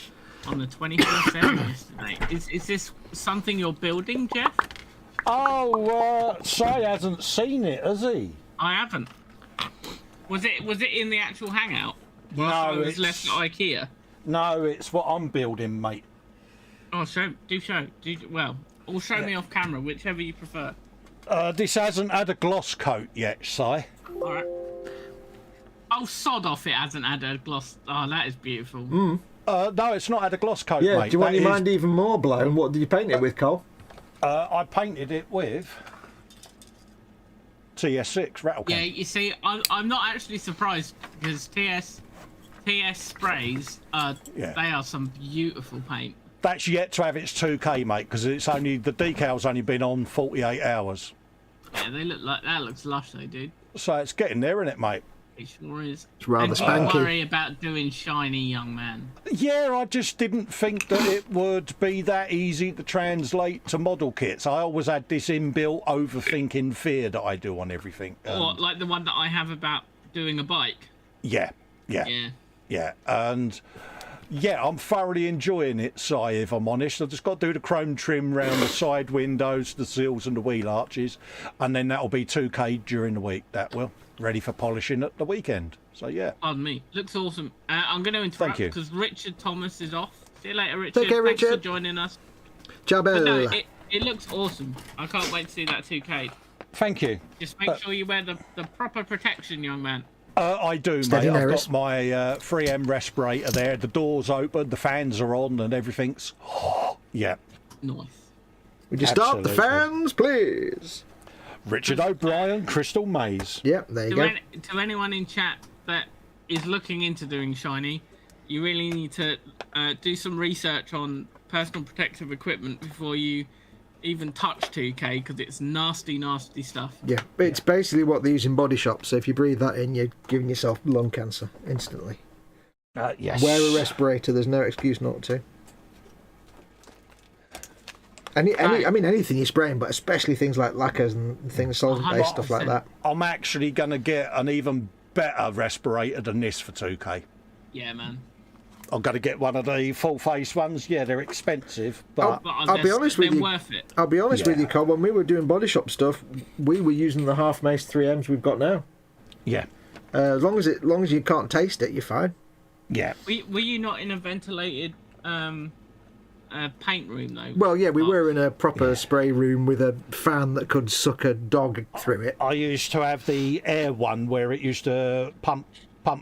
on the 24/7 yesterday. Is this something you're building, Jeff? Oh, Si hasn't seen it, has he? I haven't. Was it in the actual hangout? No, I was it's left at IKEA. No, it's what I'm building, mate. Oh, show. Well, or show me off camera, whichever you prefer. This hasn't had a gloss coat yet, Si. All right. Oh, sod off! It hasn't had a gloss. Oh, that is beautiful. No, it's not had a gloss coat, Yeah, mate. do you want That your is- mind even more blown? What did you paint it with, Cole? I painted it with TS6 rattle can. Yeah, you see, I'm not actually surprised because TS sprays Yeah. they are some beautiful paint. That's yet to have its 2K, mate, because it's only the decal's only been on 48 hours. Yeah, they look like that. Looks lush, though, dude. So it's getting there, isn't it, mate? It sure is. It's rather and spanky. don't worry about doing shiny, young man. Yeah, I just didn't think that it would be that easy to translate to model kits. I always had this inbuilt overthinking fear that I do on everything. Or like the one that I have about doing a bike. Yeah. And yeah, I'm thoroughly enjoying it, Si, if I'm honest. I've just got to do the chrome trim round the side windows, the sills and the wheel arches, and then that'll be 2K during the week, that will. Ready for polishing at the weekend. So yeah. Pardon me. Looks awesome. I'm going to interrupt Thank you. because Richard Thomas is off. See you later, Richard. Take care, Thanks Richard. for joining us. Jabel. But no, it looks awesome. I can't wait to see that 2K. Thank you. Just make sure you wear the proper protection, young man. I do, Steady mate. I've Maris. got my 3M respirator there. The door's open, the fans are on, and everything's... yeah. Nice. Would you start the Absolutely. fans, please? Richard O'Brien, Crystal Maze. Yep, there you go. To anyone in chat that is looking into doing shiny, you really need to do some research on personal protective equipment before you even touch 2K because it's nasty, nasty stuff. Yeah, it's basically what they use in body shops. So if you breathe that in, you're giving yourself lung cancer instantly. Yes. Wear a respirator. There's no excuse not to. I mean, anything you're spraying, but especially things like lacquers and things, solvent-based stuff like that. I'm actually going to get an even better respirator than this for 2K. Yeah, man. I'm going to get one of the full-face ones. Yeah, they're expensive, but... I'll be honest with they're you. worth it. I'll be honest with Yeah. you, Cole. When we were doing body shop stuff, we were using the half mace 3Ms we've got now. Yeah. As long as you can't taste it, you're fine. Yeah. Were you not in a ventilated paint room though? Well, yeah, we were in a proper spray room with a fan that could suck a dog through it. I used to have the air one where it used to pump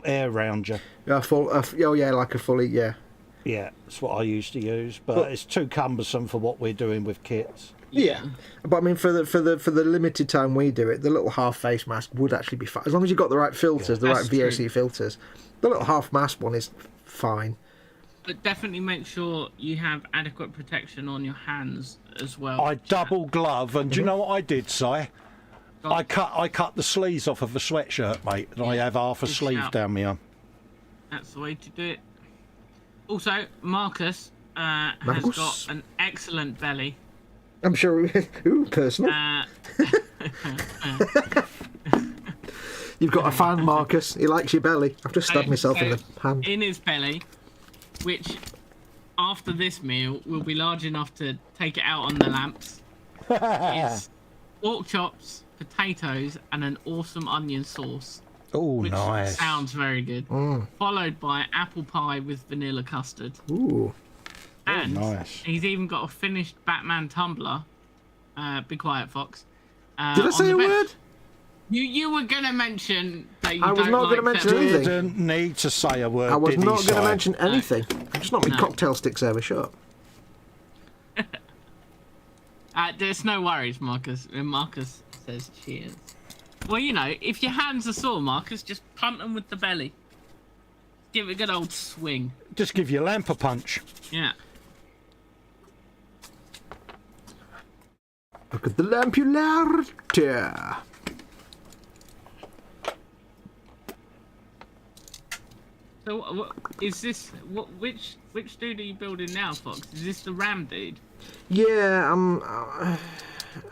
air round you. Like a fully, yeah. Yeah, that's what I used to use, but it's too cumbersome for what we're doing with kits. Yeah, but I mean, for the limited time we do it, the little half face mask would actually be fine as long as you've got the right filters, the right That's VOC true. filters. The little half mask one is fine. But definitely make sure you have adequate protection on your hands as well. I double glove, and do you know what I did, Si? Go on. I cut the sleeves off of a sweatshirt, mate, and I have half a Good sleeve shout. down my arm. That's the way to do it. Also, Marcus has Marcus? got an excellent belly. I'm sure. Ooh, personal. You've got a fan, Marcus. He likes your belly. I've just stabbed myself in the hand. In his belly, which after this meal will be large enough to take it out on the lamps, is pork chops, potatoes, and an awesome onion sauce. Oh, Which nice. sounds very good. Followed by apple pie with vanilla custard. Ooh. And nice. he's even got a finished Batman tumbler. Be quiet, Fox. Did I say a word? You were gonna mention that you I was don't not like gonna mention pepper- anything. Didn't need to say a word. I was did he, not going to Si? mention anything. I'm just not my No. cocktail sticks over. Shut up. There's no worries, Marcus. And Marcus says cheers. Well, you know, if your hands are sore, Marcus, just punt them with the belly. Give it a good old swing. Just give your lamp a punch. Yeah. Look at the lampularity. So, what is this? Which dude are you building now, Fox? Is this the Ram dude? Yeah, I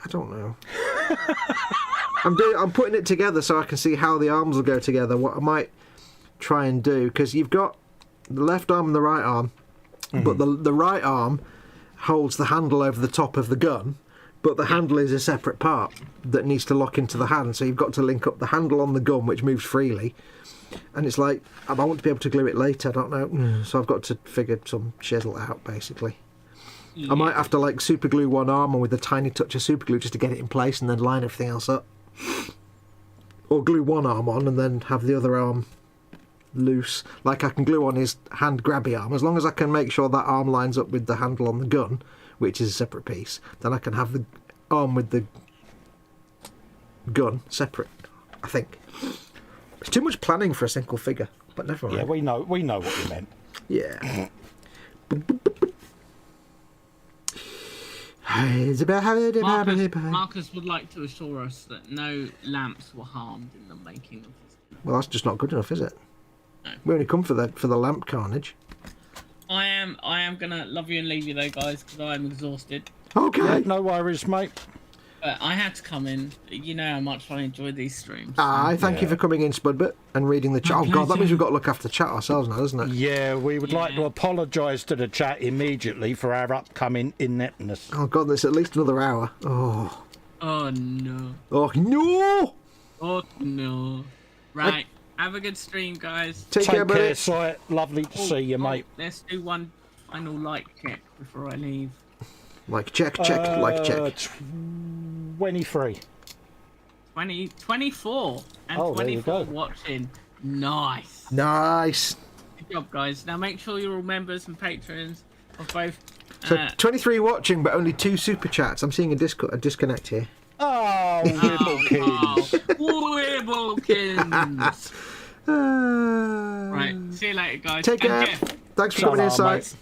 don't know. I'm putting it together so I can see how the arms will go together. What I might try and do, because you've got the left arm and the right arm, but the right arm holds the handle over the top of the gun, but the handle is a separate part that needs to lock into the hand. So you've got to link up the handle on the gun, which moves freely. And it's like, I want to be able to glue it later, I don't know. So I've got to figure some shizzle out, basically. Yeah. I might have to like super glue one arm with a tiny touch of super glue just to get it in place and then line everything else up. or glue one arm on and then have the other arm loose. Like I can glue on his hand grabby arm. As long as I can make sure that arm lines up with the handle on the gun, which is a separate piece, then I can have the arm with the gun separate, I think. It's too much planning for a single figure, but never mind. Yeah, we know what you meant. Yeah. It's about Marcus would like to assure us that no lamps were harmed in the making of this. Well, that's just not good enough, is it? No. We only come for the lamp carnage. I am gonna love you and leave you though, guys, because I am exhausted. Okay. Yeah, no worries, mate. But I had to come in. You know how much I enjoy these streams. Aye, thank you for coming in, Spudbit, and reading the chat. Oh, God, that means we've got to look after the chat ourselves now, doesn't it? Yeah, we would like to apologise to the chat immediately for our upcoming ineptness. Oh, God, there's at least another hour. Oh. Oh, no. Oh, no! Oh, no. Right. Have a good stream, guys. Take care, buddy. Si. Lovely to see you, mate. Let's do one final like check before I leave. Like check, like check. 23. 24 and Oh, there you 24 go. watching. Nice. Nice. Good job, guys. Now make sure you're all members and patrons of both. So 23 watching, but only 2 super chats. I'm seeing a disconnect here. Oh, Wibblekins. Wibblekins. Right. See you later, guys. Take And care. Jeff, Thanks for Shut coming up, inside. mate.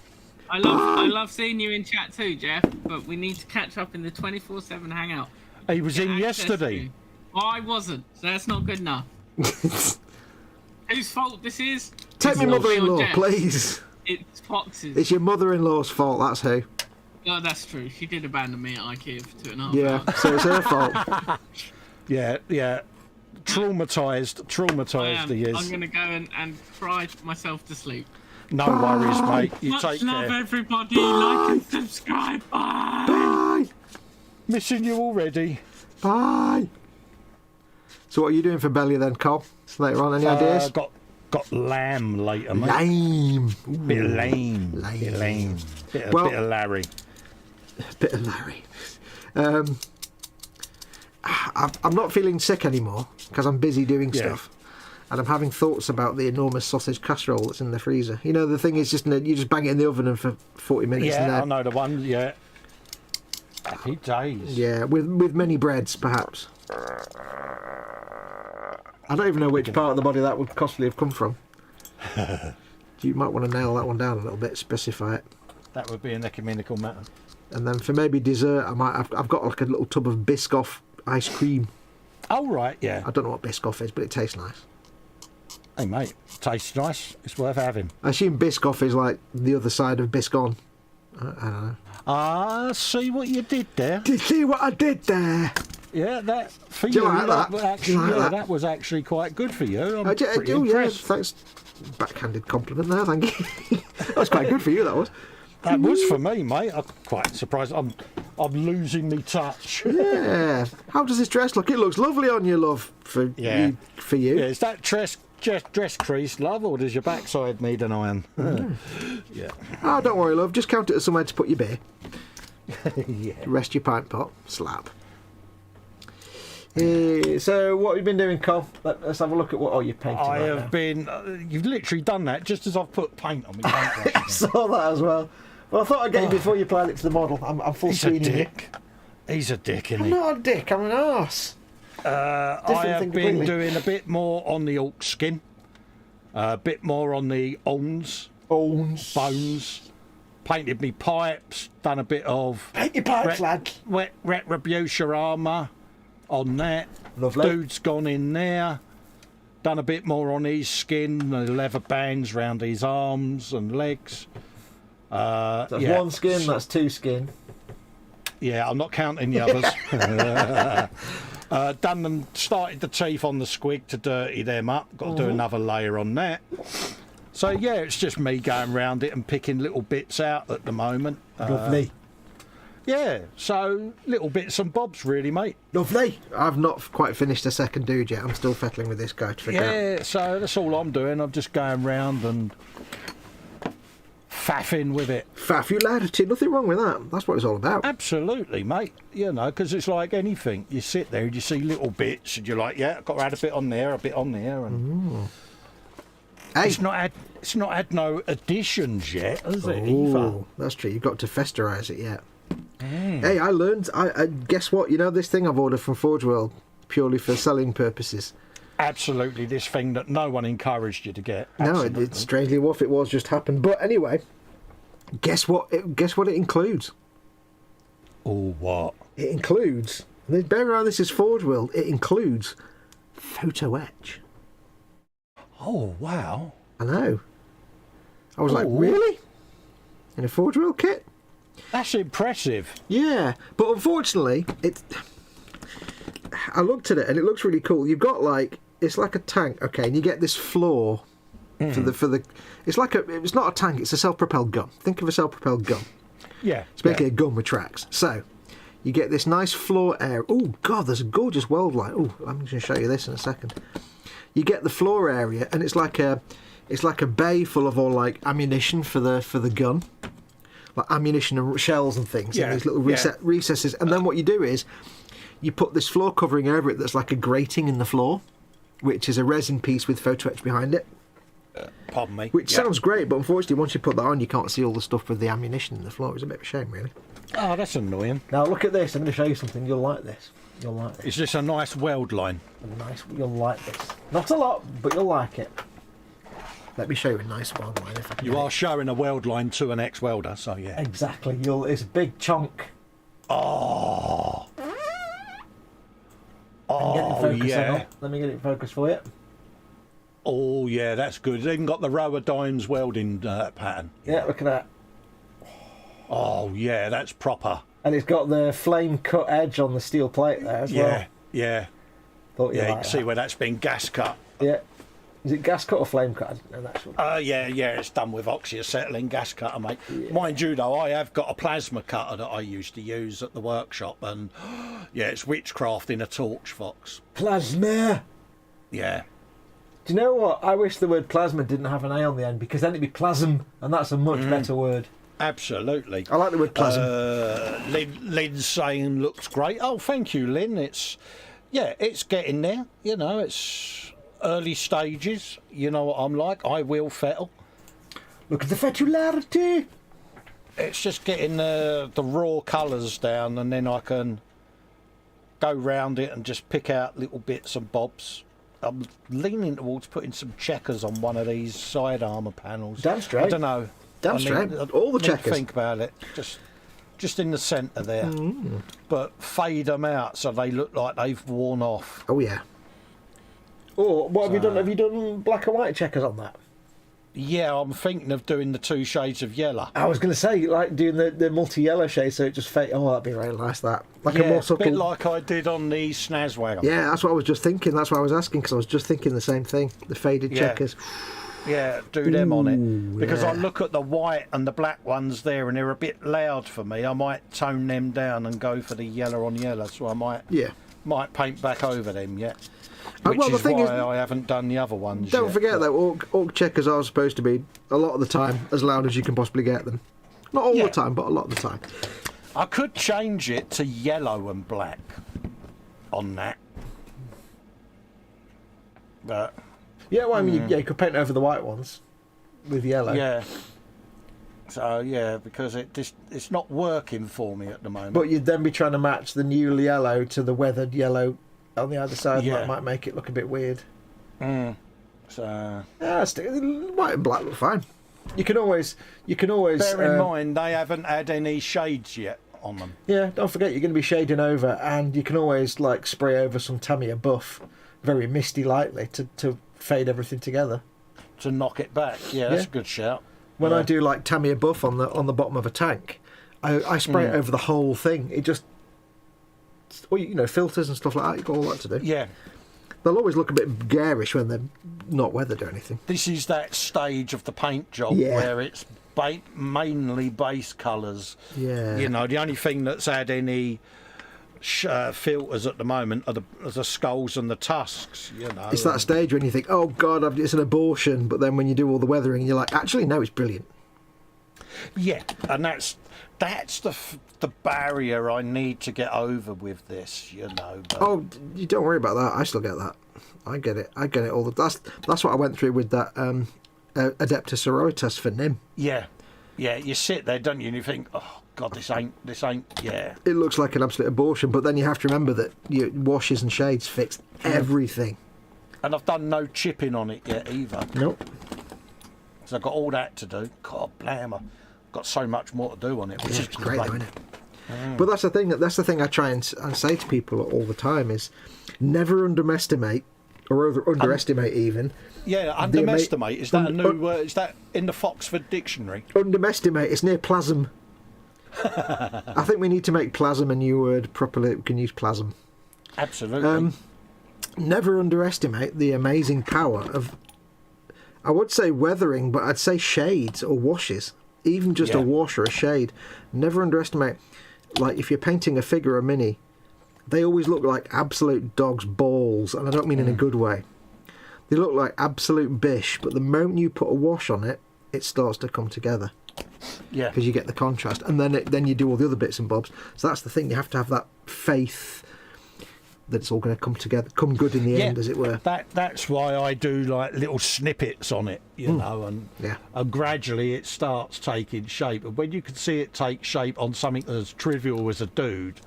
I love seeing you in chat too, Jeff. But we need to catch up in the 24/7 hangout. He was in Access yesterday. to- Oh, I wasn't, so that's not good enough. Whose fault this is? Take It's me not mother-in-law, your Jeff. please. It's Fox's. It's your mother-in-law's fault, that's who. Oh, that's true. She did abandon me at IKEA for 2.5 Yeah, hours. so it's her fault. Yeah. Traumatised he is. I'm going to go and cry myself to sleep. No worries, mate. You Much take love, care. everybody. Like and subscribe. Bye. Bye. Missing you already. Bye. So what are you doing for Belly then, Cole? Later on, any ideas? Got lamb later, mate. Lame. Bit of lame. Lame. Bit of lame. Bit of Larry. Bit of Larry. I'm not feeling sick anymore because I'm busy doing stuff. And I'm having thoughts about the enormous sausage casserole that's in the freezer. You know, the thing is just you just bang it in the oven and for 40 minutes. Yeah, and I know the one. Yeah. Happy days. Yeah, with many breads, perhaps. I don't even know which part of the body that would possibly have come from. You might want to nail that one down a little bit, specify it. That would be an ecumenical matter. And then for maybe dessert, I've got like a little tub of Biscoff ice cream. Oh, right, yeah. I don't know what Biscoff is, but it tastes nice. Hey, mate, tastes nice. It's worth having. I assume Biscoff is like the other side of Biscone. I don't know. Ah, see what you did there? Did you see what I did there? Yeah, that for Do you. you like that? Actually, Do you like that? that was actually quite good for you. I'm I pretty do, yeah. impressed. Thanks. Backhanded compliment there, thank you. That was quite good for you, that was. That was for me, mate. I'm quite surprised. I'm losing me touch. Yeah. How does this dress look? It looks lovely on you, love. For Yeah. you. For you. Yeah, is that dress crease, love, or does your backside need an iron? Yeah. Oh, don't worry, love. Just count it as somewhere to put your beer. Yeah. Rest your pint pot. Slap. So, what have you been doing, Cole? Let's have a look at what you're painting. I right have now. been. You've literally done that just as I've put paint on me. I saw that as well. Well, I thought I'd get you before you applied it to the model. I'm full He's a screening you. dick. He's a dick, isn't I'm he? not a dick. I'm an arse. I thing have been completely. doing a bit more on the Ork skin, a bit more on the bones, painted me pipes, done a bit of Paint your pipes, lad. retribution armour on that. Lovely. Dude's gone in there, done a bit more on his skin, the leather bands round his arms and legs. That's yeah. one skin, that's 2 skin. Yeah, I'm not counting the others. Done them, started the teeth on the squig to dirty them up. Got to do another layer on that. So yeah, it's just me going round it and picking little bits out at the moment. Lovely. Yeah, so little bits and bobs really, mate. Lovely. I've not quite finished a second dude yet. I'm still fettling with this guy to figure out. Yeah, so that's all I'm doing. I'm just going round and faffing with it. Faffularity, nothing wrong with that. That's what it's all about. Absolutely, mate. You know, because it's like anything. You sit there and you see little bits, and you're like, yeah, I've got to add a bit on there, and Hey. it's not had no additions yet, has it? Either? Oh, that's true. You've got to festerise it yet. Hey, I learned. I guess what? You know this thing I've ordered from Forge World purely for selling purposes. Absolutely, this thing that no one encouraged you to get. No, Absolutely. it's strangely enough it was just happened. But anyway, guess what? Guess what it includes? Oh, what? It includes. Bear in mind, this is Forge World. It includes photo etch. Oh, wow. I know. I was like, Oh. really? In a Forge World kit? That's impressive. Yeah, but unfortunately, I looked at it and it looks really cool. You've got like it's like a tank, okay, and you get this floor for the. It's like it's not a tank. It's a self-propelled gun. Think of a self-propelled gun. Yeah. It's basically a gun with tracks. So you get this nice floor area. Oh God, there's a gorgeous weld light. Oh, I'm going to show you this in a second. You get the floor area, and it's like a bay full of all like ammunition for the gun. Like ammunition and shells and things, and these little recesses. And then what you do is you put this floor covering over it that's like a grating in the floor, which is a resin piece with photo etch behind it. Pardon me. Which sounds great, but unfortunately, once you put that on, you can't see all the stuff with the ammunition in the floor. It's a bit of a shame, really. Oh, that's annoying. Now look at this. I'm going to show you something. You'll like this. You'll like this. Is this a nice weld line? You'll like this. Not a lot, but you'll like it. Let me show you a nice weld line. If I can You are showing a weld line to an ex-welder, so yeah. Exactly. It's a big chunk. Oh. Let me get it focused for you. Oh, yeah, that's good. It's even got the row of dimes welding pattern. Yeah, look at that. Oh, yeah, that's proper. And it's got the flame cut edge on the steel plate there as well. Yeah. Thought You like can see where that's been gas cut. Yeah. Is it gas cut or flame cut? I didn't know that one. Yeah, it's done with oxyacetylene gas cutter, mate. Yeah. Mind you, though, I have got a plasma cutter that I used to use at the workshop, and yeah, it's witchcraft in a torch, Foxx. Plasma! Yeah. Do you know what? I wish the word plasma didn't have an A on the end, because then it'd be plasm, and that's a much better word. Absolutely. I like the word plasm. Lynn's saying looks great. Oh, thank you, Lynn. It's getting there. You know, it's early stages. You know what I'm like. I will fettle. Look at the fetularity. It's just getting the raw colours down, and then I can go round it and just pick out little bits and bobs. I'm leaning towards putting some checkers on one of these side armour panels. Damn straight. I don't know. Damn straight. All the checkers. Think about it. Just in the centre there. But fade them out so they look like they've worn off. Oh yeah. Oh, what have you done? Have you done black and white checkers on that? Yeah, I'm thinking of doing the 2 shades of yellow. I was going to say, like doing the multi-yellow shade, so it just fade. Oh, that'd be really nice. That like Yeah, a more subtle. bit like I did on the Snazwagon. Yeah, that's what I was just thinking. That's why I was asking, because I was just thinking the same thing. The faded checkers. Yeah, do them on it. Because yeah. I look at the white and the black ones there, and they're a bit loud for me. I might tone them down and go for the yellow on yellow. So I might paint back over them yet. Which well, the is thing why is, I haven't done the other ones Don't yet, forget though, orc checkers are supposed to be a lot of the time as loud as you can possibly get them. Not all the time, but a lot of the time. I could change it to yellow and black on that. But Yeah, well, I mean, you could paint over the white ones with yellow. yeah. So yeah, because it's not working for me at the moment. But you'd then be trying to match the new yellow to the weathered yellow on the other side. Yeah. That might make it look a bit weird. So White and black look fine. You can always. bear in mind they haven't had any shades yet on them. Yeah, don't forget you're going to be shading over, and you can always like spray over some Tamiya buff, very misty lightly to fade everything together. To knock it back, that's a good shout. When I do like Tamiya buff on the bottom of a tank, I spray it over the whole thing. It just, filters and stuff like that. You've got all that to do. Yeah. They'll always look a bit garish when they're not weathered or anything. This is that stage of the paint job where it's mainly base colours. Yeah. You know, the only thing that's had any filters at the moment are the skulls and the tusks, you know. It's that stage when you think, oh God, it's an abortion, but then when you do all the weathering, you're like, actually, no, it's brilliant. Yeah, and that's the barrier I need to get over with this, you know. But... Oh, you don't worry about that. I still get that. I get it all the. That's what I went through with that Adeptus Sororitas for Nim. Yeah, you sit there, don't you, and you think, oh God, this ain't. Yeah, it looks like an absolute abortion, but then you have to remember that your washes and shades fix everything. And I've done no chipping on it yet either. Nope. So I've got all that to do. God, blam, I've got so much more to do on it, which is It's great, though, great. isn't it? But that's the thing. That's the thing I try and say to people all the time is, never underestimate, or underestimate even. Yeah, underestimate. Is that a new? Is that in the Foxford dictionary? Underestimate. It's near plasm. I think we need to make plasm a new word properly. We can use plasm. Absolutely. Never underestimate the amazing power of, I would say weathering, but I'd say shades or washes. Even just a wash or a shade. Never underestimate, like if you're painting a figure or a mini, they always look like absolute dog's balls, and I don't mean in a good way. They look like absolute bish, but the moment you put a wash on it, it starts to come together. Yeah. Because you get the contrast, and then you do all the other bits and bobs. So that's the thing, you have to have that faith that it's all going to come together, come good in the end, as it were. That's why I do like little snippets on it, you know, and gradually it starts taking shape. And when you can see it take shape on something as trivial as a dude,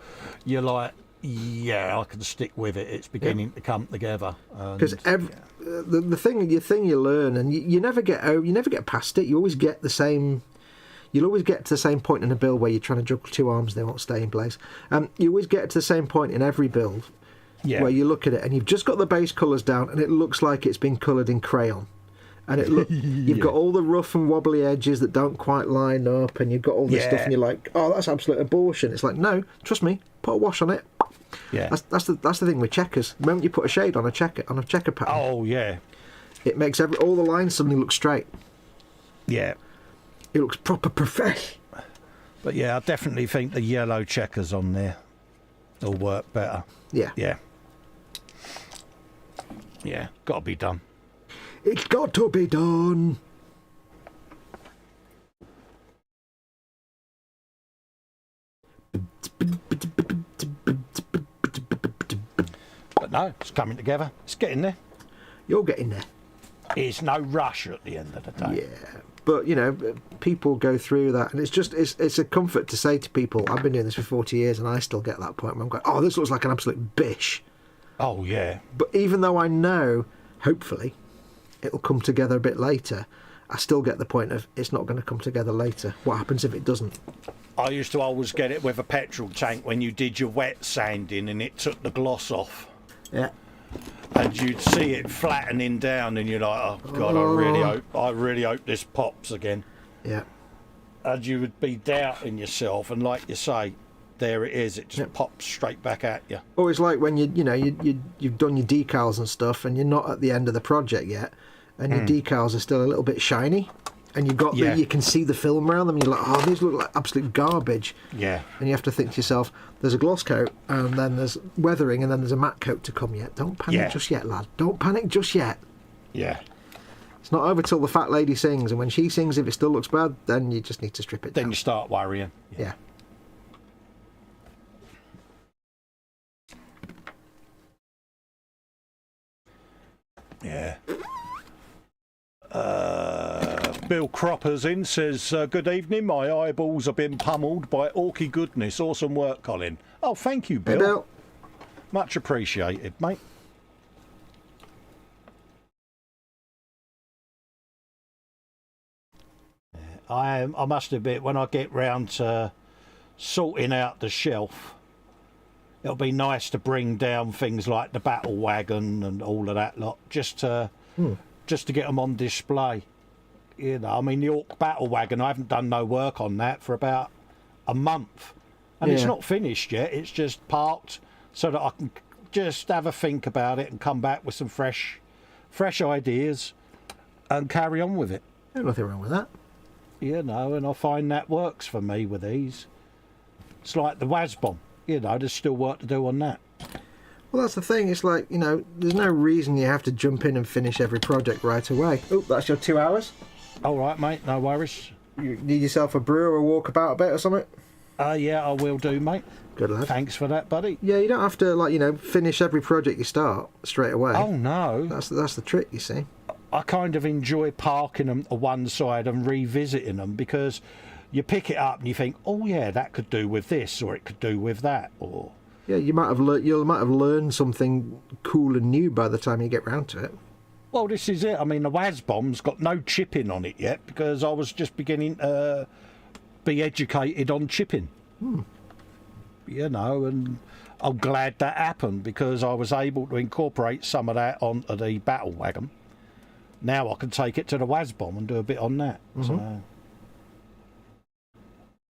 you're like, yeah, I can stick with it. It's beginning to come together. Because the thing you learn, and you never get past it. You always get the same. You'll always get to the same point in a build where you're trying to juggle two arms, they won't stay in place. You always get to the same point in every build where you look at it and you've just got the base colours down and it looks like it's been coloured in crayon. And you've got all the rough and wobbly edges that don't quite line up, and you've got all this stuff, and you're like, oh, that's absolute abortion. It's like, no, trust me, put a wash on it. Yeah, that's the thing with checkers. The moment you put a shade on a checker pattern, oh yeah, it makes all the lines suddenly look straight. Yeah, it looks proper profesh. But yeah, I definitely think the yellow checkers on there will work better. Yeah, got to be done. It's got to be done. But no, it's coming together. It's getting there. You're getting there. It's no rush at the end of the day. Yeah, but you know, people go through that, and it's a comfort to say to people, I've been doing this for 40 years, and I still get that point where I'm going, oh, this looks like an absolute bish. Oh yeah. But even though I know, hopefully, it'll come together a bit later, I still get the point of it's not going to come together later. What happens if it doesn't? I used to always get it with a petrol tank when you did your wet sanding and it took the gloss off. Yeah. And you'd see it flattening down, and you're like, "Oh God, I really hope this pops again." Yeah. And you would be doubting yourself, and like you say, there it is. It just pops straight back at you. Or it's like when you've done your decals and stuff, and you're not at the end of the project yet, and your decals are still a little bit shiny, and you've got you can see the film around them, and you're like, oh, these look like absolute garbage. Yeah. And you have to think to yourself, there's a gloss coat, and then there's weathering, and then there's a matte coat to come yet. Don't panic just yet, lad. Don't panic just yet. Yeah. It's not over till the fat lady sings, and when she sings, if it still looks bad, then you just need to strip it down. Then you start worrying. Yeah. Yeah. Bill Cropper's in, says, good evening, my eyeballs have been pummeled by orky goodness. Awesome work, Colin. Oh, thank you, Bill. Hey, Bill. Much appreciated, mate. I must admit, when I get round to sorting out the shelf, it'll be nice to bring down things like the battle wagon and all of that lot, just to get them on display. You know, I mean, the Ork battle wagon, I haven't done no work on that for about a month, and it's not finished yet. It's just parked so that I can just have a think about it and come back with some fresh ideas and carry on with it. There's nothing wrong with that. You know, and I find that works for me with these. It's like the WASBOM, you know, there's still work to do on that. Well, that's the thing. It's like, you know, there's no reason you have to jump in and finish every project right away. Oh, that's your 2 hours? All right, mate, no worries. You need yourself a brew or a walkabout a bit or something? Yeah, I will do, mate. Good lad. Thanks for that, buddy. Yeah, you don't have to, like, you know, finish every project you start straight away. Oh, no. That's the trick, you see. I kind of enjoy parking them to one side and revisiting them, because you pick it up and you think, oh, yeah, that could do with this, or it could do with that, or... Yeah, you might have learned something cool and new by the time you get round to it. Well, this is it. I mean, the WASBomb's got no chipping on it yet, because I was just beginning to be educated on chipping. You know, and I'm glad that happened, because I was able to incorporate some of that onto the battle wagon. Now I can take it to the WASBomb and do a bit on that. So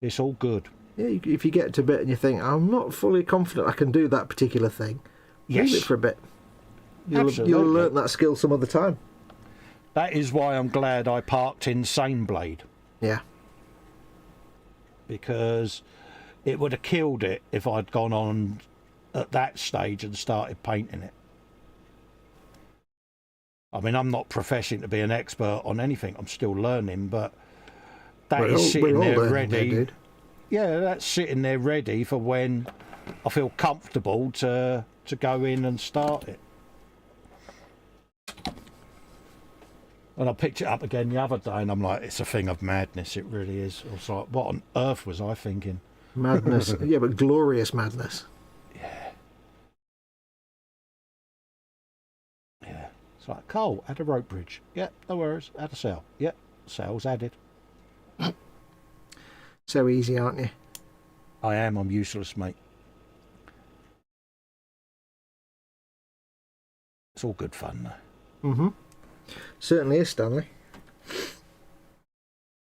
it's all good. Yeah, if you get to a bit and you think, I'm not fully confident I can do that particular thing, leave it for a bit. You'll learn that skill some other time. That is why I'm glad I parked in Sane Blade. Yeah. Because it would have killed it if I'd gone on at that stage and started painting it. I mean, I'm not professing to be an expert on anything. I'm still learning, but that is sitting there ready. Yeah, that's sitting there ready for when I feel comfortable to go in and start it. And I picked it up again the other day, and I'm like, it's a thing of madness. It really is. I was like, what on earth was I thinking? Madness. Yeah, but glorious madness. Yeah. It's like, Cole, add a rope bridge. Yeah, no worries. Add a sail. Yeah, sail's added. So easy, aren't you? I am. I'm useless, mate. It's all good fun, though. Certainly is, Stanley.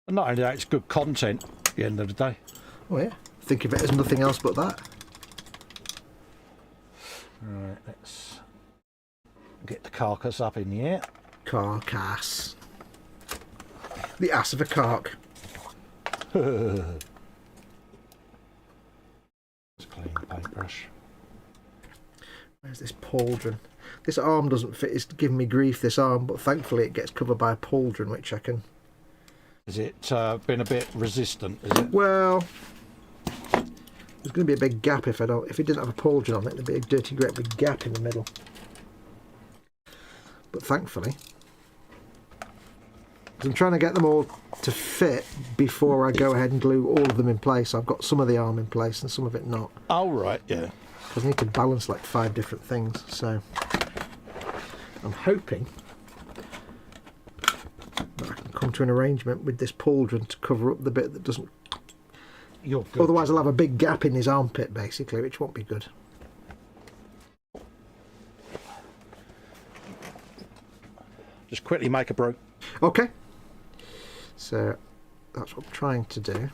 And not only that, it's good content at the end of the day. Oh, yeah. Think of it as nothing else but that. Right, let's get the carcass up in the air. Carcass. The ass of a cark. Let's clean the paintbrush. Where's this pauldron? This arm doesn't fit. It's giving me grief, this arm, but thankfully it gets covered by a pauldron, which I can... Is it been a bit resistant, is it? Well, there's going to be a big gap if it didn't have a pauldron on it. There'd be a dirty, great big gap in the middle. But thankfully, I'm trying to get them all to fit before I go ahead and glue all of them in place. I've got some of the arm in place and some of it not. Oh, right, yeah. Because I need to balance like 5 different things. So I'm hoping that I can come to an arrangement with this pauldron to cover up the bit that doesn't... You're good. Otherwise I'll have a big gap in his armpit, basically, which won't be good. Just quickly make a brew. Okay. So that's what I'm trying to do.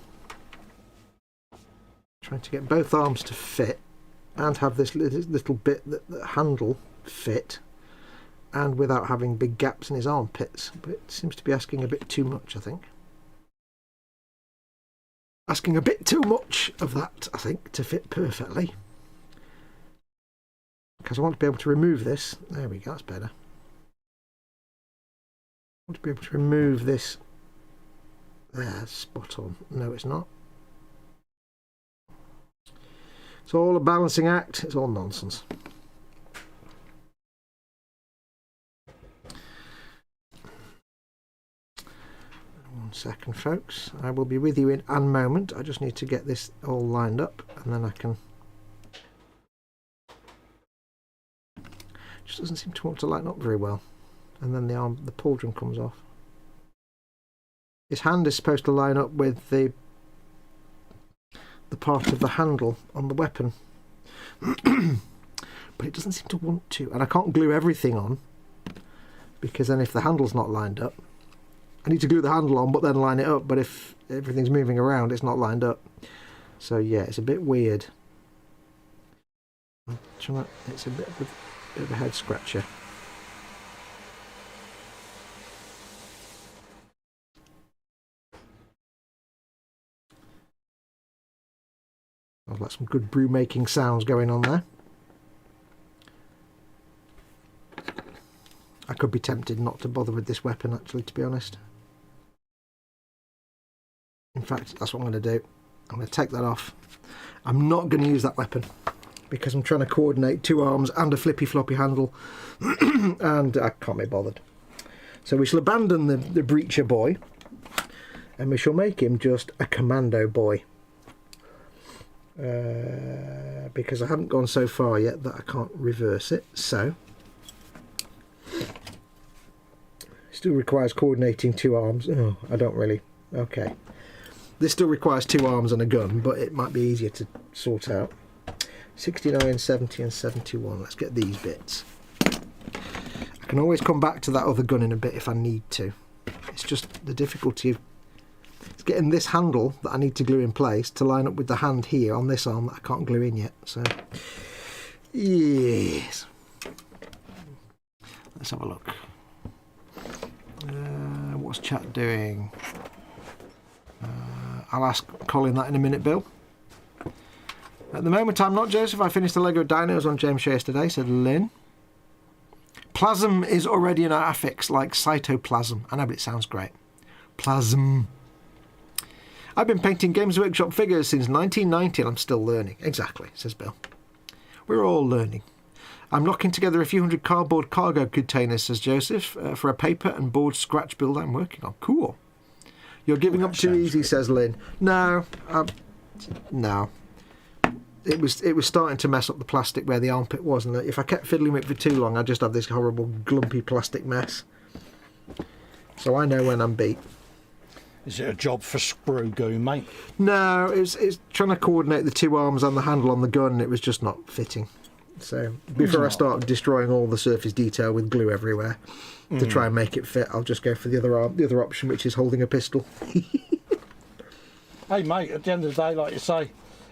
Trying to get both arms to fit and have this little bit, that handle, fit, and without having big gaps in his armpits. But it seems to be asking a bit too much, I think. Asking a bit too much of that, I think, to fit perfectly. Because I want to be able to remove this. There we go, that's better. I want to be able to remove this. There, spot on. No, it's not. It's all a balancing act. It's all nonsense. One second, folks. I will be with you in a moment. I just need to get this all lined up, and then I can... Just doesn't seem to want to line up very well. And then the pauldron comes off. His hand is supposed to line up with the part of the handle on the weapon. But it doesn't seem to want to. And I can't glue everything on, because then if the handle's not lined up, I need to glue the handle on but then line it up, but if everything's moving around it's not lined up. So yeah, it's a bit weird. It's a bit of a head scratcher. I've got some good brew making sounds going on there. I could be tempted not to bother with this weapon, actually, to be honest. fact, that's what I'm going to do. I'm going to take that off. I'm not going to use that weapon because I'm trying to coordinate 2 arms and a flippy floppy handle, and I can't be bothered. So we shall abandon the breacher boy, and we shall make him just a commando boy. Because I haven't gone so far yet that I can't reverse it, so still requires coordinating 2 arms. Oh, I don't really. Okay, this still requires 2 arms and a gun, but it might be easier to sort out. 69, 70 and 71. Let's get these bits. I can always come back to that other gun in a bit if I need to. It's just the difficulty of getting this handle that I need to glue in place to line up with the hand here on this arm that I can't glue in yet. So, yes. Let's have a look. What's chat doing? I'll ask Colin that in a minute, Bill. At the moment, I'm not, Joseph. I finished the Lego Dinos on James Shares today, said Lynn. Plasm is already an affix like cytoplasm. I know, but it sounds great. Plasm. I've been painting Games Workshop figures since 1990 and I'm still learning. Exactly, says Bill. We're all learning. I'm knocking together a few hundred cardboard cargo containers, says Joseph, for a paper and board scratch build I'm working on. Cool. You're giving up too easy, says Lynn. No. No. It was starting to mess up the plastic where the armpit was, and if I kept fiddling with it for too long, I'd just have this horrible glumpy plastic mess. So I know when I'm beat. Is it a job for Sprue Goo, mate? No, it's trying to coordinate the 2 arms and the handle on the gun, and it was just not fitting. So before I start destroying all the surface detail with glue everywhere to try and make it fit, I'll just go for the other option, which is holding a pistol. Hey, mate, at the end of the day, like you say,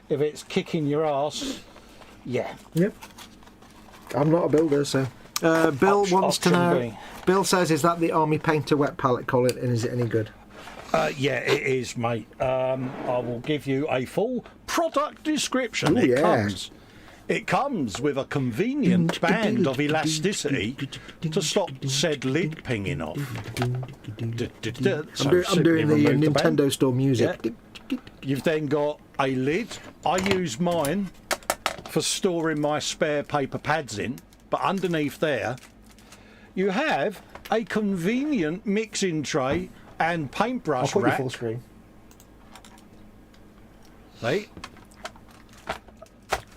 if it's kicking your ass, yeah. Yep. I'm not a builder, so... Bill wants to know... B. Bill says, is that the Army Painter wet palette, Colin, and is it any good? Yeah, it is, mate. I will give you a full product description. Ooh, It comes with a convenient band of elasticity to stop said lid pinging off. I'm doing the Nintendo Store music. Yeah. You've then got a lid. I use mine for storing my spare paper pads in, but underneath there you have a convenient mixing tray and paintbrush rack. Full screen. See?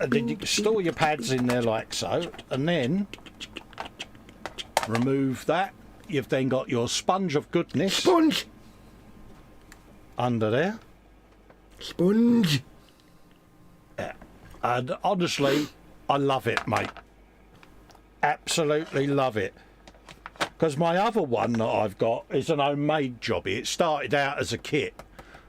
And then you can store your pads in there like so, and then remove that. You've then got your sponge of goodness. Sponge! Under there. Sponge! Yeah. And honestly, I love it, mate. Absolutely love it. Because my other one that I've got is an homemade jobby. It started out as a kit,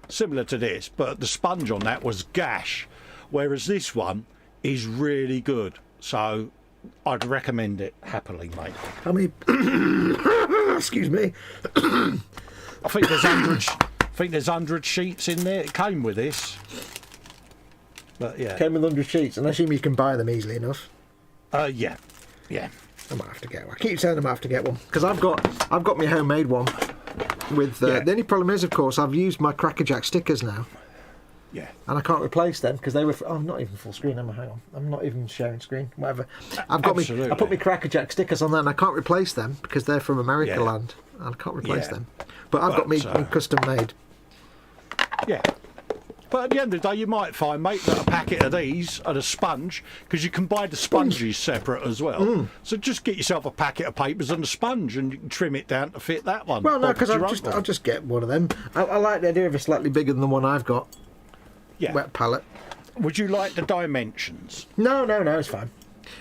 similar to this, but the sponge on that was gash, whereas this one is really good. So I'd recommend it happily, mate. How many... Excuse me. I think there's 100 sheets in there. It came with this. But yeah. Came with 100 sheets, and I assume you can buy them easily enough. Yeah. I might have to get one. I keep saying I might have to get one because I've got my homemade one. With the only problem is, of course, I've used my Crackerjack stickers now. Yeah. And I can't replace them because they were. I'm not even full screen. Hang on. I'm not even sharing screen. Whatever. I put my Crackerjack stickers on there, and I can't replace them because they're from America land, and I can't replace them. But I've got me custom made. Yeah. But at the end of the day, you might find, mate, that a packet of these and a sponge, because you can buy the sponges separate as well. So just get yourself a packet of papers and a sponge, and you can trim it down to fit that one. Well, no, because I'll just get one of them. I like the idea of a slightly bigger than the one I've got. Yeah. Wet palette. Would you like the dimensions? No, it's fine.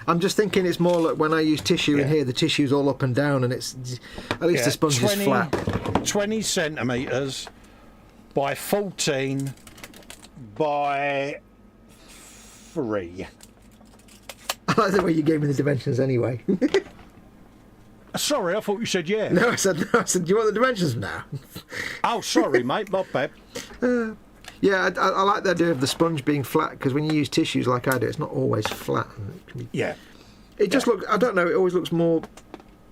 I'm just thinking it's more like when I use tissue in here, the tissue's all up and down, and it's at least the sponge is flat. 20 centimetres by 14 by 3. I like the way you gave me the dimensions anyway. Sorry, I thought you said yeah. No, I said, do you want the dimensions now? Oh, sorry, mate, not bad. Yeah, I like the idea of the sponge being flat, because when you use tissues like I do, it's not always flat. Yeah. It just looks, I don't know, it always looks more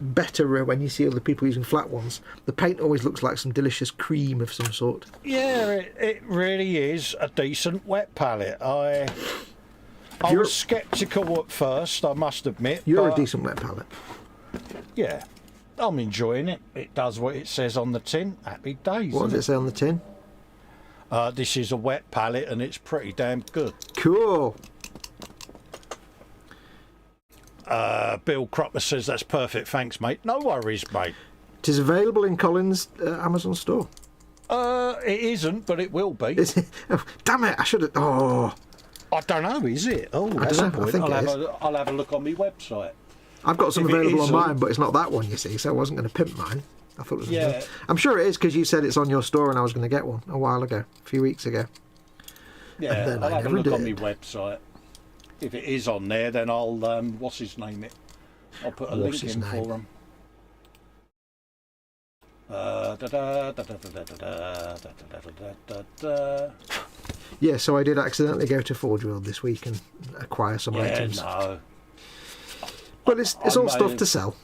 better when you see other people using flat ones. The paint always looks like some delicious cream of some sort. Yeah, it really is a decent wet palette. I was sceptical at first, I must admit. You're but a decent wet palette. Yeah, I'm enjoying it. It does what it says on the tin. Happy days. What does it say on the tin? This is a wet palette and it's pretty damn good. Cool. Bill Cropper says that's perfect. Thanks, mate. No worries, mate. It is available in Colin's Amazon store. It isn't, but it will be. Is it? Oh, damn it! I should have. Oh, I don't know. Is it? Oh, that's don't a know. I point. think I'll have a look on my website. I've got some If it available on isn't- mine, but it's not that one, you see. So I wasn't going to pimp mine. I thought it was. Yeah. I'm sure it is because you said it's on your store, and I was going to get one a while ago, a few weeks ago. Yeah, And then I'll I have a never look on my did. website. If it is on there, then I'll what's his name? I'll put a What's link his in name? for him. Yeah, so I did accidentally go to Forge World this week and acquire some Yeah, items. no. But it's I all may stuff have- to sell.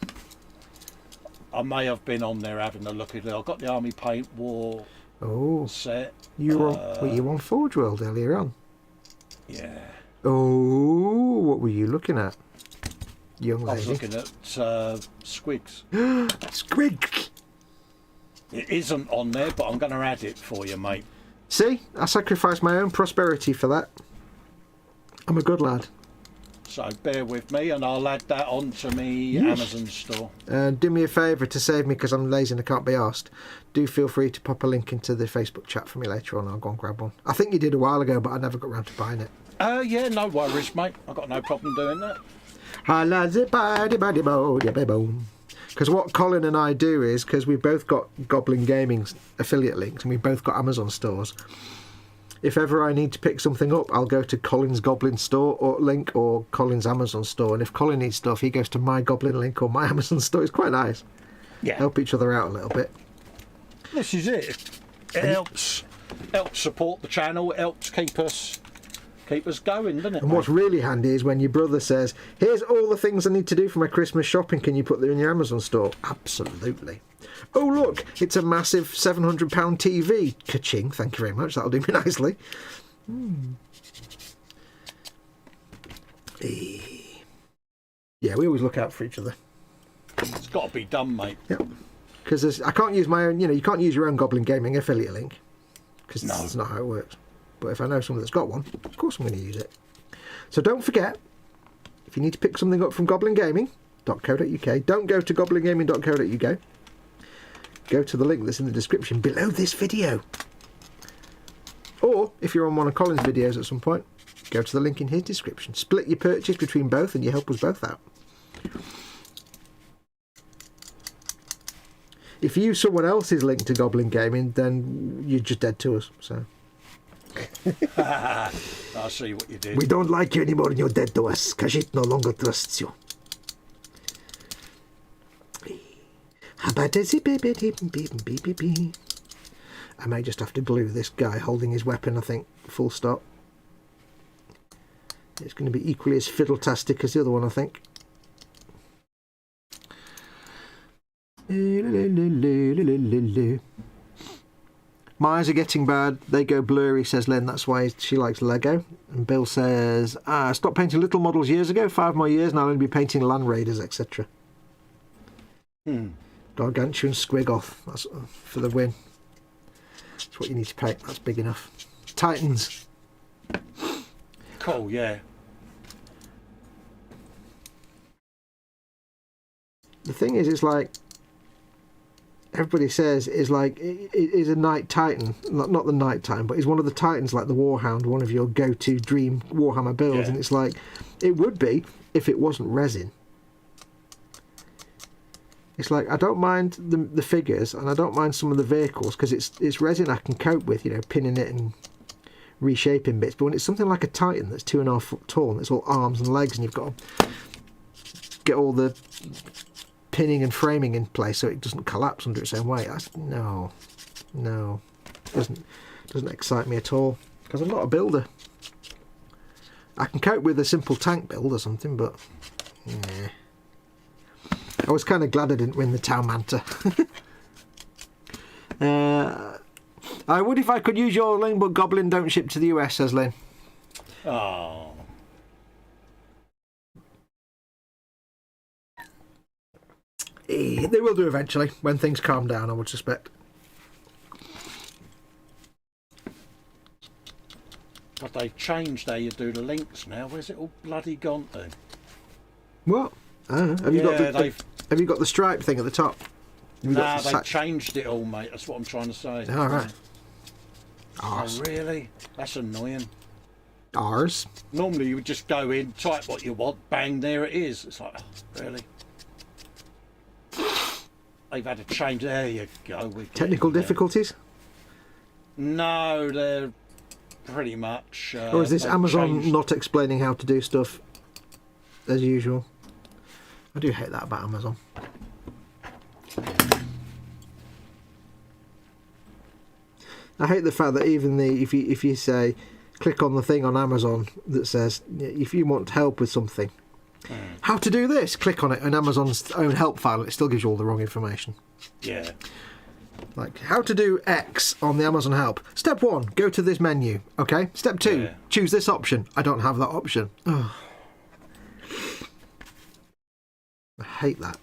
I may have been on there having a look at it. I've got the Army Paint War Oh, set. you were you on Forge World earlier on? Yeah. Oh, what were you looking at, young I was lady? looking at Squigs. Squig. It isn't on there, but I'm going to add it for you, mate. See, I sacrificed my own prosperity for that. I'm a good lad. So bear with me, and I'll add that onto me Amazon store. Do me a favour to save me because I'm lazy and I can't be asked. Do feel free to pop a link into the Facebook chat for me later on. I'll go and grab one. I think you did a while ago, but I never got around to buying it. Yeah, no worries, mate. I've got no problem doing that. Because what Colin and I do is, because we've both got Goblin Gaming's affiliate links and we've both got Amazon stores, if ever I need to pick something up, I'll go to Colin's Goblin store or link or Colin's Amazon store. And if Colin needs stuff, he goes to my Goblin link or my Amazon store. It's quite nice. Yeah. Help each other out a little bit. This is it. It helps support the channel. It helps keep us going, doesn't it? And what's really handy is when your brother says, here's all the things I need to do for my Christmas shopping, can you put them in your Amazon store? Absolutely. Oh look, it's a massive £700 TV. Ka-ching, thank you very much, that'll do me nicely. Yeah, we always look out for each other. It's got to be done, mate. Yep. Because I can't use my own, you can't use your own Goblin Gaming affiliate link. Because No. that's not how it works. But if I know someone that's got one, of course I'm going to use it. So don't forget, if you need to pick something up from goblingaming.co.uk, don't go to goblingaming.co.uk. Go to the link that's in the description below this video. Or, if you're on one of Colin's videos at some point, go to the link in his description. Split your purchase between both and you help us both out. If you use someone else's link to Goblin Gaming, then you're just dead to us. So I see what you did. we don't like you anymore and you're dead to us. Khajiit no longer trusts you. I may just have to glue this guy holding his weapon, I think. Full stop. It's going to be equally as fiddle-tastic as the other one, I think. My eyes are getting bad. They go blurry, says Lynn. That's why she likes Lego. And Bill says, I stopped painting little models years ago. 5 more years and I'll only be painting Land Raiders, etc. Gargantuan Squigoth. That's for the win. That's what you need to paint. That's big enough. Titans. Cool, yeah. The thing is, it's like everybody says is like it is a Night Titan, not the Night Titan, but he's one of the Titans, like the Warhound, one of your go-to dream Warhammer builds, Yeah. and it's like it would be if it wasn't resin. It's like I don't mind the figures, and I don't mind some of the vehicles because it's resin I can cope with, pinning it and reshaping bits. But when it's something like a Titan that's 2.5 foot tall and it's all arms and legs, and you've got to get all the pinning and framing in place so it doesn't collapse under its own weight. No, doesn't excite me at all because I'm not a builder. I can cope with a simple tank build or something, but nah. I was kind of glad I didn't win the Town Manta. I would if I could use your link, but Goblin don't ship to the US, says Lynn. Oh. They will do eventually, when things calm down, I would suspect. But they've changed how you do the links now. Where's it all bloody gone to? What? Have you got the stripe thing at the top? Nah, they've changed it all, mate. That's what I'm trying to say. All right. Oh, really? That's annoying. Ours. Normally you would just go in, type what you want, bang, there it is. It's like, oh, really? They've had to change. There you go. Technical difficulties? No, they're pretty much... or is this Amazon not explaining how to do stuff as usual? I do hate that about Amazon. I hate the fact that even if you say click on the thing on Amazon that says if you want help with something, how to do this, click on it in Amazon's own help file, it still gives you all the wrong information. Yeah. Like how to do X on the Amazon help. Step 1, go to this menu. Okay. Step 2, choose this option. I don't have that option. Ugh. I hate that.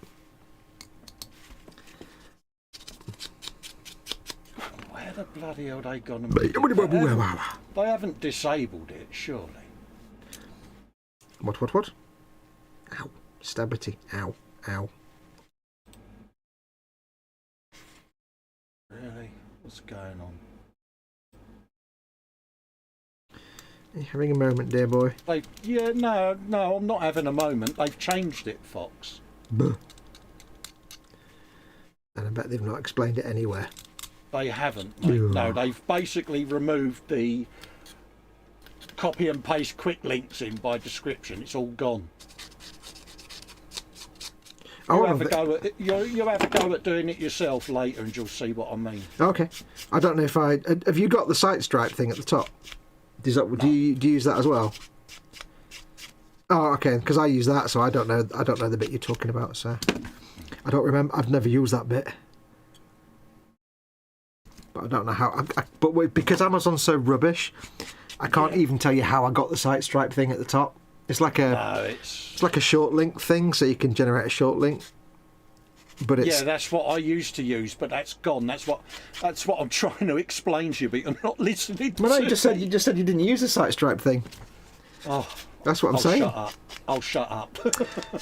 Where the bloody hell they gone? They haven't disabled it, surely. What? Ow. Stability. Ow. Really? What's going on? Are you having a moment, dear boy? No, I'm not having a moment. They've changed it, Foxx. Buh. And I bet they've not explained it anywhere. They haven't, mate. No, they've basically removed the copy and paste quick links in by description. It's all gone. You have a go at doing it yourself later and you'll see what I mean. Okay. I don't know if have you got the site stripe thing at the top? Do you use that as well? Oh, okay, because I use that, so I don't know the bit you're talking about, so I don't remember. I've never used that bit. But I don't know how. But because Amazon's so rubbish, I can't even tell you how I got the site stripe thing at the top. It's like it's like a short link thing, so you can generate a short link. But it's that's what I used to use, but that's gone. That's what I'm trying to explain to you, but you're not listening. Well, no, you just said you didn't use the site stripe thing. Oh, that's what I'm saying. Shut up. I'll shut up.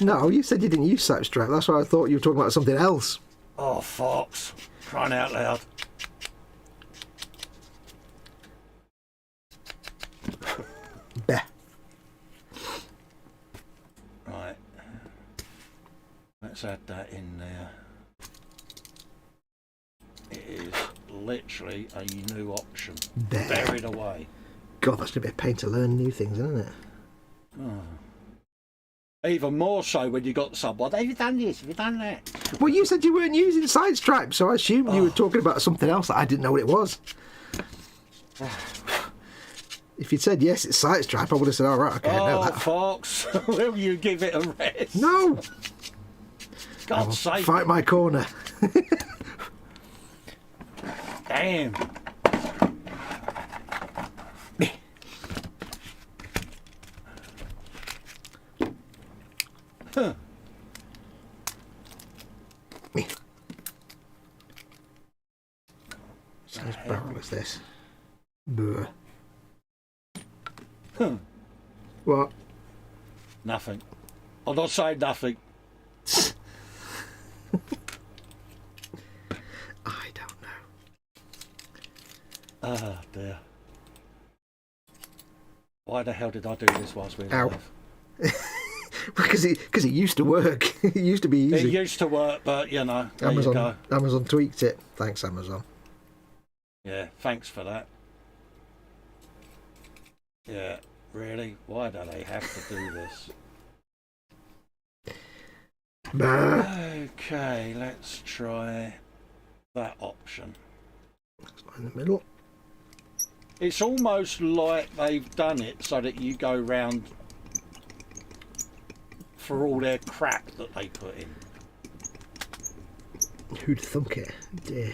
No, you said you didn't use site stripe. That's why I thought you were talking about something else. Oh, Foxx, crying out loud. Bah. Right. Let's add that in there. It is literally a new option. There. Buried away. God, that's going to be a pain to learn new things, isn't it? Oh. Even more so when you got someone. Have you done this? Have you done that? Well, you said you weren't using side stripe, so I assumed you were talking about something else that I didn't know what it was. If you'd said yes, it's side stripe, I would have said, all right, okay, I know that. Foxx, will you give it a rest? No. God's sake. Fight my corner. Damn. Huh. Size barrel is this? Buh. Huh. What? Nothing. I'm not saying nothing. I don't know. Ah, dear. Why the hell did I do this whilst we were Ow. alive? Because it used to work. It used to be easy. It used to work, but you know, there you go. Amazon tweaked it. Thanks, Amazon. Yeah, thanks for that. Yeah, really? Why do they have to do this? Okay, let's try that option. In the middle. It's almost like they've done it so that you go round for all their crap that they put in. Who'd thunk it? Dear.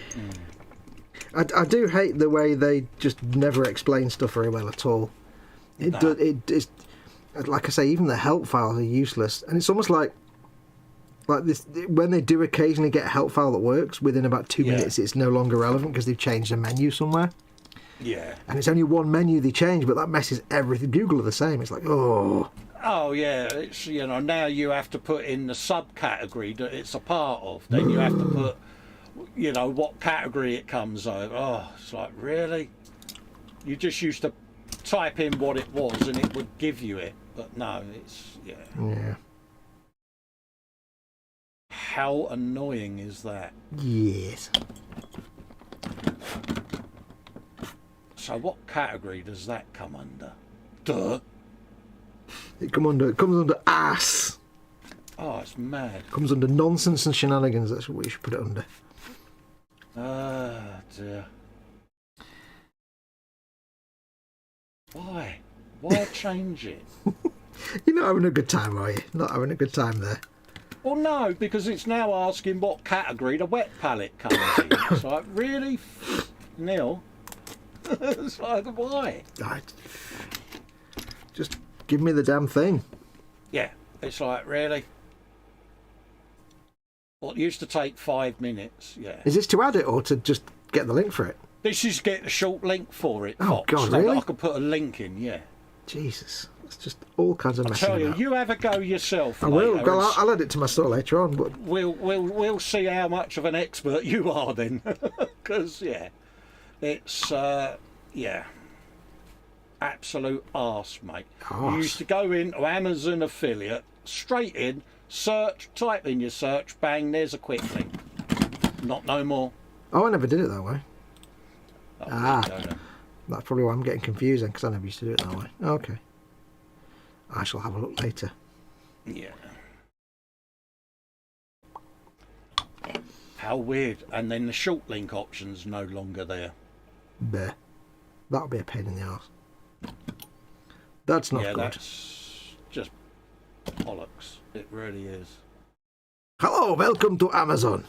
I do hate the way they just never explain stuff very well at all. It's like I say, even the help files are useless, and it's almost like this when they do occasionally get a help file that works. Within about 2 minutes, it's no longer relevant because they've changed a menu somewhere. Yeah. And it's only one menu they change, but that messes everything. Google are the same. It's like, oh. Oh yeah, it's now you have to put in the subcategory that it's a part of. Then you have to put what category it comes over. Oh, it's like, really? You just used to type in what it was and it would give you it, but no, it's yeah. How annoying is that? Yes. So what category does that come under? Duh. It comes under ass. Oh, it's mad. It comes under nonsense and shenanigans. That's what we should put it under. Ah, dear. Why? Why change it? You're not having a good time, are you? Not having a good time there. Well, no, because it's now asking what category the wet palette comes in. It's like, really? Neil? It's like, why? Just give me the damn thing. Yeah, it's like, really? What used to take 5 minutes, yeah. Is this to add it or to just get the link for it? This is get the short link for it, Oh, Fox. God, So really? I could put a link in, yeah. Jesus. It's just all kinds of I messing tell you, about. you have a go yourself. I will. later Well, and I'll add it to my store later on. But we'll see how much of an expert you are then, because it's absolute arse, mate. Arse. You used to go into Amazon affiliate, straight in, search, type in your search, bang, there's a quick link. Not no more. oh, I never did it that way. Oh, Ah. there you go then. That's probably why I'm getting confused because I never used to do it that way. Okay. I shall have a look later. Yeah. How weird. And then the short link option's no longer there. Bleh. That'll be a pain in the arse. That's not Yeah, good. that's just bollocks. It really is. Hello, welcome to Amazon.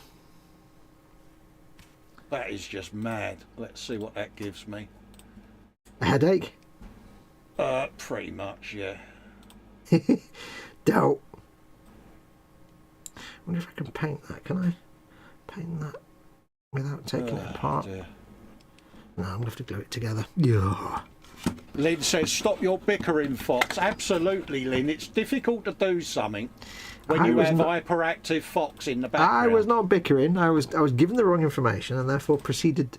That is just mad. Let's see what that gives me. A headache? Pretty much, yeah. Doubt. Wonder if I can paint that. Can I paint that without taking it apart? Dear. No, I'm going to have to glue it together. Yeah. Lynn says, stop your bickering, Fox. Absolutely, Lynn. It's difficult to do something when I you was have not- hyperactive Fox in the background. I was not bickering. I was given the wrong information and therefore proceeded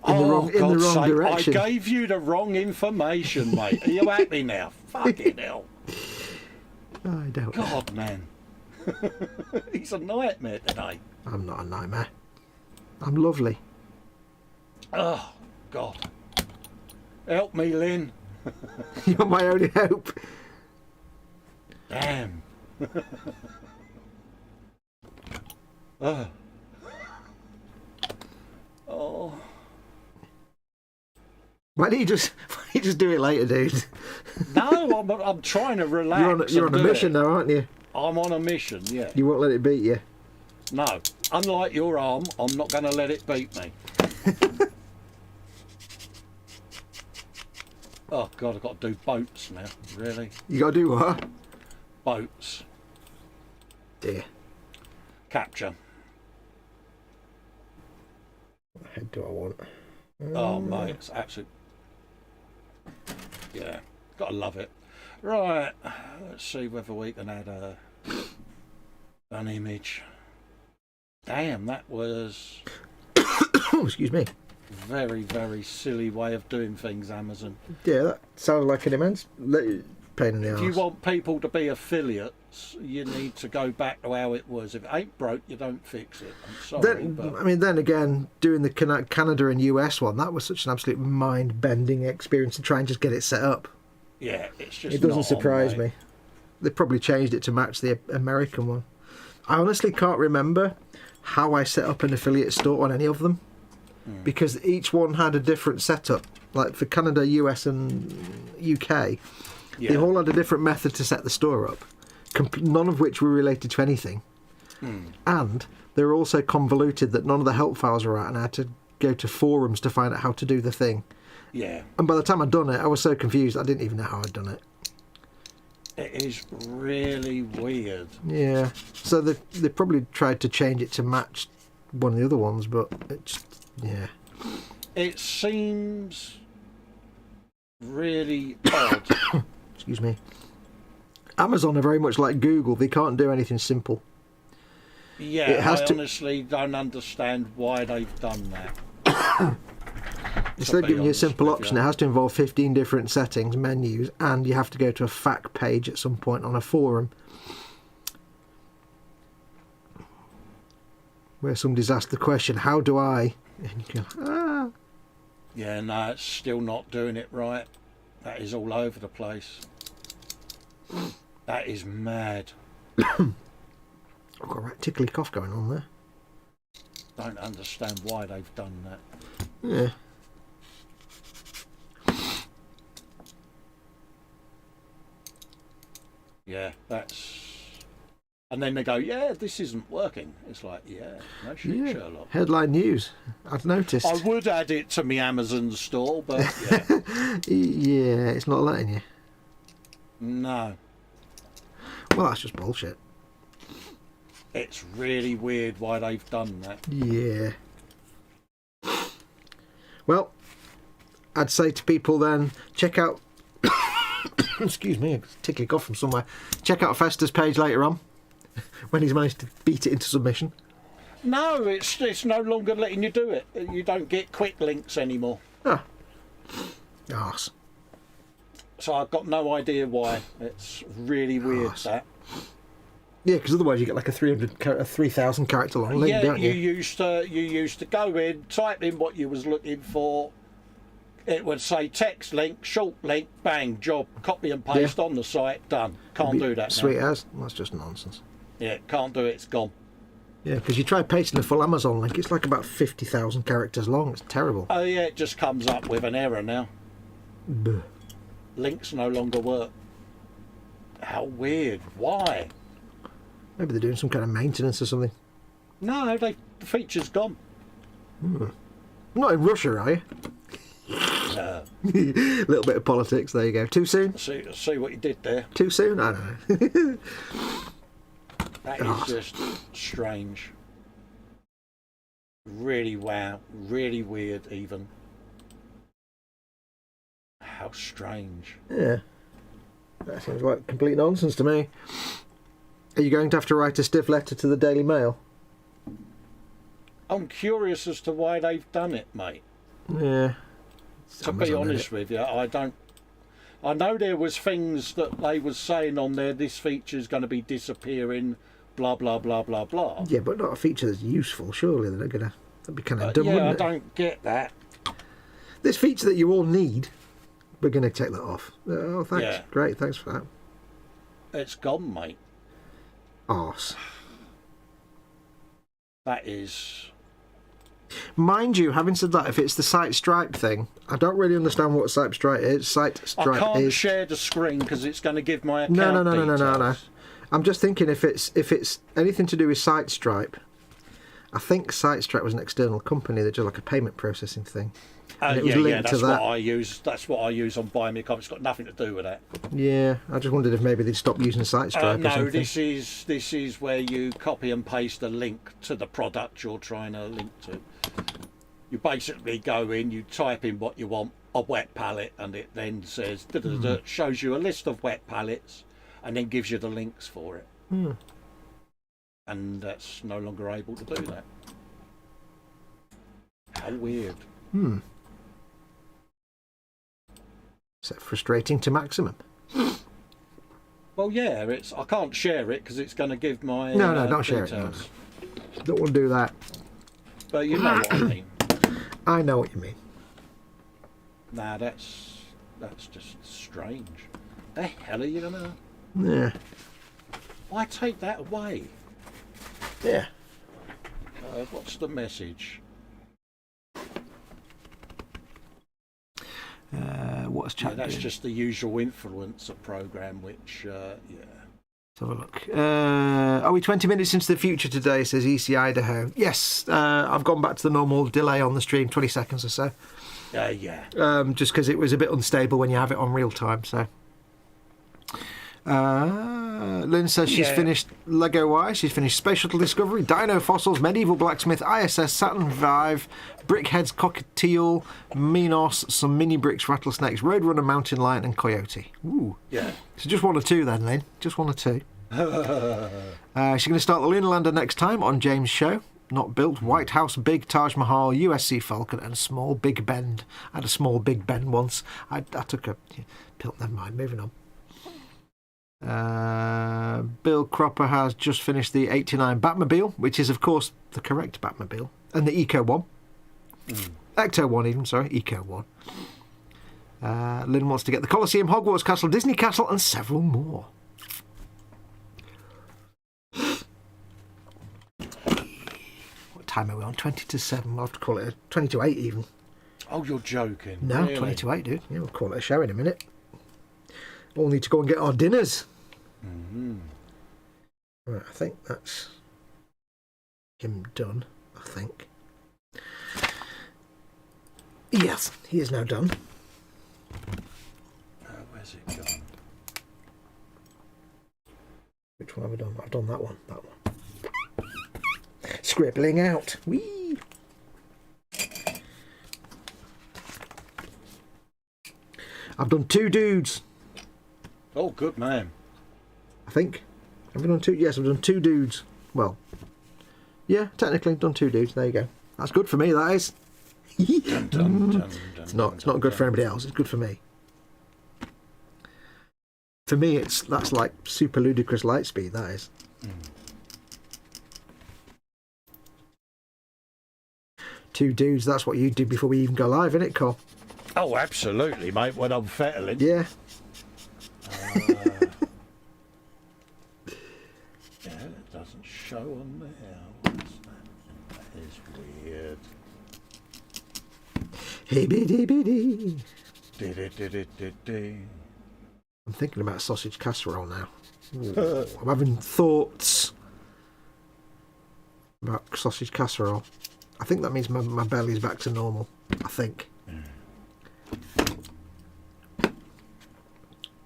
in the wrong God's sake, direction. I gave you the wrong information, mate. Are you happy now? Fucking hell. I don't. God, man. He's a nightmare today. I'm not a nightmare. I'm lovely. Oh, God. Help me, Lynn. You're my only hope. Damn. Oh. Oh. Why don't you just do it later, dude? No, I'm trying to relax. You're on a and do mission it. now, aren't you? I'm on a mission, yeah. You won't let it beat you. No, unlike your arm, I'm not going to let it beat me. Oh, God, I've got to do boats now. Really? You got to do what? Boats. Dear. Capture. What head do I want? Oh, mate, it's absolute... Yeah, got to love it. Right, let's see whether we can add an image. Damn, that was Oh, excuse me. very, very silly way of doing things, Amazon. Yeah, that sounded like an immense pain in the If you arse. want people to be affiliates, you need to go back to how it was. If it ain't broke, you don't fix it. I'm sorry, but... Then again, doing the Canada and US one, that was such an absolute mind-bending experience to try and just get it set up. Yeah, it's just It doesn't not on, surprise mate. me. They probably changed it to match the American one. I honestly can't remember how I set up an affiliate store on any of them because each one had a different setup. Like for Canada, US and UK, Yeah. they all had a different method to set the store up, none of which were related to anything. And they were all so convoluted that none of the help files were right, and I had to go to forums to find out how to do the thing. Yeah. And by the time I'd done it, I was so confused I didn't even know how I'd done it. It is really weird. Yeah. So they probably tried to change it to match one of the other ones, but it's yeah. It seems really odd. Excuse me. Amazon are very much like Google. They can't do anything simple. Yeah, I honestly don't understand why they've done that. Instead of giving you a simple option, it has to involve 15 different settings, menus, and you have to go to a FAQ page at some point on a forum where somebody's asked the question, how do I? And you go, ah. Yeah, no, it's still not doing it right. That is all over the place. That is mad. I've got a right tickly cough going on there. Don't understand why they've done that. Yeah. Yeah, that's... And then they go, yeah, this isn't working. It's like, yeah, no shit, Yeah. Sherlock. Headline news. I've noticed. I would add it to my Amazon store, but yeah. Yeah, it's not letting you. No. Well, that's just bullshit. It's really weird why they've done that. Yeah. Well, I'd say to people then, check out... Excuse me, a tickly cough from somewhere. Check out Festa's page later on, when he's managed to beat it into submission. No, it's no longer letting you do it. You don't get quick links anymore. Ah. Arse. So I've got no idea why. It's really weird, Arse. that. Yeah, because otherwise you get like a 3,000 character long link, Yeah, don't you? you used to go in, type in what you was looking for. It would say text link, short link, bang, job, copy and paste on the site, done. Can't do that Sweet now. as. That's just nonsense. Yeah, can't do it, it's gone. Yeah, because you try pasting a full Amazon link, it's like about 50,000 characters long. It's terrible. Oh yeah, it just comes up with an error now. Buh. Links no longer work. How weird. Why? Maybe they're doing some kind of maintenance or something. No, the feature's gone. Not in Russia, are you? No. Little bit of politics, there you go. Too soon? See what you did there. Too soon? I don't know. That is just strange. Really wow. Really weird even. How strange. Yeah. That seems like complete nonsense to me. Are you going to have to write a stiff letter to the Daily Mail? I'm curious as to why they've done it, mate. Yeah. To be honest with you, I don't... I know there was things that they was saying on there, this feature's going to be disappearing, blah, blah, blah, blah, blah. Yeah, but not a feature that's useful, surely. They're going to... That'd be kind of dumb, yeah, wouldn't I it? don't get that. This feature that you all need, we're going to take that off. Oh, thanks. Yeah. Great, thanks for that. It's gone, mate. Arse. That is... Mind you, having said that, if it's the site stripe thing, I don't really understand what site stripe is. Site stripe I can't is... share the screen because it's going to give my account No. details. I'm just thinking if it's anything to do with site stripe, I think site stripe was an external company that did like a payment processing thing. And it was linked to that. What I use. That's what I use on Buy Me a Coffee. It's got nothing to do with that. Yeah, I just wondered if maybe they'd stop using site stripe or No, something. this is where you copy and paste a link to the product you're trying to link to. You basically go in, you type in what you want, a wet palette, and it then says, shows you a list of wet palettes, and then gives you the links for it. And that's no longer able to do that. How weird. So frustrating to maximum. Well, yeah, I can't share it because it's going to give my No, don't share it. No. Don't want to do that. But you know what I mean. I know what you mean. Nah, that's just strange. The hell are you gonna? Yeah. Why take that away? Yeah. What's the message? What's chat That's doing? just the usual influencer program, which yeah. Let's have a look. Are we 20 minutes into the future today, says EC Idaho. Yes, I've gone back to the normal delay on the stream, 20 seconds or so. Yeah. Just because it was a bit unstable when you have it on real time, so. Lynn says she's finished Lego Wise, she's finished Space Shuttle Discovery, Dino Fossils, Medieval Blacksmith, ISS, Saturn V, Brickheads, Cockatiel, Minos, some mini bricks, rattlesnakes, Roadrunner, Mountain Lion, and Coyote. Ooh. Yeah. So just 1 or 2 then, Lynn. Just 1 or 2. She's going to start the Lunar Lander next time on James' show. Not built, White House, Big Taj Mahal, USC Falcon, and a small Big Bend. I had a small Big Bend once. I took a pill. Never mind. Moving on. Bill Cropper has just finished the 89 Batmobile, which is of course the correct Batmobile, and the Eco one. Ecto one even, sorry, Eco one. Lynn wants to get the Colosseum, Hogwarts Castle, Disney Castle, and several more. What time are we on? 20 to 7. We'll have to call it 20 to 8 even. Oh, you're joking. No, really? 20 to 8, dude. Yeah, we'll call it a show in a minute. All need to go and get our dinners. Right, I think that's him done, I think. Yes, he is now done. Where's it gone? Which one have I done? I've done that one. That one. Scribbling out. Whee! I've done 2 dudes. Oh, good man. I think. Have I done 2? Yes, I've done 2 dudes. Well, yeah, technically I've done 2 dudes. There you go. That's good for me, that is. Dun, dun, dun, It's not good for anybody else. It's good for me. For me, that's like super ludicrous light speed. That is. 2 dudes. That's what you do before we even go live, isn't it, Cole? Oh, absolutely, mate. When I'm fettling. Yeah. Yeah, it doesn't show on there. What's that? That is weird. Hibbidi-bidi. Did. I'm thinking about sausage casserole now. I'm having thoughts about sausage casserole. I think that means my belly's back to normal. I think.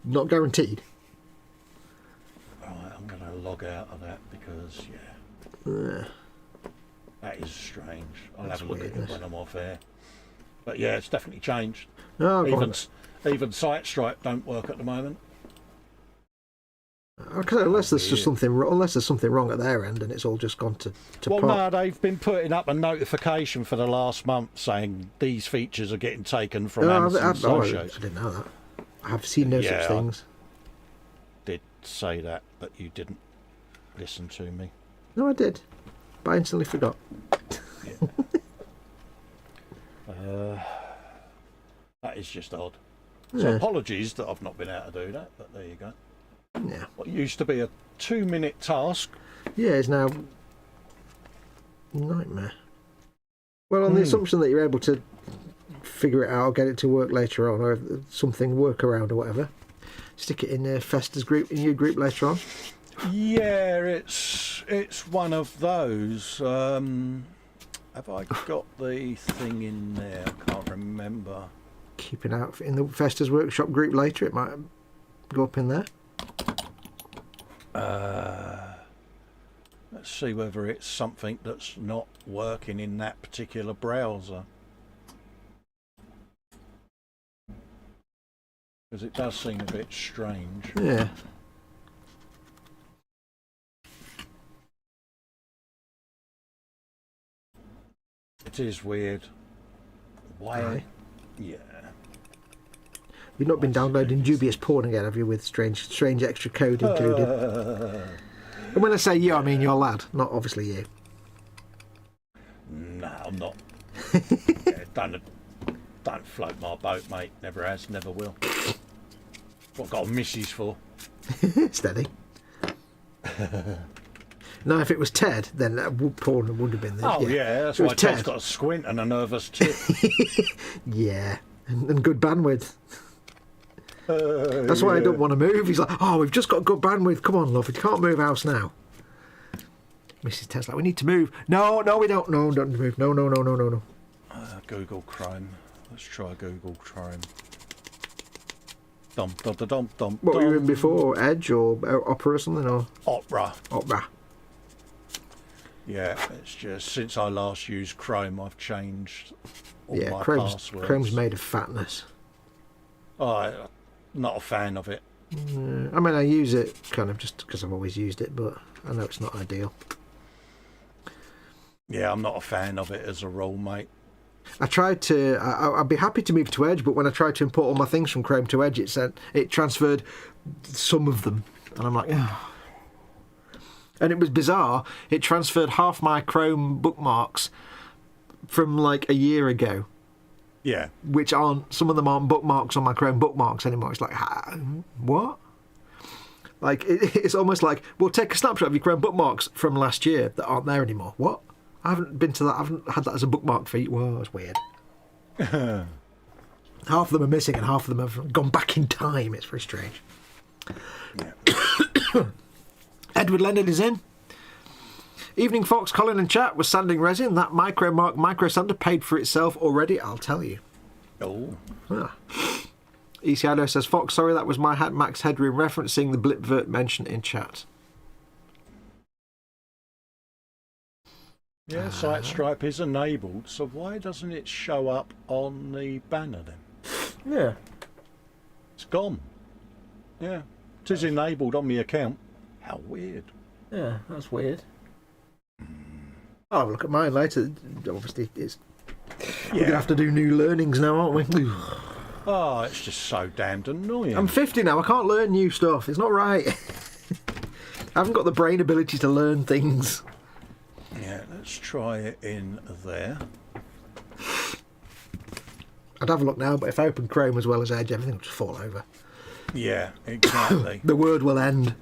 Not guaranteed. Right, I'm going to log out of that because, that is strange. I'll have a look at it when I'm off air. But yeah, it's definitely changed. Oh, Even Sight Stripe don't work at the moment. Okay, unless there's just something wrong at their end and it's all just gone to Well, pot. no, they've been putting up a notification for the last month saying these features are getting taken from Amazon I Associates. didn't know that. I have seen no such things. I did say that, but you didn't listen to me. No, I did, but I instantly forgot. That is just odd. So apologies that I've not been able to do that, but there you go. Yeah. What used to be a 2-minute task. Yeah, it's now nightmare. Well, on the assumption that you're able to figure it out or get it to work later on, or something workaround or whatever, stick it in Festa's group, in your group later on. Yeah, it's one of those. Have I got the thing in there? I can't remember. Keeping out in the Festa's workshop group later, it might go up in there. Let's see whether it's something that's not working in that particular browser. Because it does seem a bit strange. Yeah. It is weird. Why? Aye. Yeah. You've not been downloading dubious porn again, have you, with strange extra code included? And when I say you, I mean your lad, not obviously you. No, I'm not. Don't float my boat, mate. Never has, never will. What I've got a missus for. Steady. Now, if it was Ted, then that porn would have been there. Oh, yeah, that's It why was Ted's Ted. got a squint and a nervous tip. Yeah, and good bandwidth. That's why I don't want to move. He's like, oh, we've just got good bandwidth. Come on, love. You can't move house now. Mrs. Ted's like, we need to move. No, we don't. No, don't move. No. Google Chrome. Let's try Google Chrome. Dum dum dum dum dum. What were you in before? Edge or Opera or something? Or Opera. Opera. Yeah, it's just since I last used Chrome, I've changed all my passwords. Chrome's made of fatness. I'm not a fan of it. I mean, I use it kind of just because I've always used it, but I know it's not ideal. Yeah, I'm not a fan of it as a rule, mate. I tried to. I'd be happy to move to Edge, but when I tried to import all my things from Chrome to Edge, it transferred some of them, and I'm like, oh. And it was bizarre. It transferred half my Chrome bookmarks from like a year ago. Yeah. Which some of them aren't bookmarks on my Chrome bookmarks anymore. It's like, what? Like it's almost like, we'll take a snapshot of your Chrome bookmarks from last year that aren't there anymore. What? I haven't been to that. I haven't had that as a bookmark for you. Whoa, it's weird. Half of them are missing and half of them have gone back in time. It's very strange. Yeah. Edward Leonard is in. Evening, Fox, Colin and chat was sanding resin. That micro sander paid for itself already, I'll tell you. Oh. ECIDO says, Fox, sorry, that was my max headroom referencing the Blipvert mention in chat. Yeah, site stripe is enabled, so why doesn't it show up on the banner then? Yeah. It's gone. Yeah. It is enabled on my account. How weird. Yeah, that's weird. I'll have a look at mine later. Obviously, we're going to have to do new learnings now, aren't we? Oh, it's just so damned annoying. I'm 50 now. I can't learn new stuff. It's not right. I haven't got the brain ability to learn things. Yeah, let's try it in there. I'd have a look now, but if I open Chrome as well as Edge, everything will just fall over. Yeah, exactly. The word will end.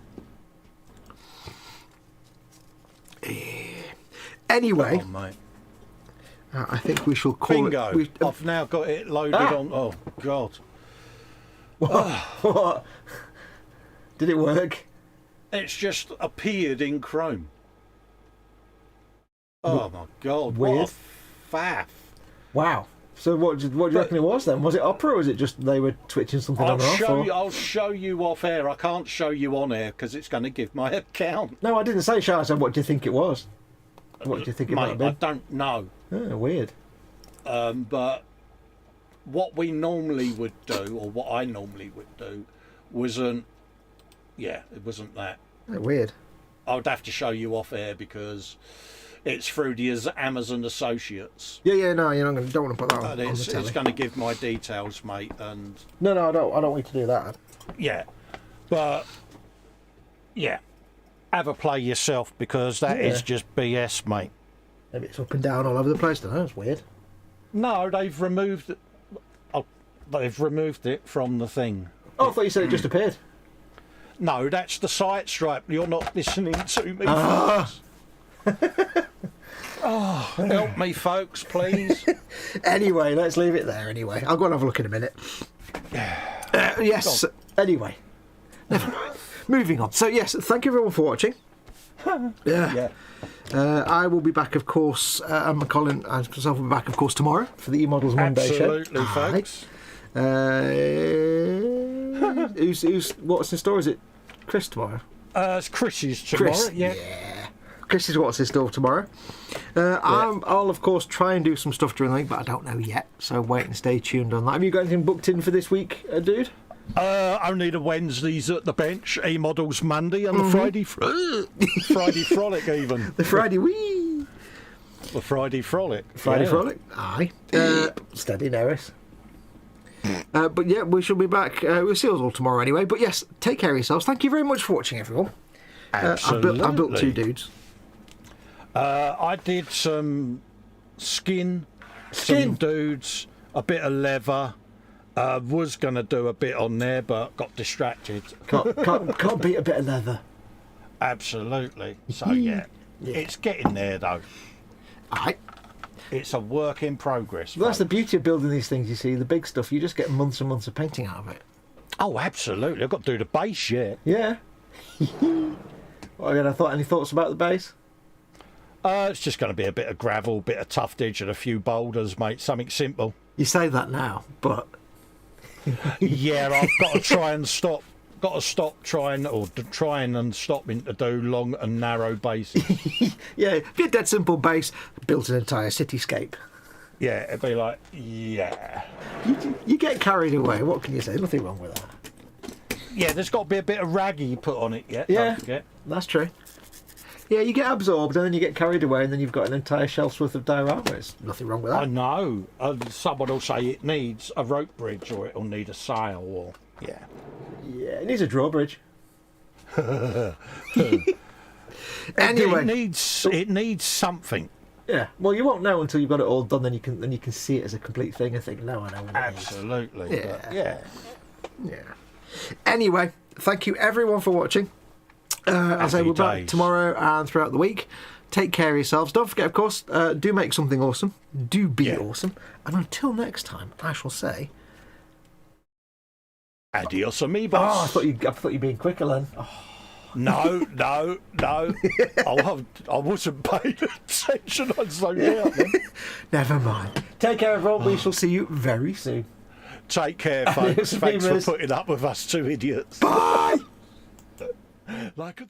Anyway, mate. I think we shall call Bingo. it... I've now got it loaded on... Oh, God. What? Did it work? It's just appeared in Chrome. Oh, my God. Weird. What a faff. Wow. So what do you reckon it was then? Was it Opera or was it just they were twitching something on and off? I'll show you off air. I can't show you on air because it's going to give my account. No, I didn't say show. I said, what do you think it was? What do you think it might have been? I don't know. Oh, weird. But what we normally would do, or what I normally would do, wasn't... Yeah, it wasn't that. Oh, weird. I would have to show you off air because it's through the Amazon Associates. Yeah, no, don't want to put that on the It's telly. going to give my details, mate, and... No, I don't want you to do that. Yeah, but... Yeah. Have a play yourself because that is just BS, mate. Maybe it's up and down all over the place. I don't know, it's weird. No, they've removed it. Oh, they've removed it from the thing. Oh, I thought you said it just appeared. No, that's the site stripe. You're not listening to me, folks. Oh, help me, folks, please. Anyway, let's leave it there anyway. I'll go and have a look in a minute. Yes, anyway. Never mind. Moving on. So, yes, thank you everyone for watching. Yeah. I will be back, of course, and Colin and myself will be back, of course, tomorrow for the E-Models Monday show. Absolutely, folks. What's in store? Is it Chris tomorrow? It's Chris's tomorrow. Chris, yeah. Chris is what's in store tomorrow. I'll, of course, try and do some stuff during the week, but I don't know yet. So wait and stay tuned on that. Have you got anything booked in for this week, dude? Only the Wednesdays at the bench, E-Models Monday, and the Friday Frolic even. The Friday wee. The Friday Frolic. Friday Frolic. Aye. Steady, Norris. But yeah, we shall be back. We'll see us all tomorrow anyway. But yes, take care of yourselves. Thank you very much for watching, everyone. Absolutely. I built two dudes. I did some skin, some dudes, a bit of leather. Was going to do a bit on there, but got distracted. Can't beat a bit of leather. Absolutely. So yeah, it's getting there though. Aye. It's a work in progress. Well, that's the beauty of building these things, you see. The big stuff, you just get months and months of painting out of it. Oh, absolutely. I've got to do the bass yet. Yeah. Well, again, any thoughts about the base? It's just going to be a bit of gravel, bit of tough edge, and a few boulders, mate. Something simple. You say that now, but Yeah, I've got to try and stop. Got to stop trying, or trying and stopping to do long and narrow bases. yeah, be a dead simple base, built an entire cityscape. Yeah, it'd be like, yeah. You get carried away. What can you say? Nothing wrong with that. Yeah, there's got to be a bit of raggy put on it yet. Yeah, Don't forget. that's true. Yeah, you get absorbed and then you get carried away and then you've got an entire shelf's worth of diorama. There's nothing wrong with that. I know. Someone will say it needs a rope bridge, or it'll need a sail, or yeah. Yeah, it needs a drawbridge. Anyway, it needs something. yeah. Well, you won't know until you've got it all done. Then you can see it as a complete thing and think, no, I know what it needs. Absolutely. Yeah. But, yeah. Yeah. Anyway, thank you everyone for watching. As I say, we're back tomorrow and throughout the week. Take care of yourselves. Don't forget, of course, do make something awesome. Do be awesome. And until next time, I shall say, Adios, amigos. oh, I thought you were being quicker, Len. Oh. No. I wasn't paying attention. I zoned out then. Never mind. Take care, everyone. We shall see you very soon. Take care, folks. Thanks for putting up with us two idiots. Bye. Like a